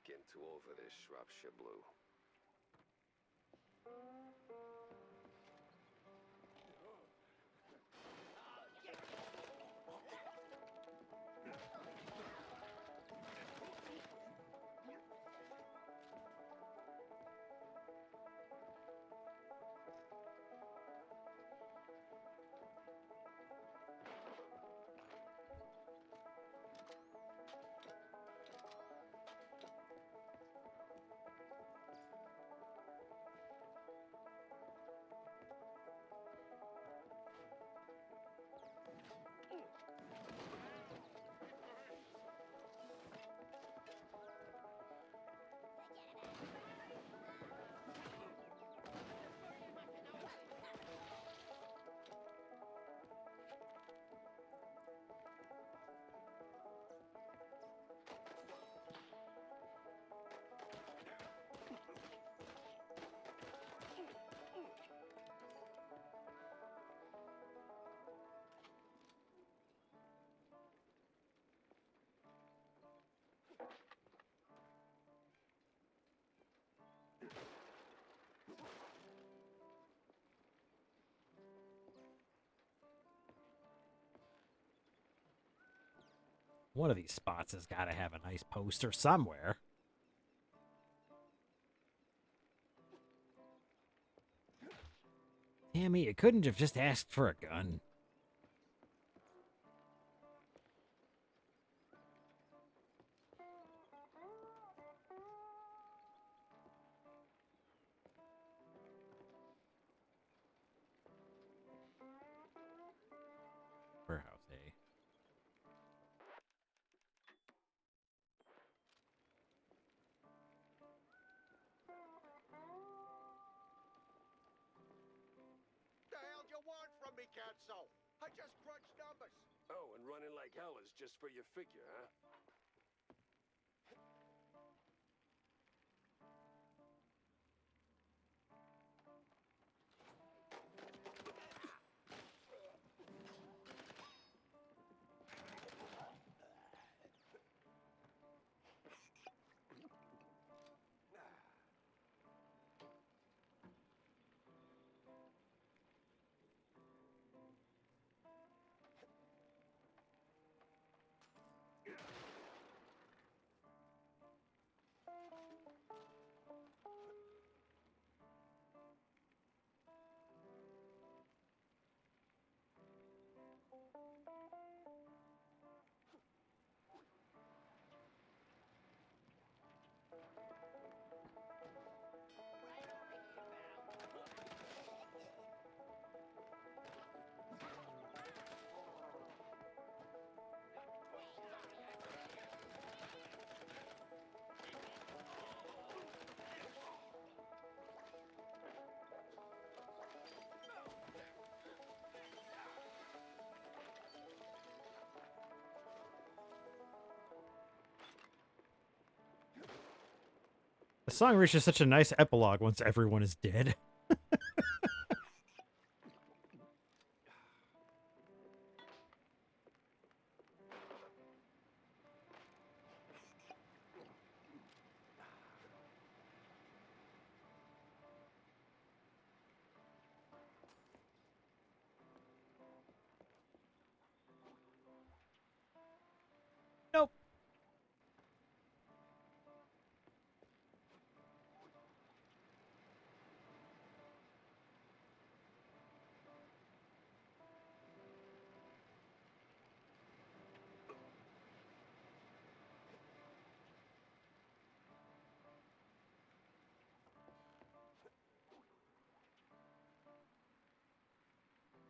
Getting too old for this Shropshire blue. One of these spots has got to have a nice poster somewhere. Tammy, you couldn't have just asked for a gun. Warehouse, eh? The hell do you want from me, Catso? I just crunched numbers. Oh, and running like hell is just for your figure, huh? The song reaches such a nice epilogue once everyone is dead. Nope.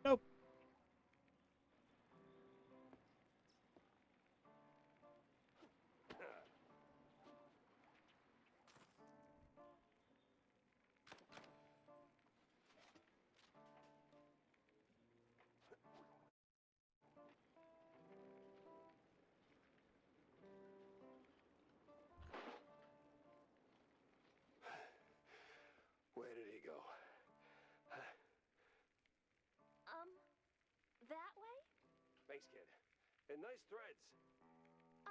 Nope. Where did he go? That way? Thanks, kid. And nice threads. I...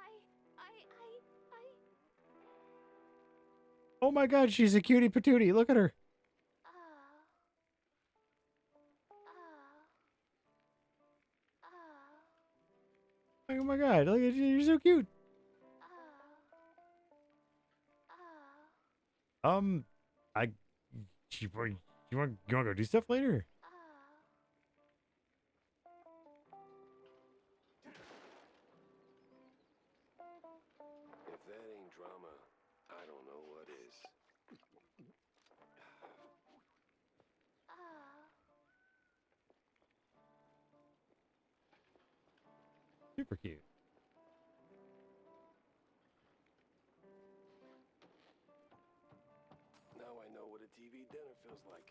Oh my god, she's a cutie patootie. Look at her. Oh my god, look at you. You're so cute. I you want to go do stuff later? If that ain't drama, I don't know what is. Super cute. Now I know what a TV dinner feels like.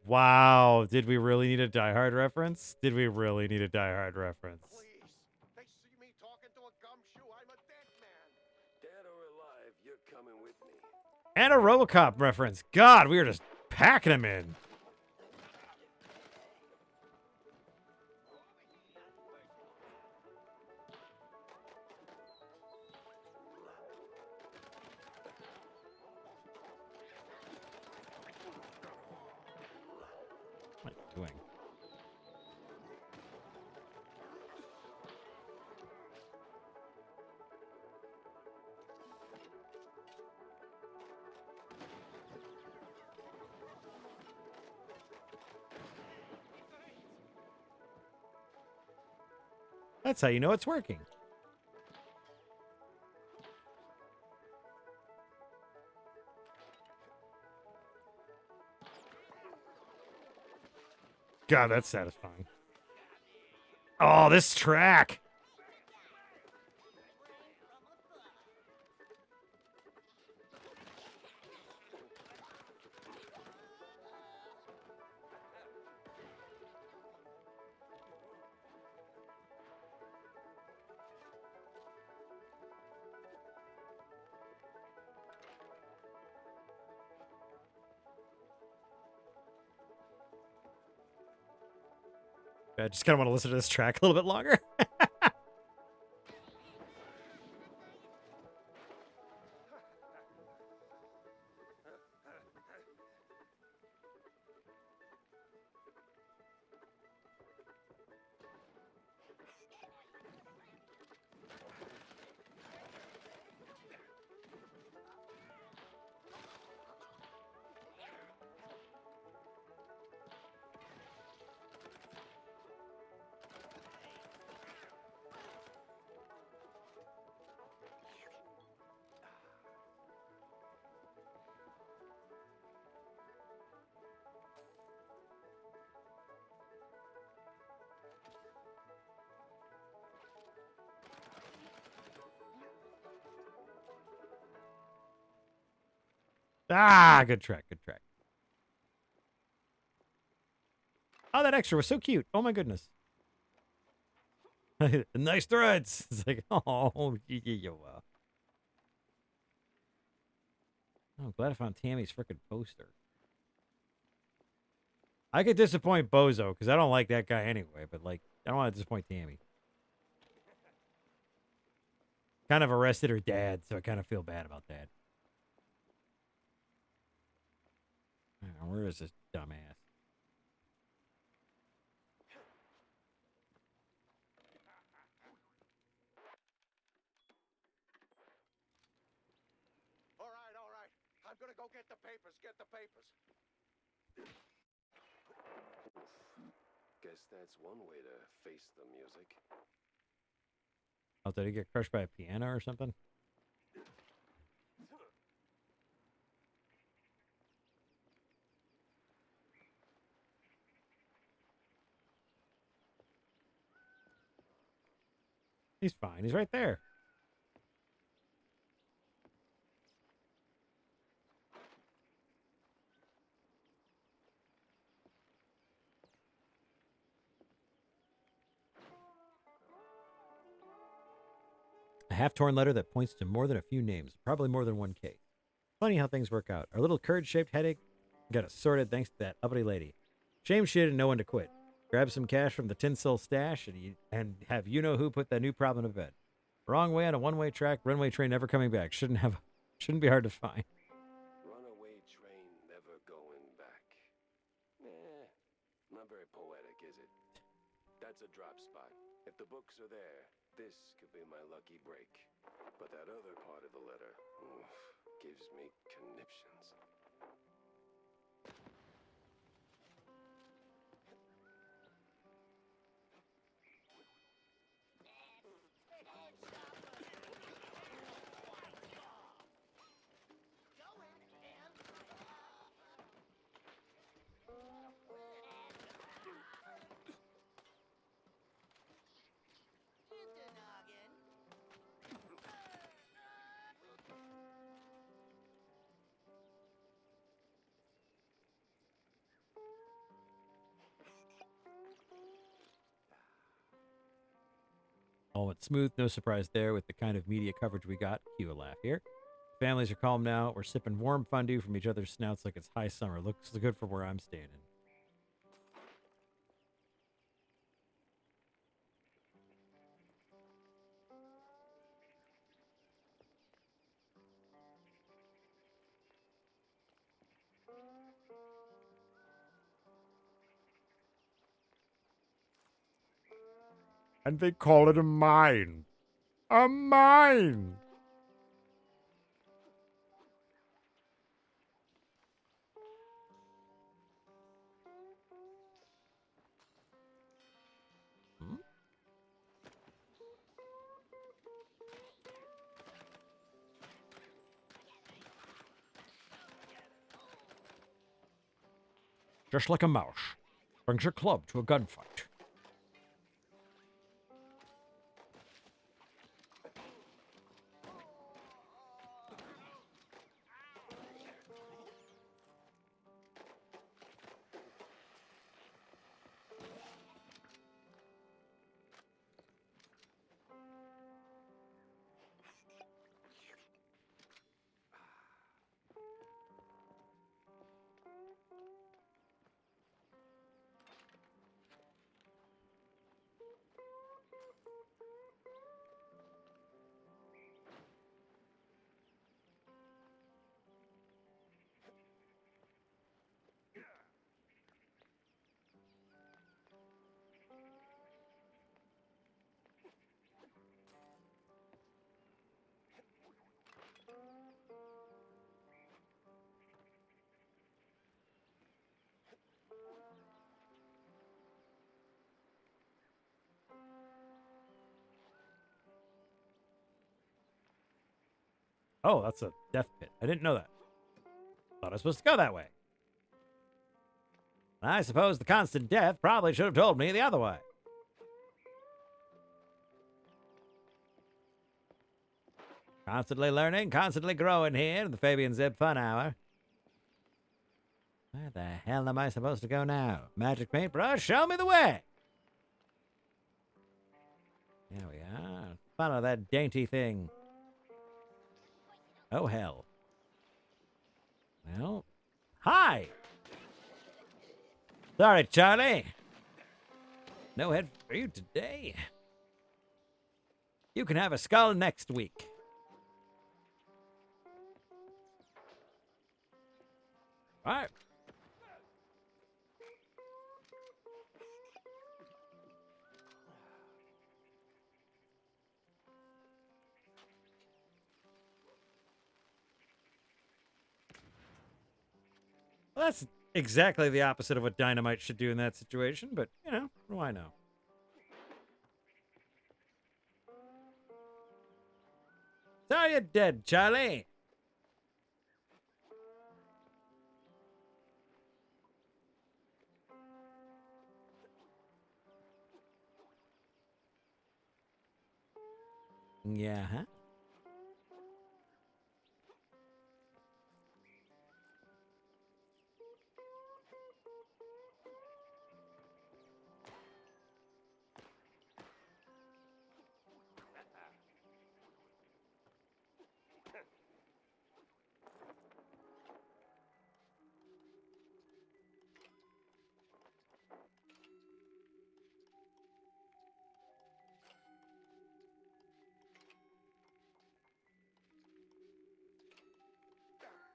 Wow, did we really need a Die Hard reference? Did we really need a Die Hard reference? Please. They see me talking to a gumshoe. I'm a dead man. Dead or alive, you're coming with me. And a RoboCop reference. God, we were just packing them in. What am I doing? That's how you know it's working. God, that's satisfying. Oh, this track. I just kind of want to listen to this track a little bit longer. Ah, good track, good track. Oh, that extra was so cute. Oh my goodness. Nice threads. It's like, oh, yeah, wow. Oh, I'm glad I found Tammy's frickin' poster. I could disappoint Bozo because I don't like that guy anyway, but like I don't want to disappoint Tammy. Kind of arrested her dad, so I kind of feel bad about that. Where is this dumbass? All right. I'm gonna go get the papers. Get the papers. Guess that's one way to face the music. Oh, did he get crushed by a piano or something? He's fine. He's right there. A half-torn letter that points to more than a few names, probably more than one case. Funny how things work out. Our little curd-shaped headache got us sorted thanks to that uppity lady. Shame she didn't know when to quit. Grab some cash from the tinsel stash and have you-know-who put that new problem to bed. Wrong way on a one-way track, runway train never coming back. Shouldn't be hard to find. Runaway train never going back. Not very poetic, is it? That's a drop spot. If the books are there, this could be my lucky break. But that other part of the letter, gives me conniptions. All went smooth, no surprise there with the kind of media coverage we got. Cue a laugh here. Families are calm now. We're sipping warm fondue from each other's snouts like it's high summer. Looks good for where I'm standing. And they call it a mine. A mine! Hmm? Just like a mouse. Brings your club to a gunfight. Oh, that's a death pit. I didn't know that. Thought I was supposed to go that way. I suppose the constant death probably should have told me the other way. Constantly learning, constantly growing here in the Fabian Zibb Fun Hour. Where the hell am I supposed to go now? Magic paintbrush, show me the way! There we are. Follow that dainty thing. Oh, hell. Well, hi. Sorry, Charlie. No head for you today. You can have a skull next week. All right. Well, that's exactly the opposite of what dynamite should do in that situation, but, you know, what do I know? So you're dead, Charlie. Yeah, huh?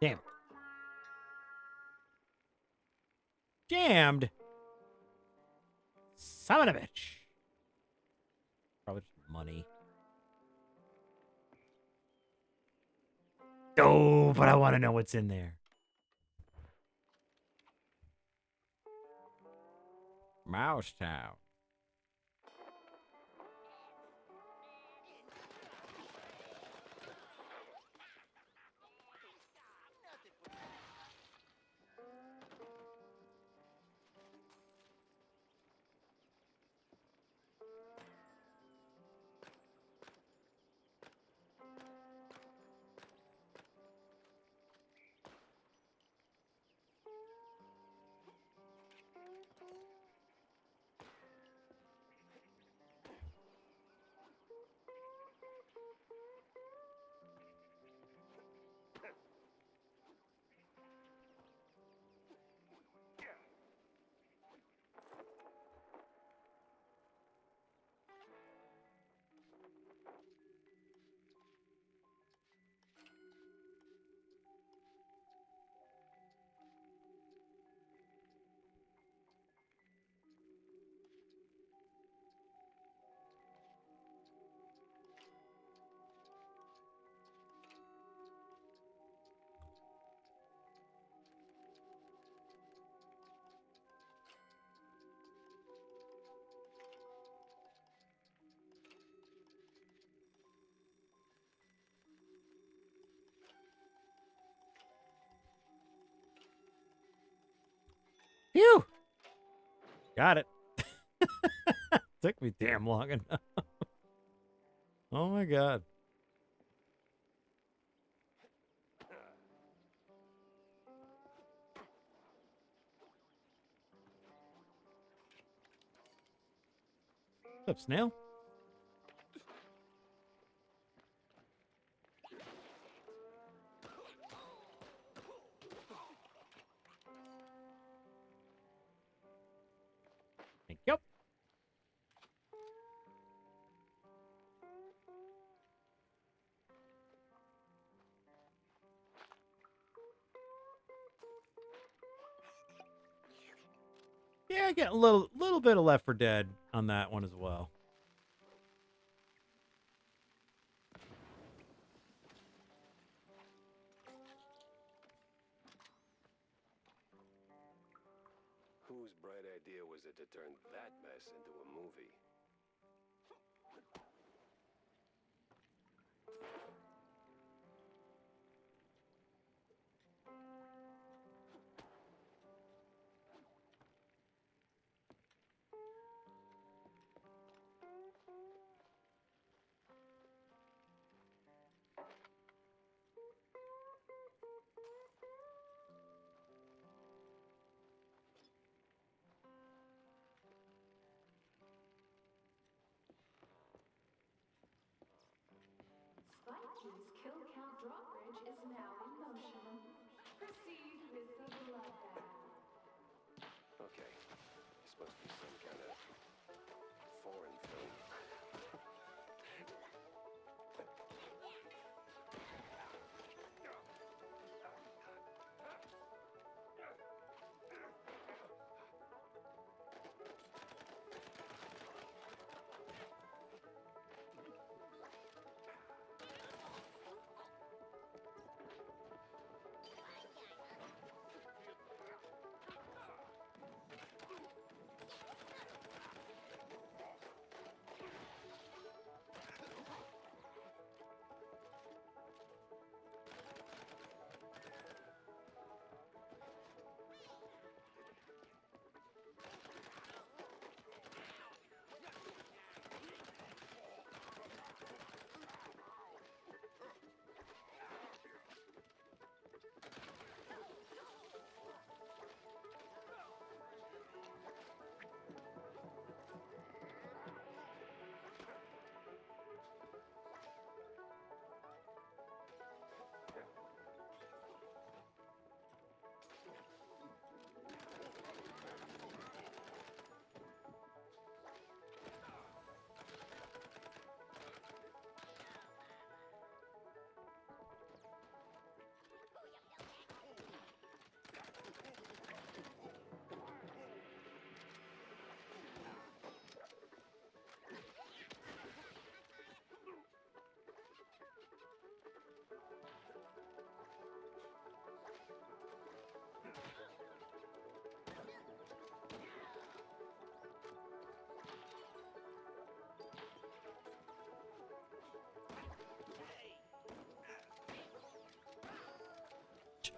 Damn. Jammed. Son of a bitch. Probably just money. Oh, but I want to know what's in there. Mouse Town. Phew. Got it. Took me damn long enough. Oh my god. What's up, snail? Thank you. Yeah, I get a little bit of Left 4 Dead on that one as well. Whose bright idea was it to turn that mess into a movie? Must be some kind of foreign film.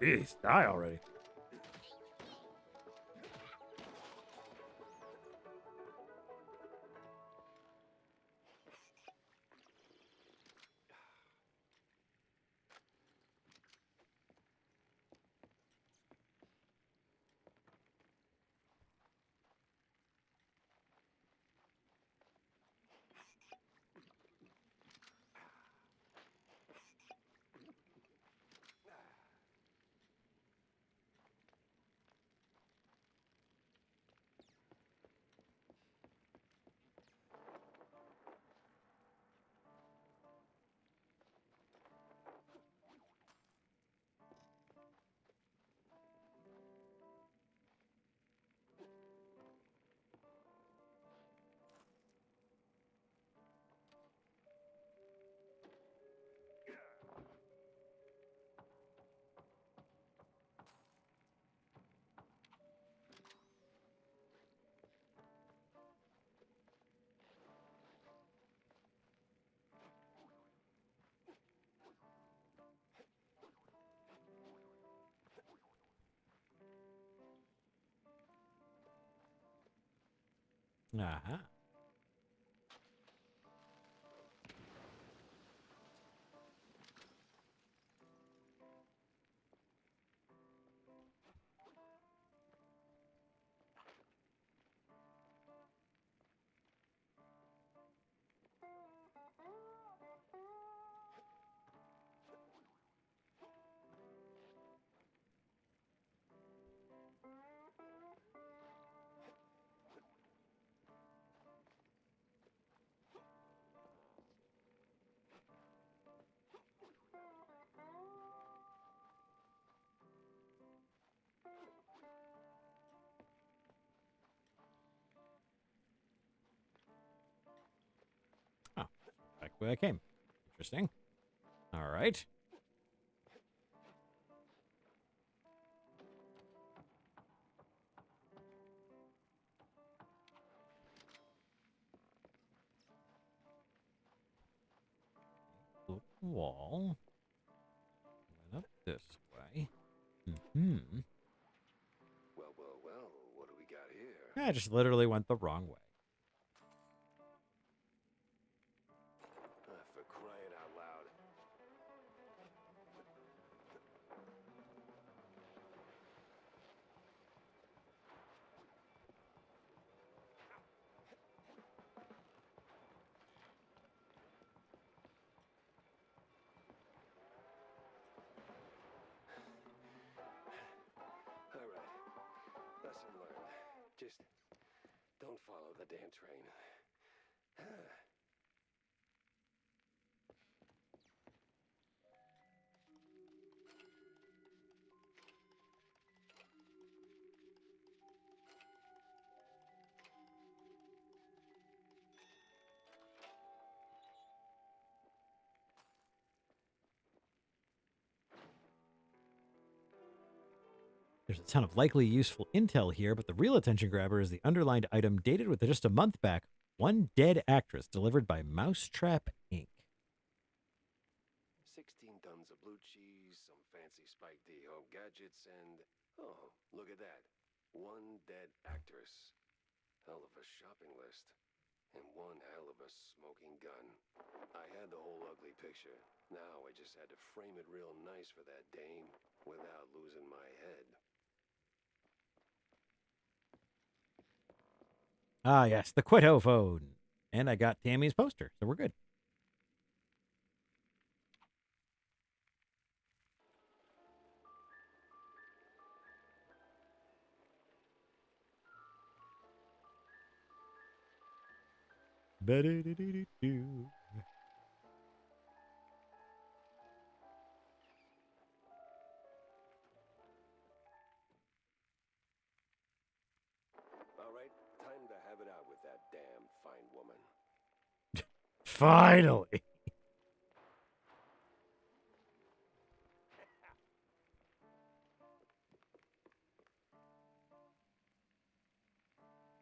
Jeez, die already. Uh-huh. Oh, back where I came. Interesting. All right. Wall. Went up this way. Mm-hmm. Well, well, well, what do we got here? I just literally went the wrong way. For crying out loud. All right. Lesson learned. Just Don't follow the damn train. There's a ton of likely useful intel here, but the real attention grabber is the underlined item dated with just a month back. One dead actress delivered by Mousetrap Inc. 16 tons of blue cheese, some fancy Spike D home gadgets, and oh, look at that. One dead actress. Hell of a shopping list. And one hell of a smoking gun. I had the whole ugly picture. Now I just had to frame it real nice for that dame without losing my head. Ah, yes, the Quito phone. And I got Tammy's poster, so we're good. Ba-do-do-do-do-do. All right, time to have it out with that damn fine woman. Finally.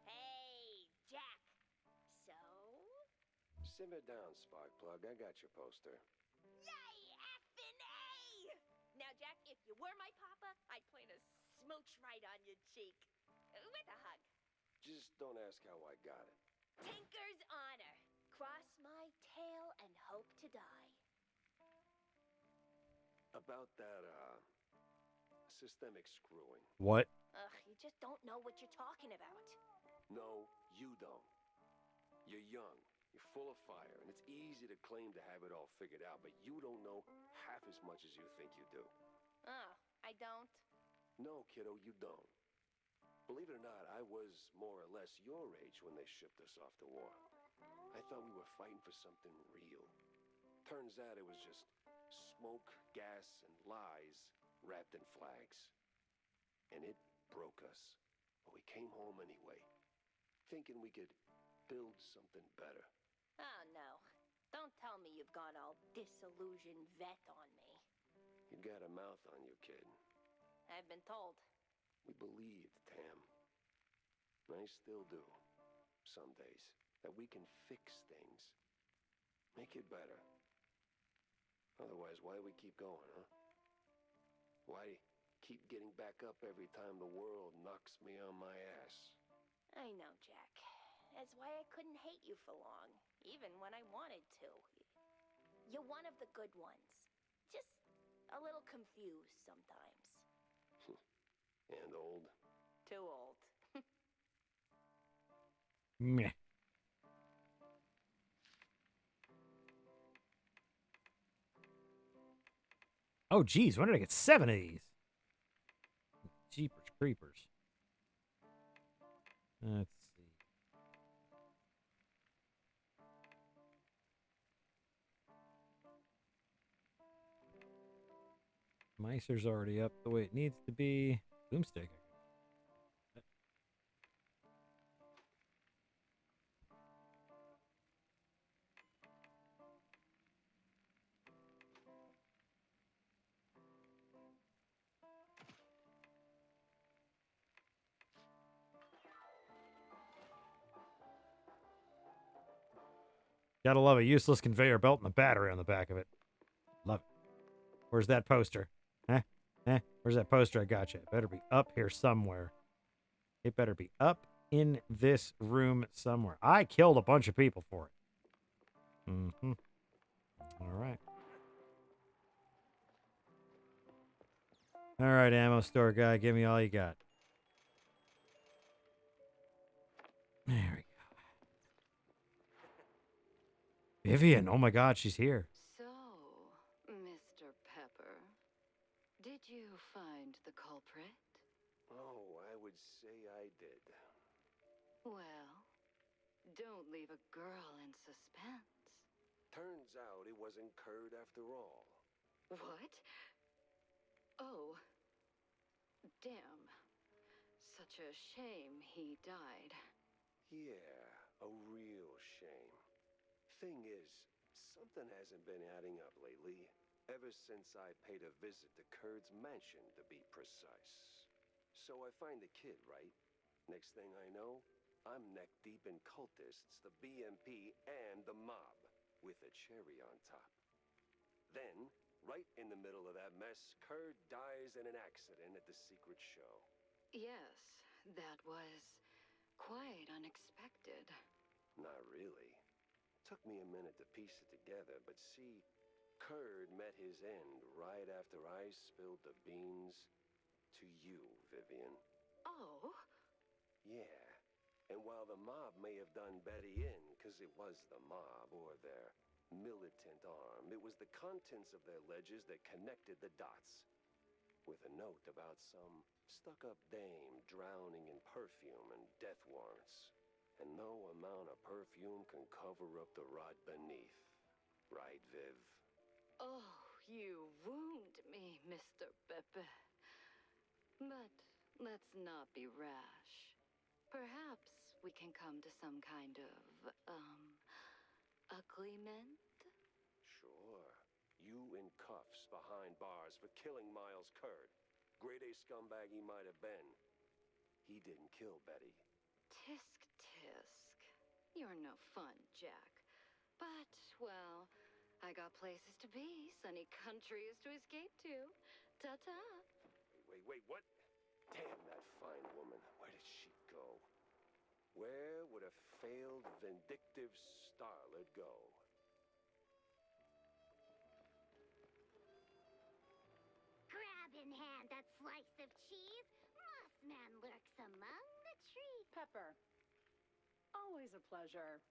Hey, Jack. So? Simmer down, Sparkplug. I got your poster. Yay, effing A! Now, Jack, if you were my papa, I'd plan to smooch right on your cheek. With a hug. Just don't ask how I got it. Tinker's honor. Cross my tail and hope to die. About that, systemic screwing. What? Ugh, you just don't know what you're talking about. No, you don't. You're young, you're full of fire, and it's easy to claim to have it all figured out, but you don't know half as much as you think you do. Oh, I don't? No, kiddo, you don't. Believe it or not, I was more or less your age when they shipped us off to war. I thought we were fighting for something real. Turns out it was just smoke, gas, and lies wrapped in flags. And it broke us. But we came home anyway, thinking we could build something better. Oh, no. Don't tell me you've gone all disillusioned vet on me. You got a mouth on you, kid. I've been told. We believed, Tam. And I still do, some days, that we can fix things. Make it better. Otherwise, why do we keep going, huh? Why keep getting back up every time the world knocks me on my ass? I know, Jack. That's why I couldn't hate you for long, even when I wanted to. You're one of the good ones. Just a little confused sometimes. And old. Too old. Meh. Oh, geez, when did I get 7 of these? Jeepers creepers. Let's see. Meiser's already up the way it needs to be. Boomstick. Gotta love a useless conveyor belt and the battery on the back of it. Love it. Where's that poster? Where's that poster I got you? It better be up here somewhere. It better be up in this room somewhere. I killed a bunch of people for it. Mm-hmm. All right. All right, ammo store guy, give me all you got. There we go. Vivian, oh my God, she's here. So, Mr. Pepper, did you find the culprit? Oh, I would say I did. Well, Don't leave a girl in suspense. Turns out it wasn't Curd after all. What? Oh. Damn. Such a shame he died. Yeah, a real shame. Thing is, something hasn't been adding up lately. Ever since I paid a visit to Curd's mansion, to be precise. So I find the kid, right? Next thing I know, I'm neck deep in cultists, the BMP, and the mob, with a cherry on top. Then, right in the middle of that mess, Curd dies in an accident at the secret show. Yes, that was quite unexpected. Not really. Took me a minute to piece it together, but see, Curd met his end right after I spilled the beans to you, Vivian. Oh? Yeah. And while the mob may have done Betty in, because it was the mob, or their militant arm, it was the contents of their ledgers that connected the dots. With a note about some stuck-up dame drowning in perfume and death warrants. And no amount of perfume can cover up the rot beneath. Right, Viv? Oh, you wound me, Mr. Pepe. But let's not be rash. Perhaps we can come to some kind of, agreement? Sure. You in cuffs behind bars for killing Miles Curd. Grade A scumbag he might have been. He didn't kill Betty. Tisk tisk. You're no fun, Jack. But, well, I got places to be, sunny countries to escape to. Ta-ta. Wait, what? Damn that fine woman. Where did she go? Where would a failed, vindictive starlet go? Grab in hand that slice of cheese. Mossman lurks among the trees. Pepper. Always a pleasure.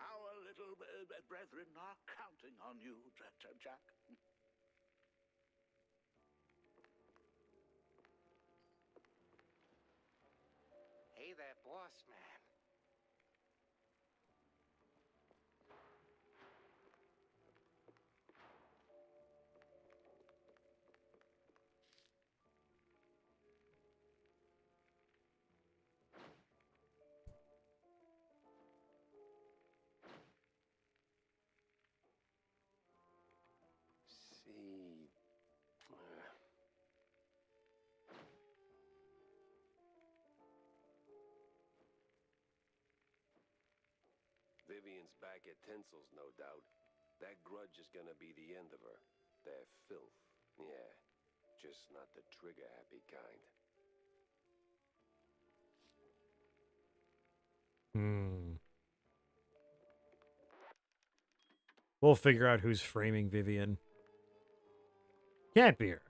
Our little brethren are counting on you, Jack. Hey there, boss man. See... Vivian's back at Tinsel's, no doubt. That grudge is gonna be the end of her. They're filth. Yeah, just not the trigger-happy kind. We'll figure out who's framing Vivian. Can't be her.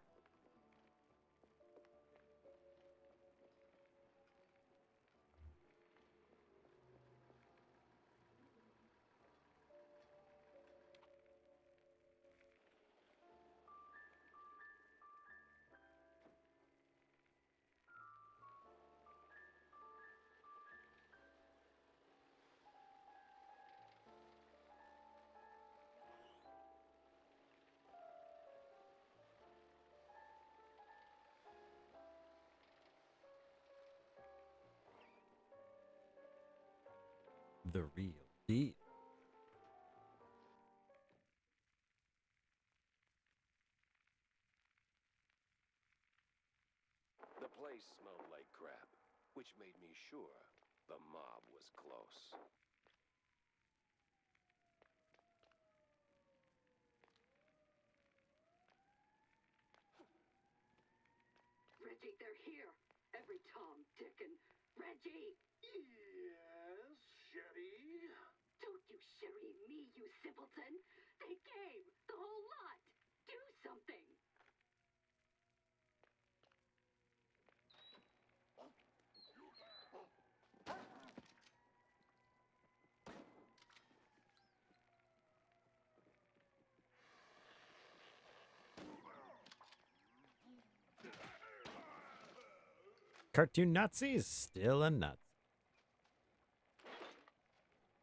The real deal. The place smelled like crap, which made me sure the mob was close. Reggie, they're here. Every Tom, Dick, and Reggie. Yes, Sherry? Don't you sherry me, you simpleton. They came. The whole lot. Do something. Cartoon Nazis, still a nut.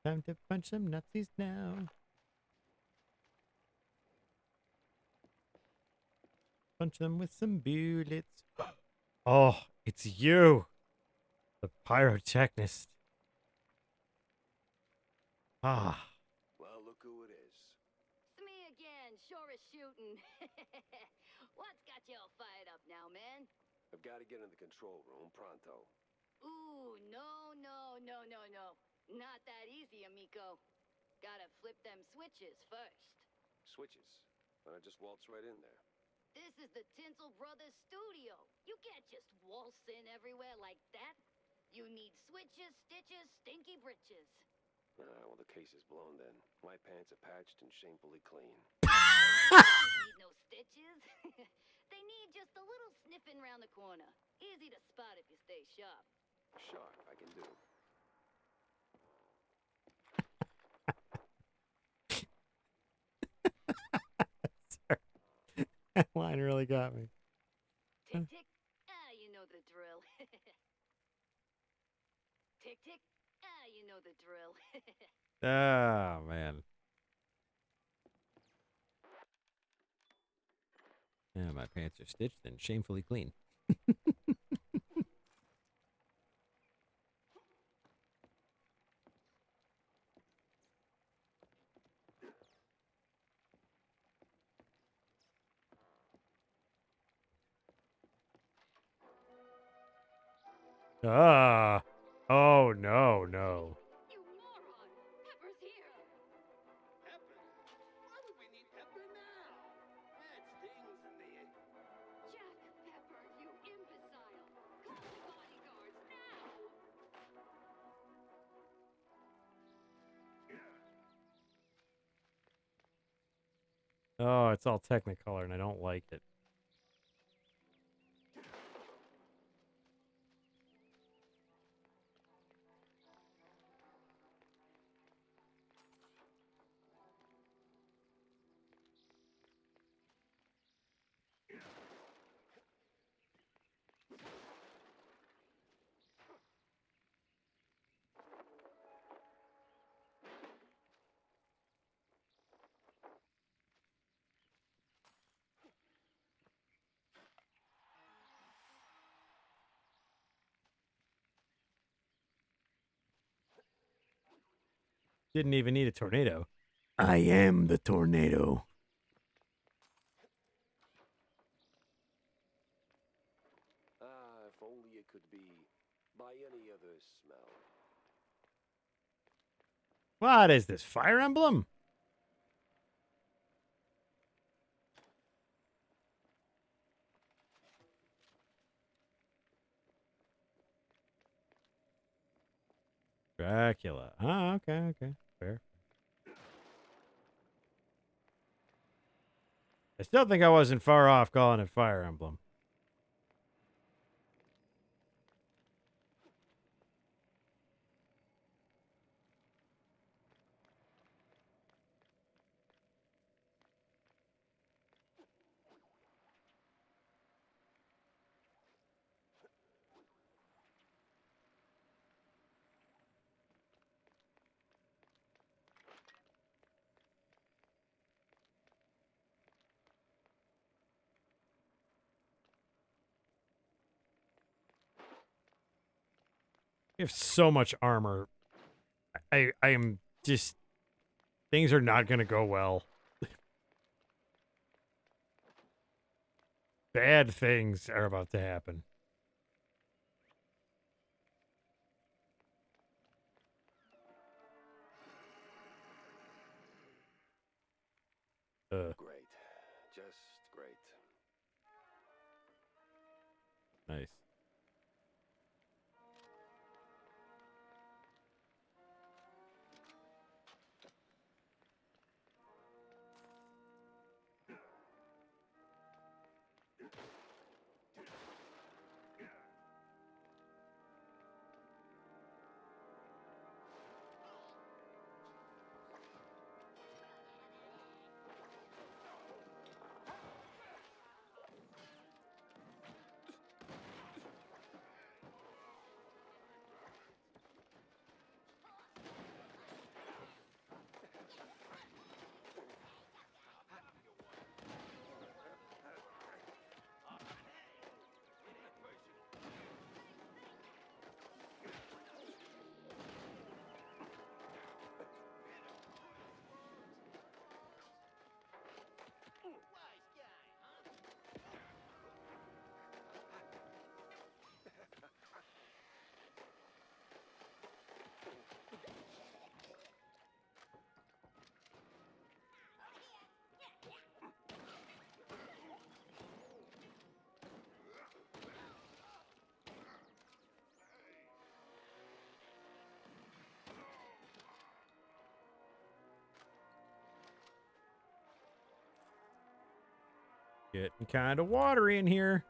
Time to punch some Nazis now. Punch them with some bullets. Oh, it's you, the pyrotechnist. Ah. Well, look who it is. It's me again, sure as shooting. What's got you all fired up now, man? I've got to get in the control room pronto. Ooh, no. Not that easy, amigo. Gotta flip them switches first. Switches. And I just waltz right in there. This is the Tinsel Brothers studio. You can't just waltz in everywhere like that. You need switches, stitches, stinky britches. Well, the case is blown then. My pants are patched and shamefully clean. Don't need no stitches. They need just a little sniffing round the corner. Easy to spot if you stay sharp. Sharp, I can do. That line really got me. Tick, tick. You know the drill. Tick, tick. You know the drill. Oh, man. Yeah, my pants are stitched and shamefully clean. Ah. Oh, no. You moron! Pepper's here! Pepper? Why would we need pepper now? It stings in the... Jack Pepper, you imbecile! Call the bodyguards now! Oh, it's all Technicolor, and I don't like it. Didn't even need a tornado. I am the tornado. If only it could be by any other smell. What is this, Fire Emblem? Dracula. Oh, okay. Fair. I still think I wasn't far off calling it Fire Emblem. You have so much armor. I am just... Things are not going to go well. Bad things are about to happen. Great. Just great. Nice. Getting kind of watery in here.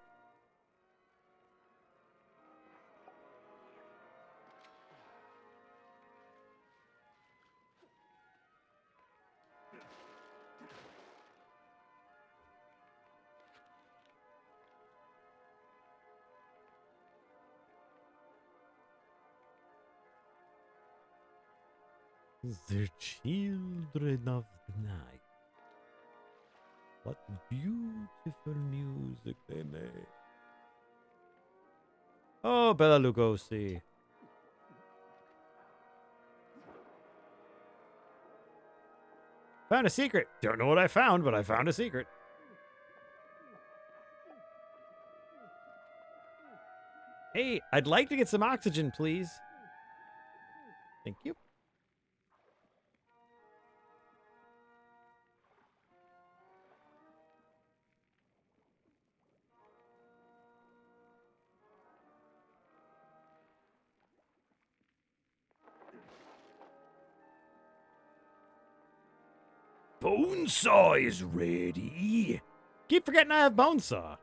The children of the night. What beautiful music they make. Oh, Bela Lugosi. Found a secret. Don't know what I found, but I found a secret. Hey, I'd like to get some oxygen, please. Thank you. Bonesaw is ready. Keep forgetting I have Bonesaw.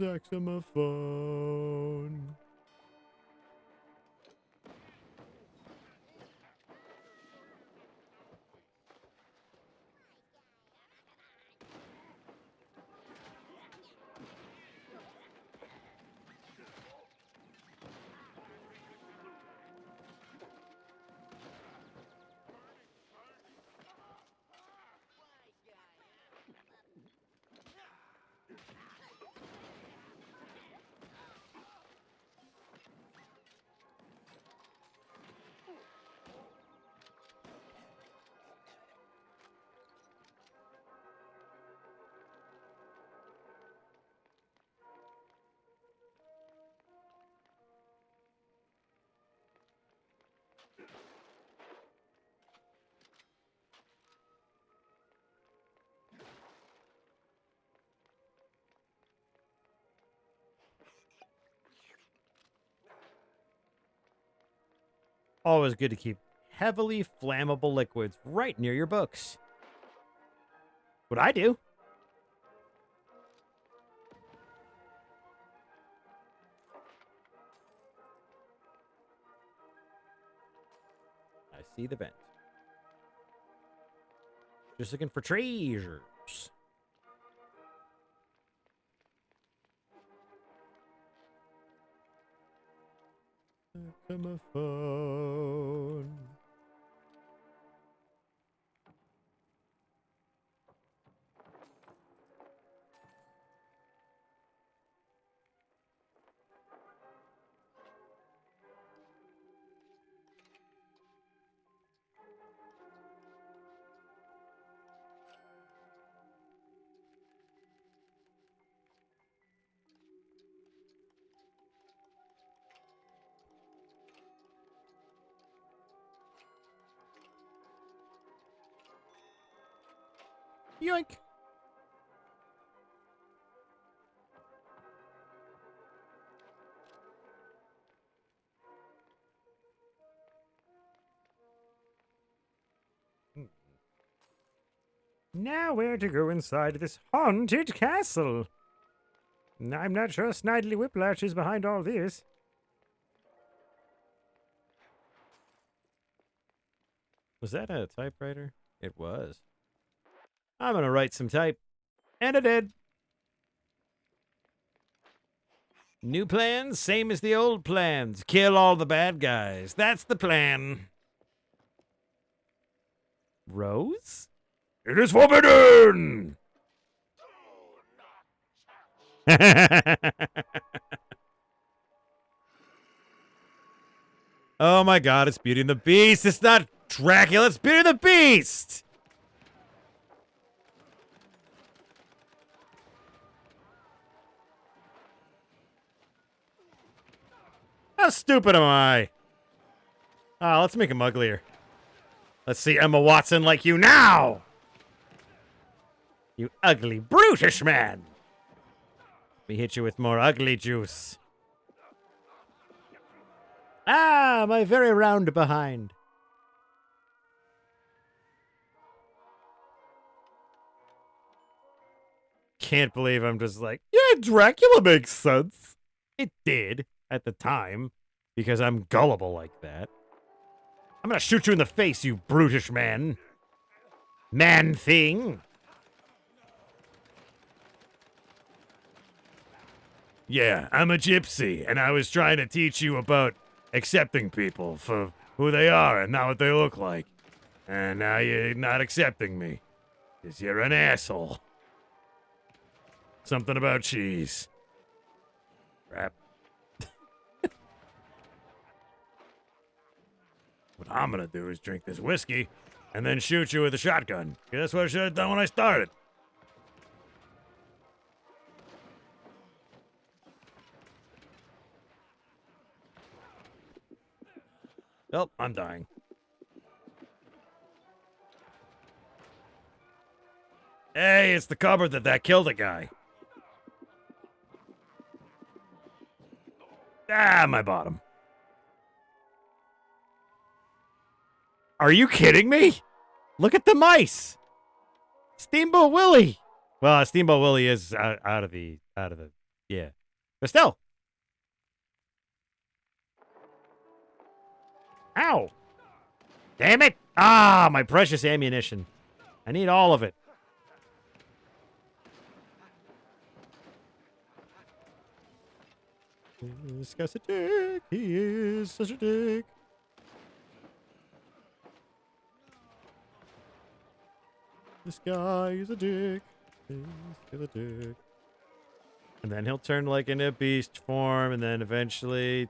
Saxophone. Always good to keep heavily flammable liquids right near your books. What I do. I see the vent. Just looking for treasures. Saxophone. Yoink. Now where to go inside this haunted castle? I'm not sure Snidely Whiplash is behind all this. Was that a typewriter? It was. I'm gonna write some type. And I did. New plans, same as the old plans. Kill all the bad guys. That's the plan. Rose? It is forbidden! Oh my god, it's Beauty and the Beast. It's not Dracula, it's Beauty and the Beast! How stupid am I? Ah, let's make him uglier. Let's see Emma Watson like you now! You ugly, brutish man! Let me hit you with more ugly juice. Ah, my very round behind. Can't believe I'm just like, yeah, Dracula makes sense. It did at the time, because I'm gullible like that. I'm gonna shoot you in the face, you brutish man. Man thing. Yeah, I'm a gypsy, and I was trying to teach you about accepting people for who they are and not what they look like. And now you're not accepting me, because you're an asshole. Something about cheese. Crap. What I'm gonna do is drink this whiskey and then shoot you with a shotgun. That's what I should have done when I started. Oh, I'm dying. Hey, it's the cupboard that killed a guy. Ah, my bottom. Are you kidding me? Look at the mice. Steamboat Willie. Well, Steamboat Willie is out of the, yeah. But still. Ow. Damn it. Ah, my precious ammunition. I need all of it. This guy's a dick. He is such a dick. This guy is a dick. He's a dick. And then he'll turn like into beast form, and then eventually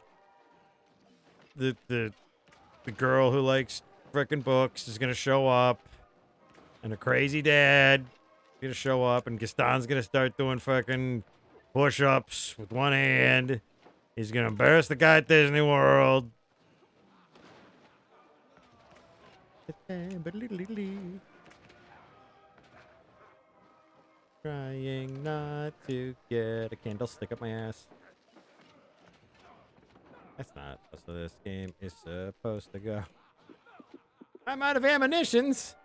the girl who likes frickin' books is gonna show up, and a crazy dad is gonna show up, and Gaston's gonna start doing fucking push-ups with one hand. He's gonna embarrass the guy at Disney World. Trying not to get a candlestick up my ass. That's not how this game is supposed to go. I'm out of ammunitions.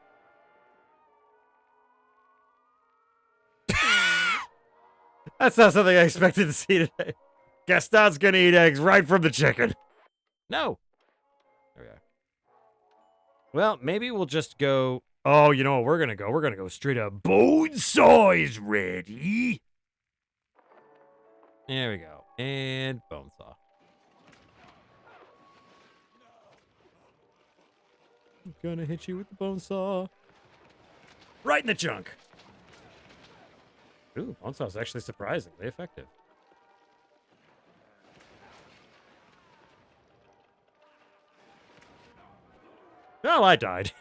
That's not something I expected to see today. Gaston's gonna eat eggs right from the chicken. No. There we are. Well, maybe we'll just go. Oh, you know what we're gonna go? We're gonna go straight up. Bonesaw is ready. There we go. And Bonesaw. I'm gonna hit you with the Bonesaw. Right in the junk. Ooh, Bonesaw's actually surprisingly effective. Well, I died.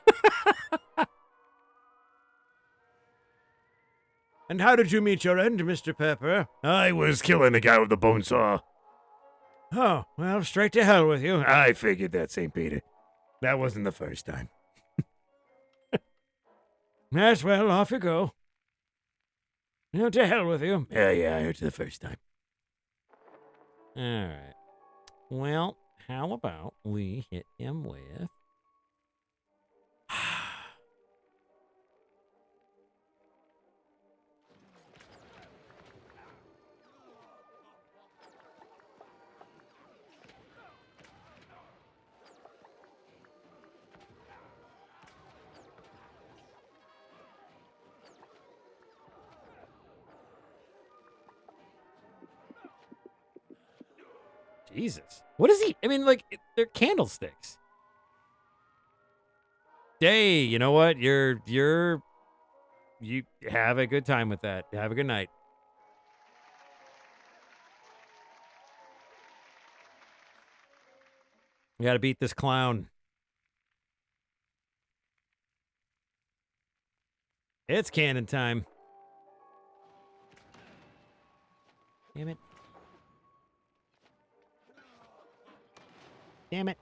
And how did you meet your end, Mr. Pepper? I was killing the guy with the bone saw. Oh, well, straight to hell with you. I figured that, St. Peter. That wasn't the first time. Yes, well, off you go. You know, to hell with you. Yeah, I heard you the first time. All right. Well, how about we hit him with... Jesus. What is he? I mean, like, they're candlesticks. Hey, you know what? You have a good time with that. Have a good night. We gotta beat this clown. It's cannon time. Damn it. Damn it.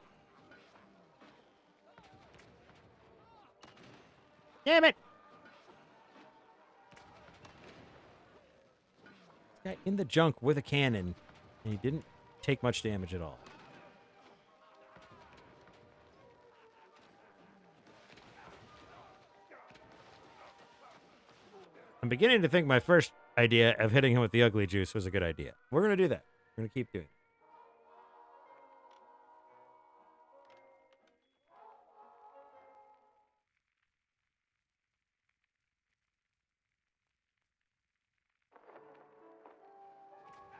Damn it. This guy in the junk with a cannon, and he didn't take much damage at all. I'm beginning to think my first idea of hitting him with the ugly juice was a good idea. We're going to do that. We're going to keep doing it.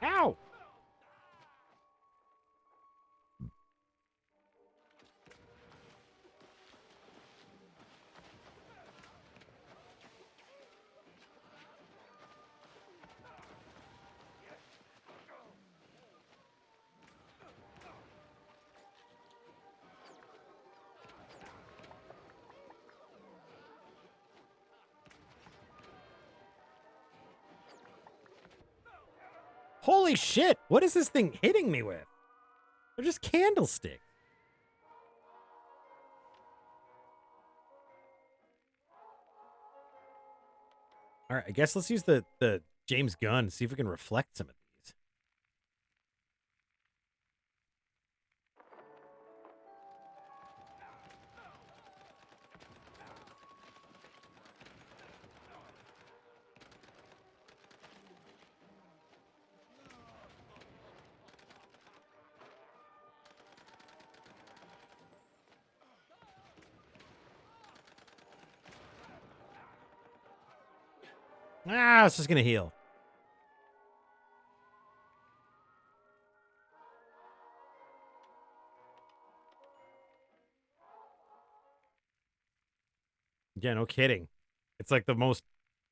Ow! Holy shit! What is this thing hitting me with? They're just candlesticks. All right, I guess let's use the James gun, see if we can reflect some of these. Ah, it's just gonna heal. Yeah, no kidding. It's like the most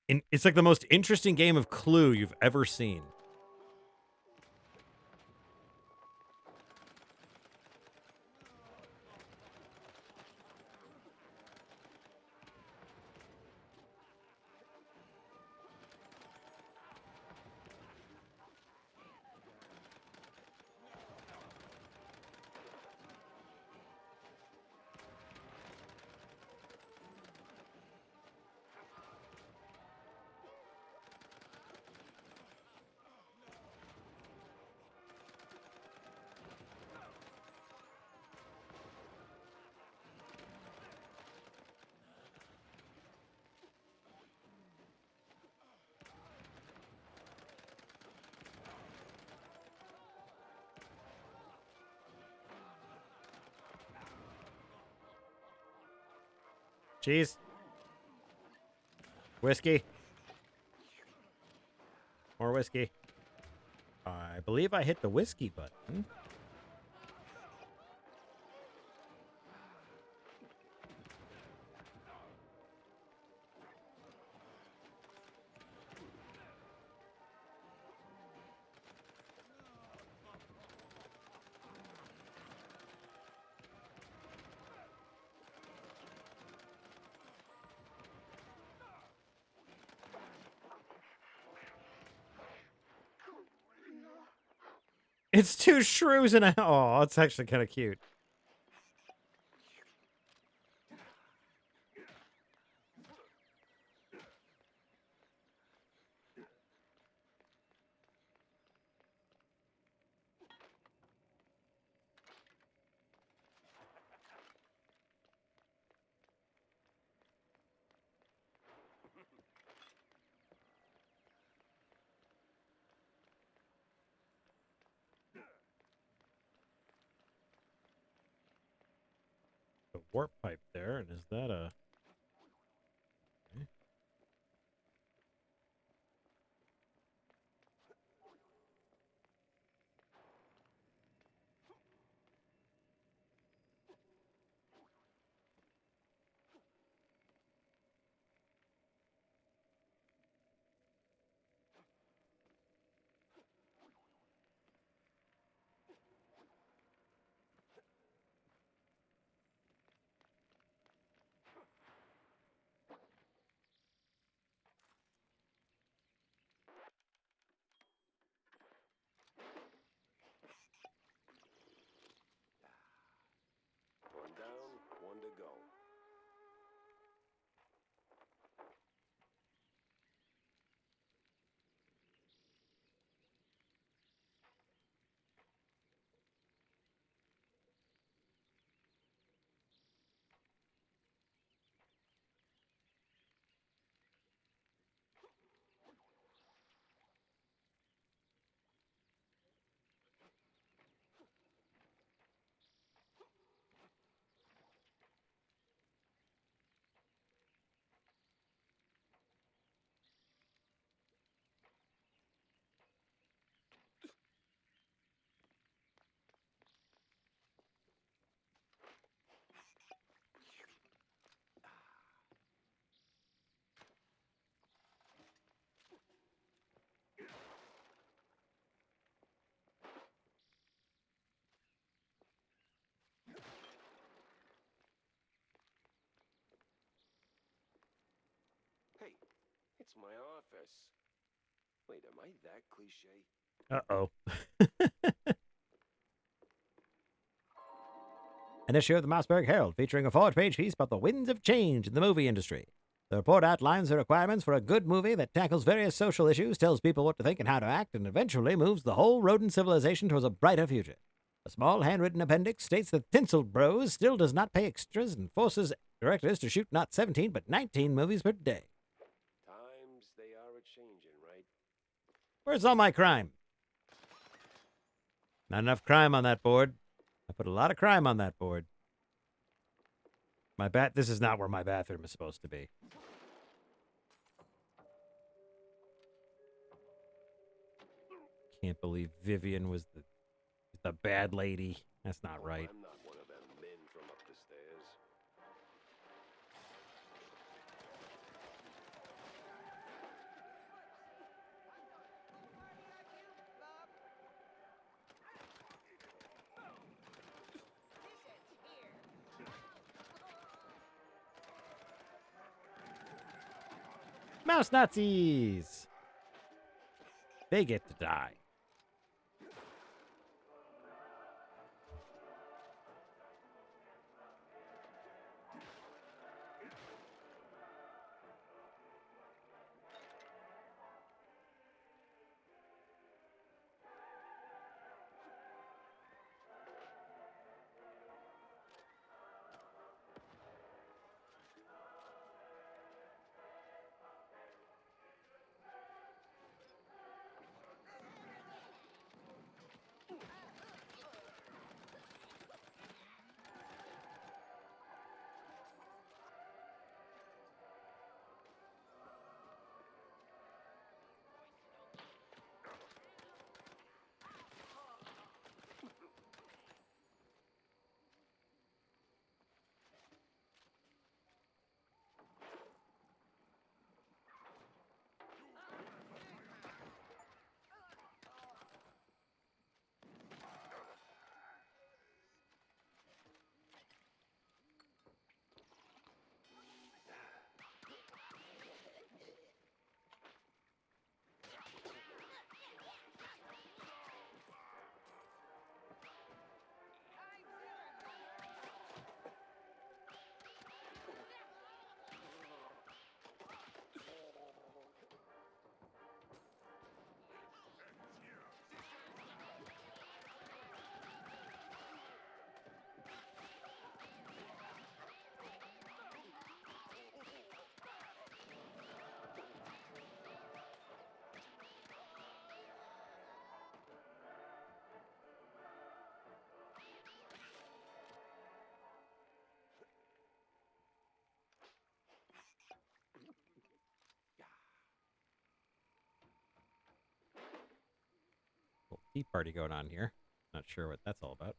it's like the most interesting game of Clue you've ever seen. Cheese. Whiskey. More whiskey. I believe I hit the whiskey button. It's two shrews and a... Oh, it's actually kind of cute. A warp pipe there, and is that a... Okay. That's my office. Wait, am I that cliche? Uh-oh. An issue of the Mossberg Herald featuring a 4-page piece about the winds of change in the movie industry. The report outlines the requirements for a good movie that tackles various social issues, tells people what to think and how to act, and eventually moves the whole rodent civilization towards a brighter future. A small handwritten appendix states that Tinsel Bros still does not pay extras and forces directors to shoot not 17 but 19 movies per day. Times they are a-changin', right? Where's all my crime? Not enough crime on that board. I put a lot of crime on that board. This is not where my bathroom is supposed to be. Can't believe Vivian was the bad lady. That's not right. I'm not one of them men from up the stairs. Mouse Nazis! They get to die. Little tea party going on here. Not sure what that's all about.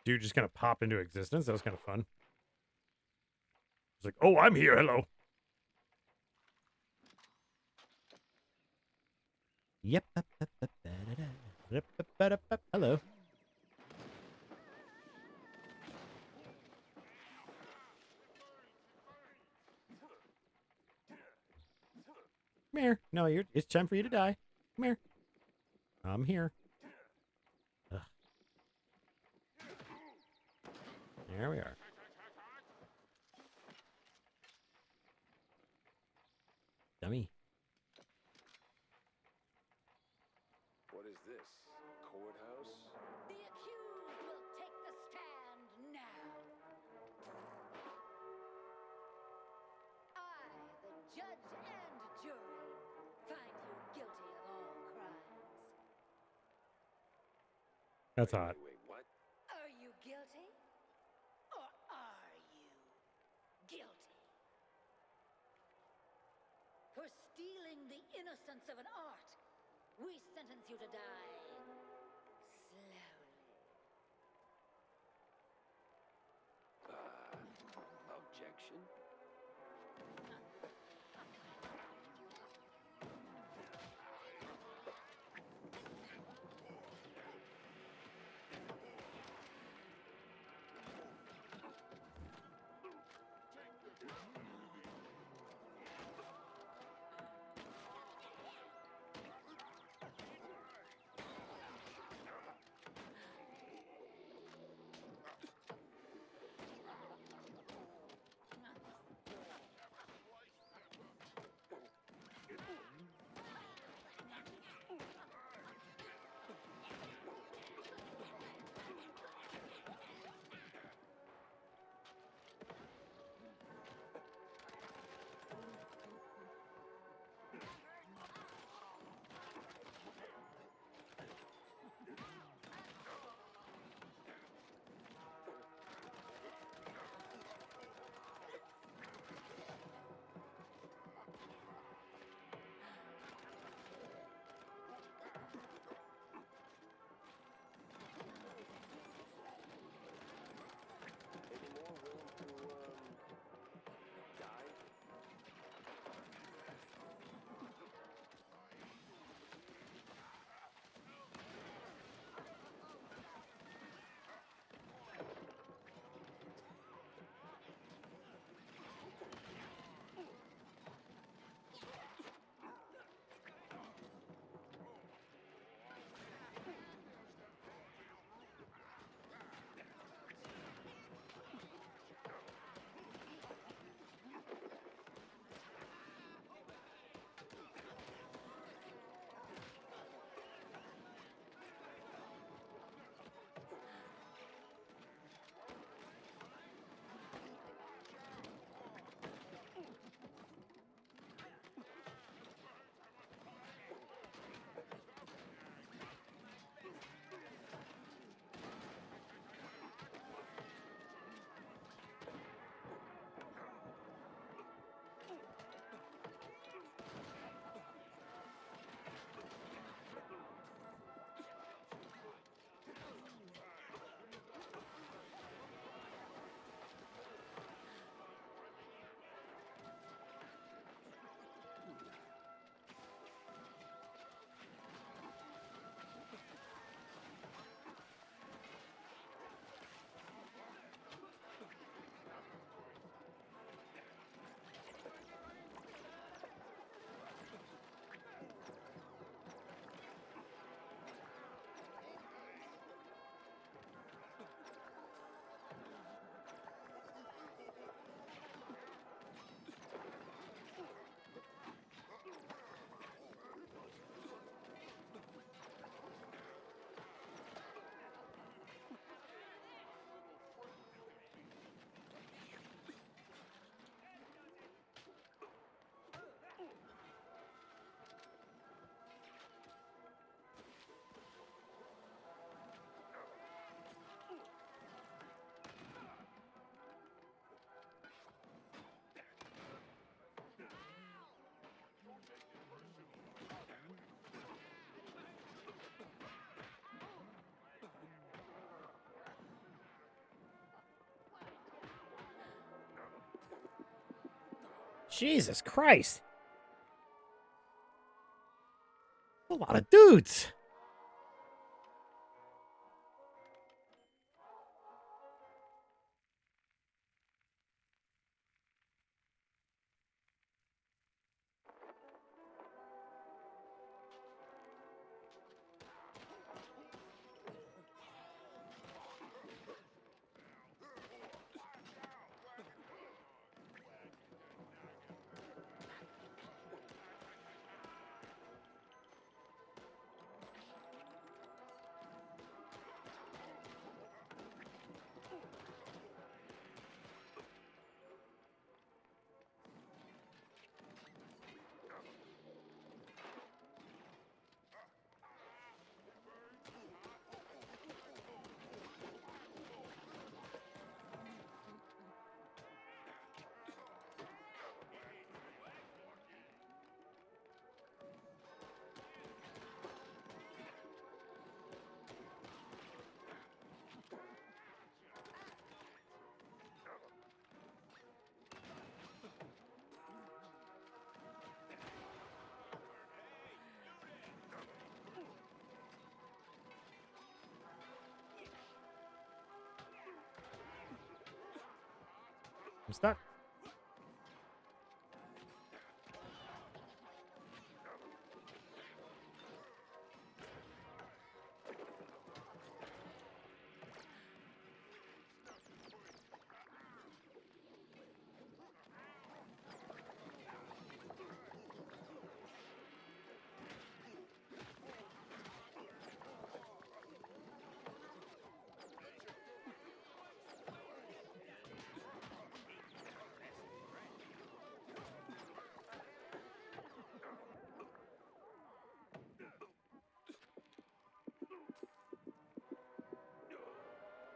Dude just kind of popped into existence. That was kind of fun. It's like, oh, I'm here. Hello. Yep. Hello. Come here. No, it's time for you to die. Come here. I'm here. Ugh. There we are. Dummy. What is this? Courthouse? The accused will take the stand now. That's hot. Wait, what? Are you guilty? Or are you guilty? For stealing the innocence of an art, we sentence you to die slowly. Objection? Any more willing to, die? Jesus Christ. A lot of dudes. I'm stuck.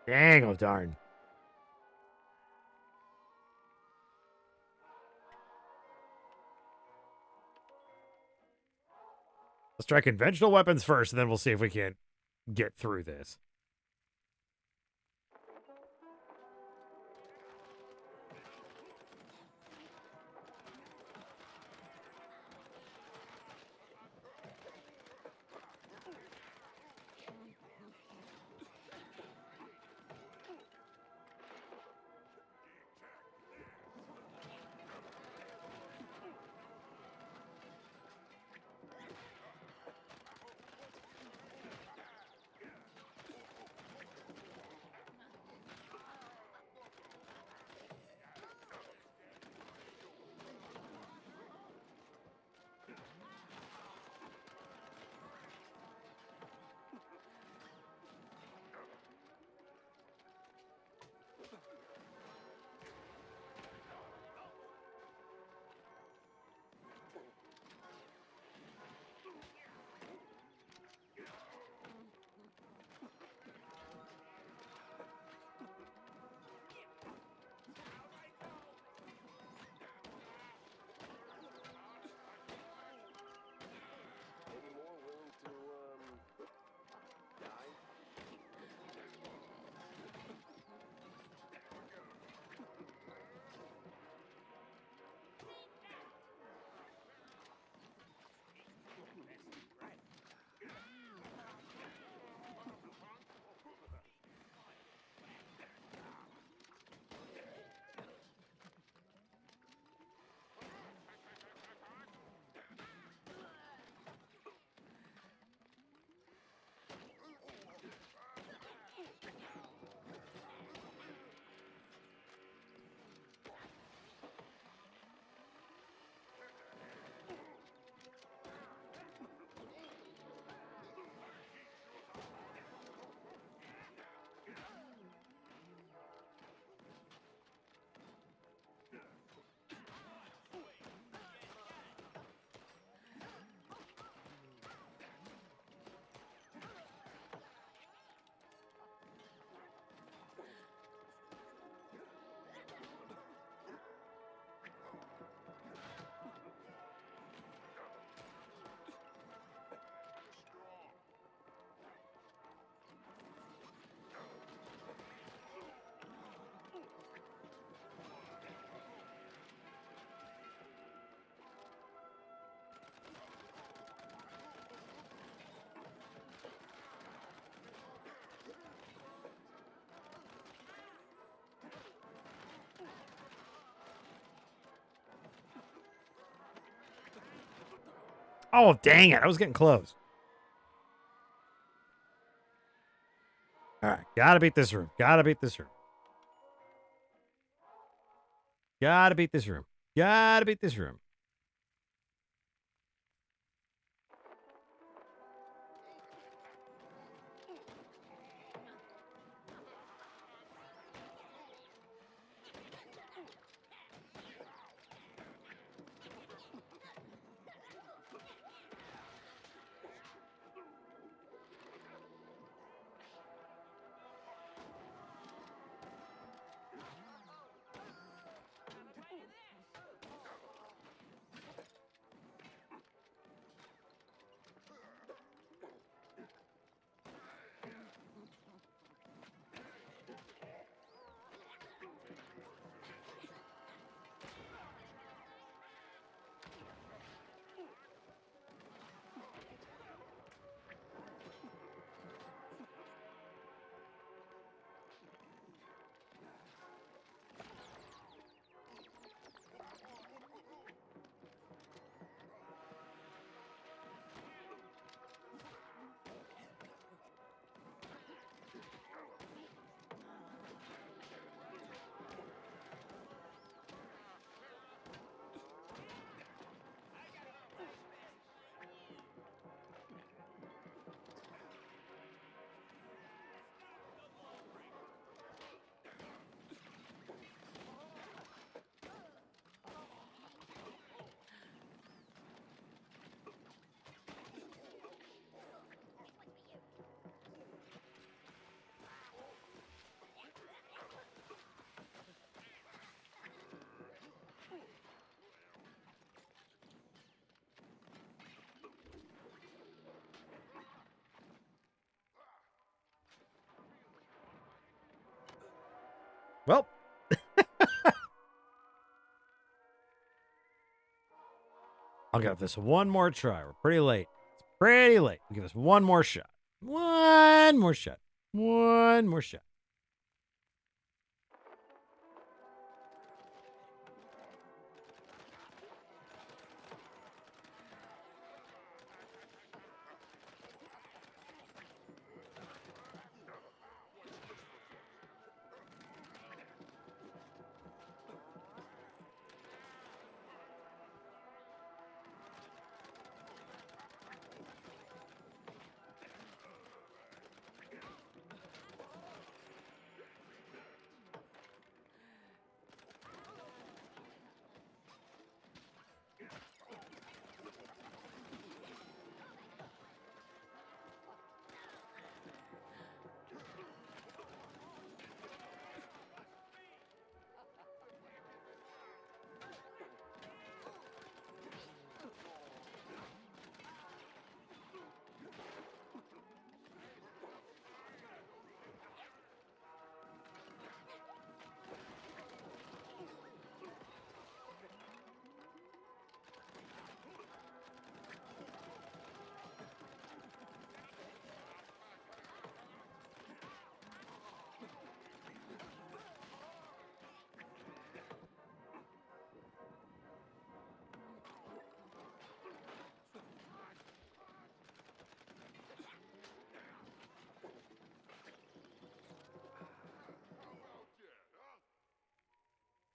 Dang, oh darn. Let's try conventional weapons first, and then we'll see if we can't get through this. Any more willing to, die? Oh, dang it. I was getting close. All right. Gotta beat this room. Gotta beat this room. Gotta beat this room. Gotta beat this room. I'll give this one more try. We're pretty late. It's pretty late. We'll give this one more shot. One more shot. One more shot.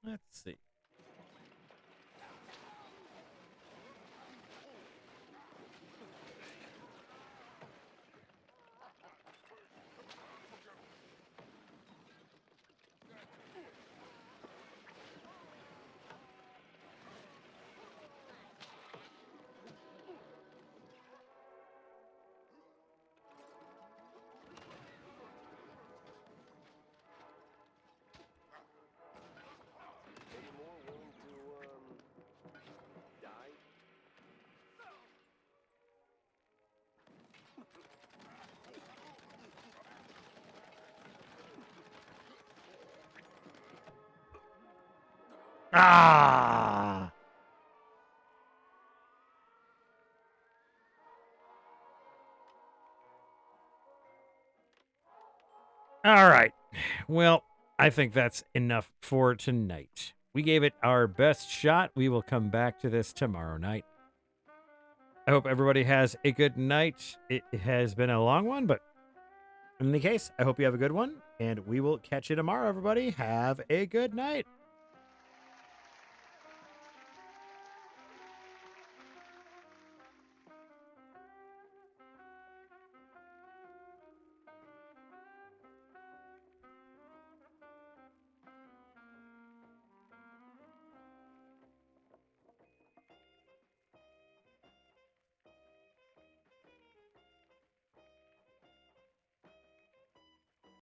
Let's see. Any more willing to, die? Ah! All right. Well, I think that's enough for tonight. We gave it our best shot. We will come back to this tomorrow night. I hope everybody has a good night. It has been a long one, but in any case, I hope you have a good one, and we will catch you tomorrow, everybody. Have a good night.